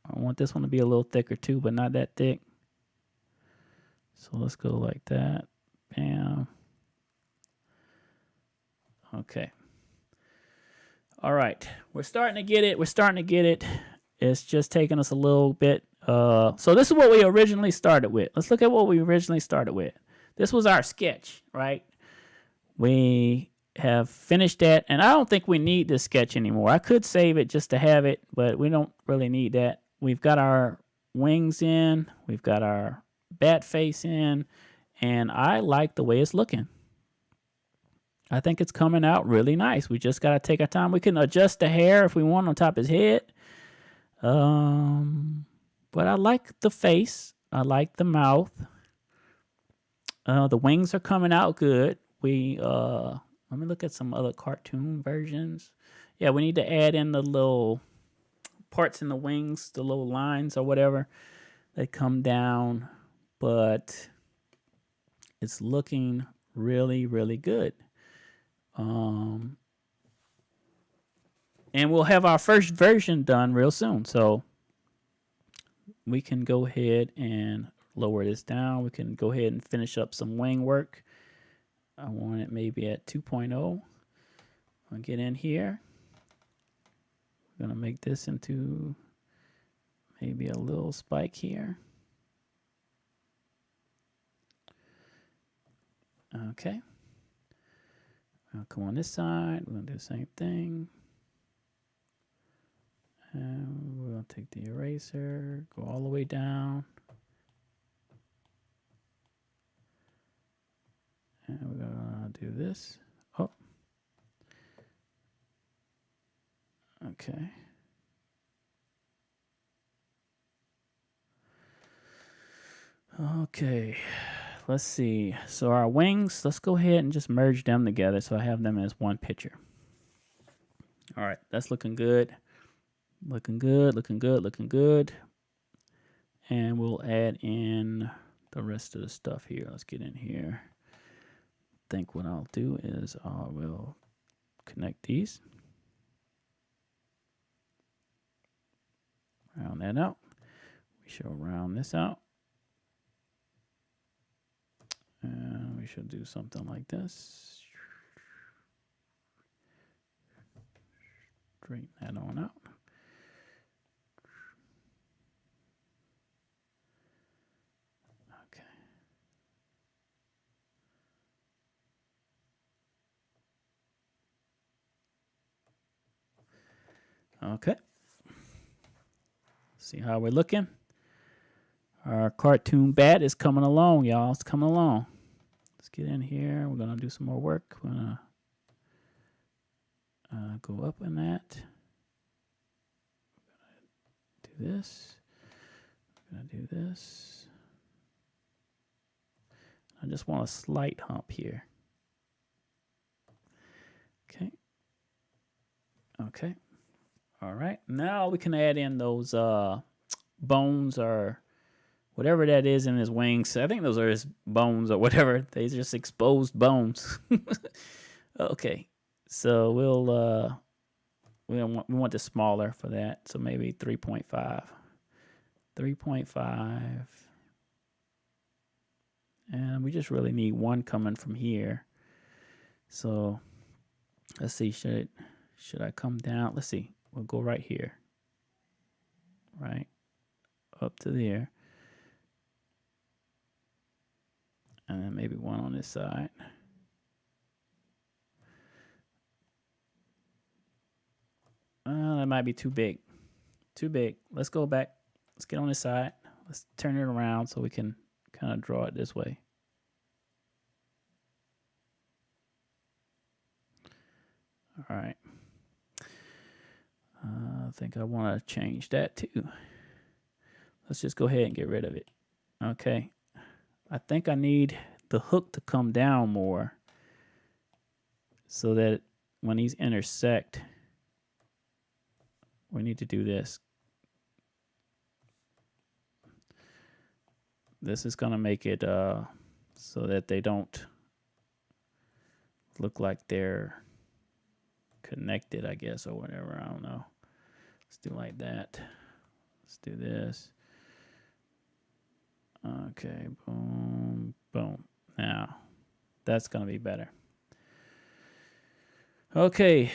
I want this one to be a little thicker too, but not that thick. So let's go like that. Bam. Okay. All right. We're starting to get it. We're starting to get it. It's just taking us a little bit. So this is what we originally started with. Let's look at what we originally started with. This was our sketch, right? We have finished that, and I don't think we need this sketch anymore. I could save it just to have it, but we don't really need that. We've got our wings in. We've got our bat face in, and I like the way it's looking. I think it's coming out really nice. We just got to take our time. We can adjust the hair if we want on top of his head. But I like the face. I like the mouth. The wings are coming out good. Let me look at some other cartoon versions. Yeah, we need to add in the little parts in the wings, the little lines or whatever that come down. But it's looking really, really good. And we'll have our first version done real soon. So we can go ahead and lower this down. We can go ahead and finish up some wing work. I want it maybe at 2.0. I'll get in here. We're going to make this into maybe a little spike here. Okay. I'll come on this side. We're going to do the same thing. And we're going to take the eraser, go all the way down. And we're going to do this. Oh. Okay. Okay. Let's see. So our wings, let's go ahead and just merge them together so I have them as one picture. All right. That's looking good. Looking good, looking good, looking good. And we'll add in the rest of the stuff here. Let's get in here. I think what I'll do is I will connect these. Round that out. We shall round this out. And we should do something like this. Straighten that on out. Okay. See how we're looking? Our cartoon bat is coming along, y'all. It's coming along. Let's get in here. We're going to do some more work. We're going to go up in that. We're going to do this. We're going to do this. I just want a slight hump here. Okay. Okay. All right. Now we can add in those bones or whatever that is in his wings. I think those are his bones or whatever. They just exposed bones. Okay. So we want the smaller for that. So maybe 3.5. 3.5. And we just really need one coming from here. So let's see, should I come down? Let's see. We'll go right here. Right up to there. And then maybe one on this side. That might be too big. Too big. Let's go back. Let's get on this side. Let's turn it around so we can kind of draw it this way. All right. I think I want to change that too. Let's just go ahead and get rid of it. Okay. I think I need the hook to come down more so that when these intersect, we need to do this. This is going to make it so that they don't look like they're connected, I guess, or whatever. I don't know. Let's do like that. Let's do this. Okay, boom, boom. Now, that's going to be better. Okay,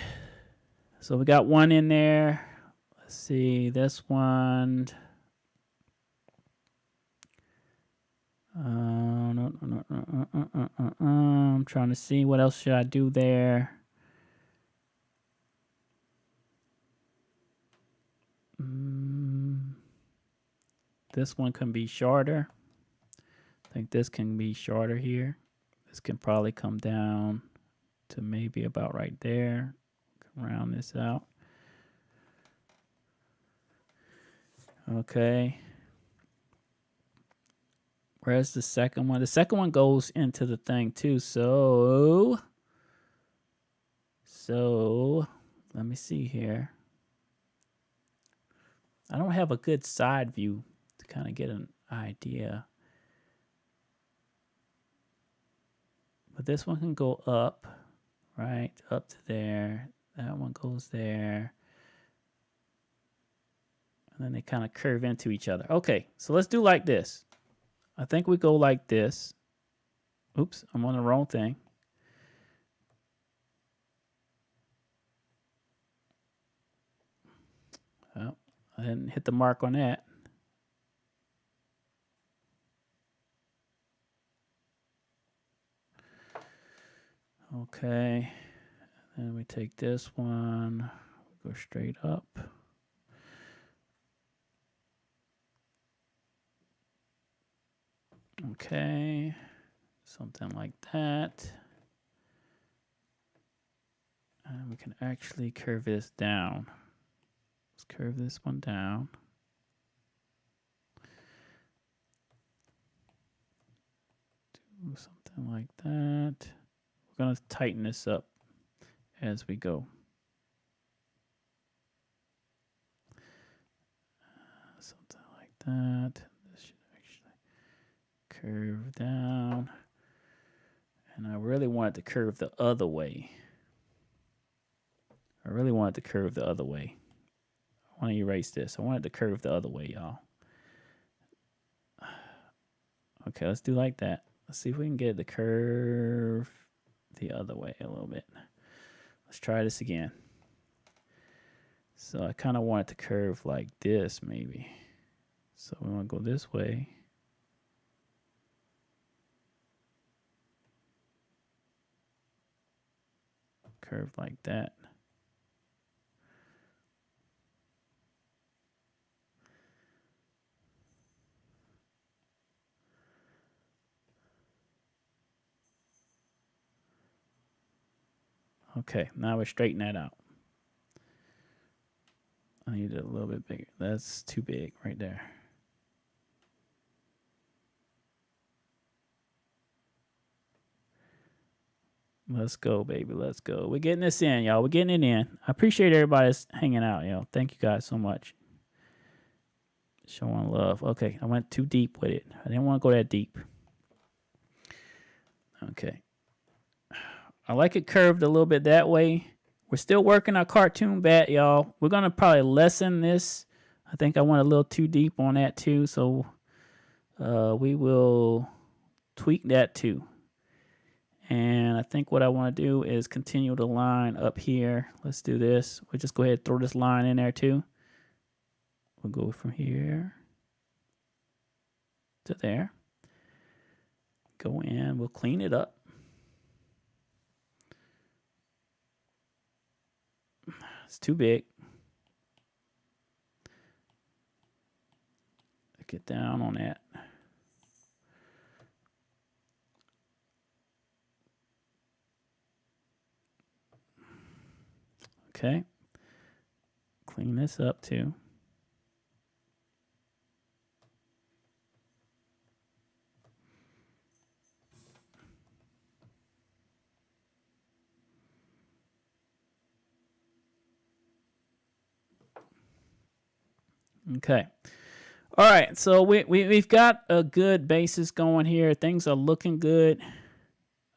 so we got one in there. Let's see, this one. I'm trying to see what else should I do there. This one can be shorter. I think this can be shorter here. This can probably come down to maybe about right there. Round this out. Okay. Where's the second one? The second one goes into the thing too. So let me see here. I don't have a good side view to kind of get an idea. But this one can go up, right? Up to there. That one goes there. And then they kind of curve into each other. Okay, so let's do like this. I think we go like this. Oops, I'm on the wrong thing. Well, I didn't hit the mark on that. Okay, and then we take this one, we go straight up. Okay, something like that. And we can actually curve this down. Let's curve this one down. Do something like that. We're going to tighten this up as we go. Something like that. This should actually Curve down. And I really want it to curve the other way. I really want it to curve the other way. I want to erase this. I want it to curve the other way, y'all. Okay, let's do like that. Let's see if we can get it to curve the other way a little bit. Let's try this again. So I kind of want it to curve like this, maybe. So we want to go this way. Curve like that. Okay, now we're straightening that out. I need it a little bit bigger. That's too big right there. Let's go, baby. Let's go. We're getting this in, y'all. We're getting it in. I appreciate everybody's hanging out, yo. Thank you guys so much. Showing love. Okay, I went too deep with it. I didn't want to go that deep. Okay. I like it curved a little bit that way. We're still working our cartoon bat, y'all. We're going to probably lessen this. I think I went a little too deep on that too, so we will tweak that too. And I think what I want to do is continue the line up here. Let's do this. We'll just go ahead and throw this line in there too. We'll go from here to there. Go in. We'll clean it up. It's too big. Get down on that. Okay. Clean this up too. Okay. All right. So we've got a good basis going here. Things are looking good.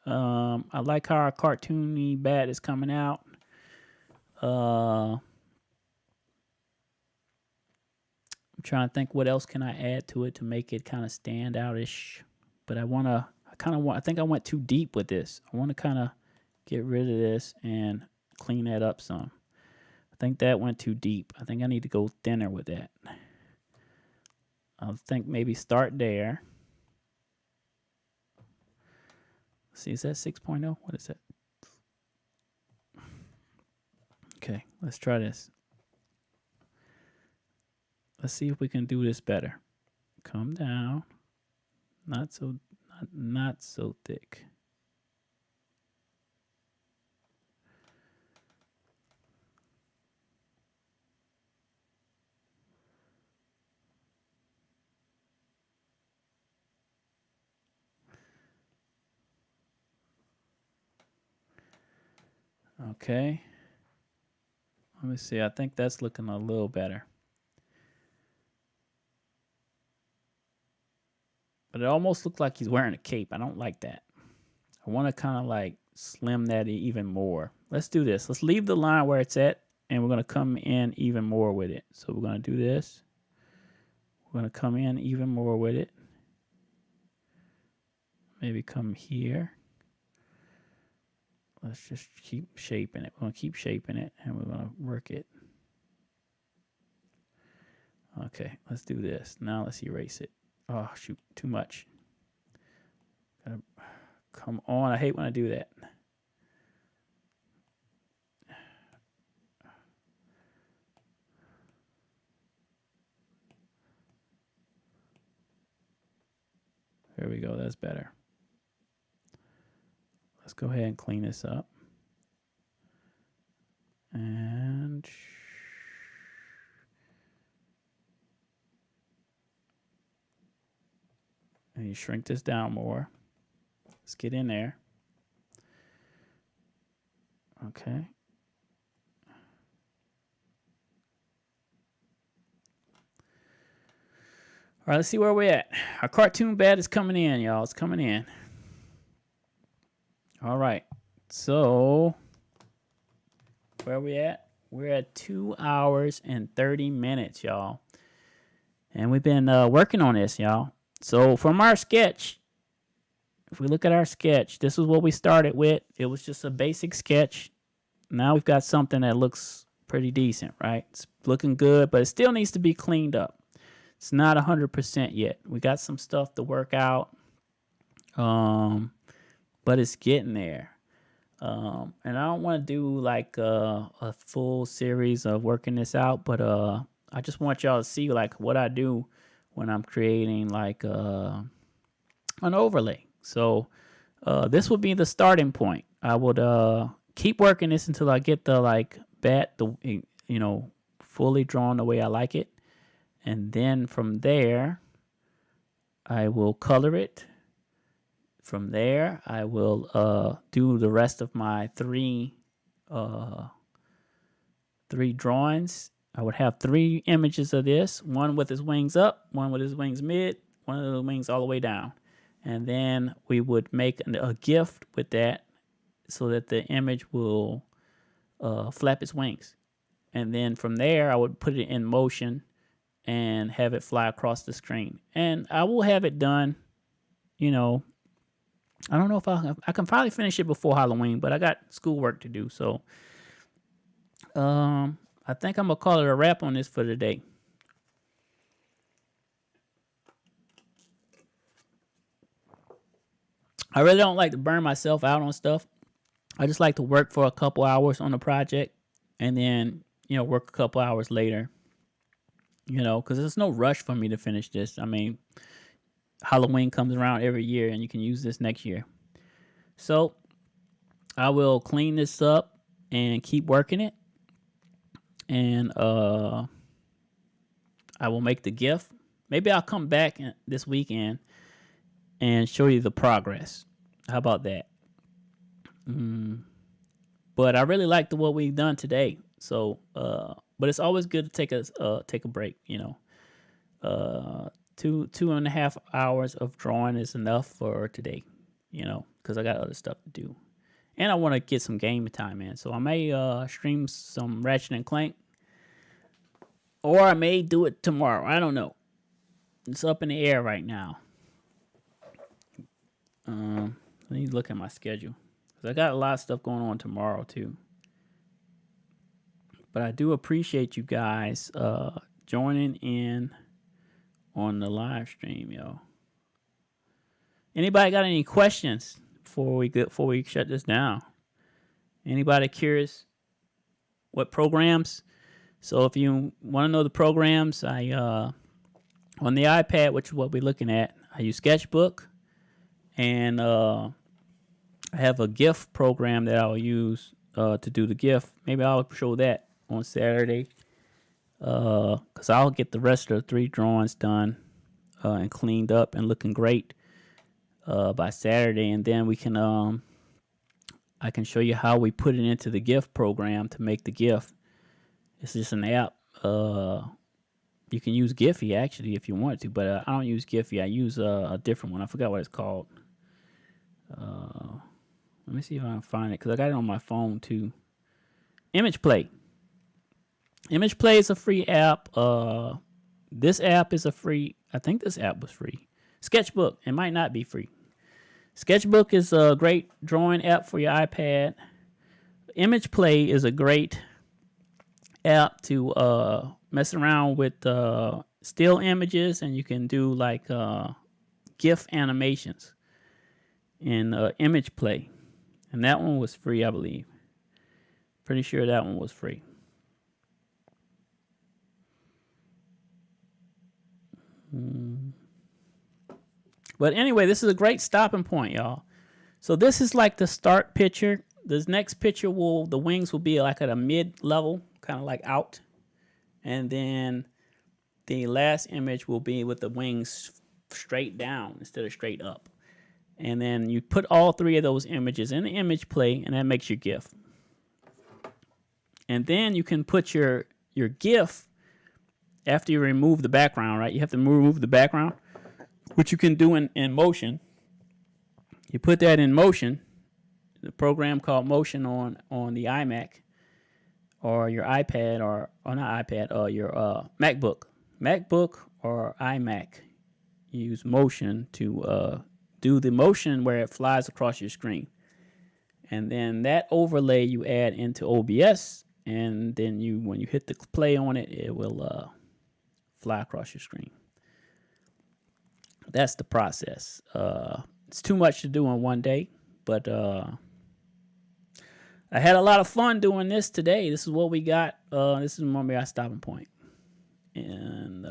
I like how our cartoony bat is coming out. I'm trying to think what else can I add to it to make it kind of stand out-ish. But I think I went too deep with this. I want to kind of get rid of this and clean that up some. I think that went too deep. I think I need to go thinner with that. I think maybe start there. See, is that 6.0? What is that? Okay, let's try this. Let's see if we can do this better. Come down. Not so thick. Okay. Let me see. I think that's looking a little better. But it almost looks like he's wearing a cape. I don't like that. I want to kind of like slim that even more. Let's do this. Let's leave the line where it's at, and we're going to come in even more with it. So we're going to do this. We're going to come in even more with it. Maybe come here. Let's just keep shaping it. We're going to keep shaping it, and we're going to work it. Okay, let's do this. Now let's erase it. Oh, shoot, too much. Come on, I hate when I do that. There we go, that's better. Let's go ahead and clean this up. And you shrink this down more. Let's get in there. Okay. All right, let's see where we're at. Our cartoon bat is coming in, y'all. It's coming in. All right. So, where are we at? We're at 2 hours and 30 minutes, y'all. And we've been working on this, y'all. So, from our sketch, if we look at our sketch, this is what we started with. It was just a basic sketch. Now we've got something that looks pretty decent, right? It's looking good, but it still needs to be cleaned up. It's not 100% yet. We got some stuff to work out, but it's getting there. And I don't want to do like a full series of working this out, but I just want y'all to see like what I do when I'm creating like an overlay. So this would be the starting point. I would keep working this until I get the like bat, fully drawn the way I like it. And then from there, I will color it. From there, I will do the rest of my three drawings. I would have 3 images of this, one with his wings up, one with his wings mid, one of the wings all the way down. And then we would make a GIF with that so that the image will flap its wings. And then from there, I would put it in motion and have it fly across the screen. And I will have it done, I don't know if I can probably finish it before Halloween, but I got schoolwork to do. So I think I'm going to call it a wrap on this for today. I really don't like to burn myself out on stuff. I just like to work for a couple hours on a project and then, work a couple hours later. Because there's no rush for me to finish this. I mean, Halloween comes around every year, and you can use this next year. So I will clean this up and keep working it. And I will make the GIF. Maybe I'll come back this weekend and show you the progress. How about that? But I really like what we've done today. So, but it's always good to take a break. 2.5 hours of drawing is enough for today. Because I got other stuff to do, and I want to get some game time in. So I may stream some Ratchet and Clank, or I may do it tomorrow. I don't know. It's up in the air right now. Let me look at my schedule because I got a lot of stuff going on tomorrow too. But I do appreciate you guys joining in on the live stream, yo. Anybody got any questions before we shut this down? Anybody curious what programs? So if you want to know the programs, I on the iPad, which is what we're looking at, I use Sketchbook, and I have a GIF program that I'll use to do the GIF. Maybe I'll show that on Saturday, because I'll get the rest of the 3 drawings done and cleaned up and looking great by Saturday, and then we can I can show you how we put it into the GIF program to make the GIF. It's just an app. You can use Giphy actually if you want to, but I don't use Giphy. I use a different one. I forgot what it's called. Let me see if I can find it because I got it on my phone too. Image Play. Image Play is a free app. This app is a free. I think this app was free. Sketchbook. It might not be free. Sketchbook is a great drawing app for your iPad. Image Play is a great app to mess around with still images, and you can do like GIF animations in Image Play. And that one was free, I believe. Pretty sure that one was free. But anyway, this is a great stopping point, y'all. So this is like the start picture. This next picture the wings will be like at a mid-level, kind of like out. And then the last image will be with the wings straight down instead of straight up. And then you put all 3 of those images in the Image Play, and that makes your GIF. And then you can put your GIF after you remove the background, right? You have to remove the background, which you can do in Motion. You put that in Motion, the program called Motion on the iMac or your iPad or not iPad, or your MacBook or iMac. You use Motion to do the motion where it flies across your screen. And then that overlay you add into OBS, and then when you hit the play on it, it will fly across your screen. That's the process. It's too much to do in one day, but I had a lot of fun doing this today. This is what we got. This is our stopping point. And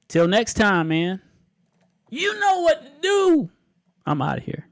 till next time, man, you know what to do. I'm out of here.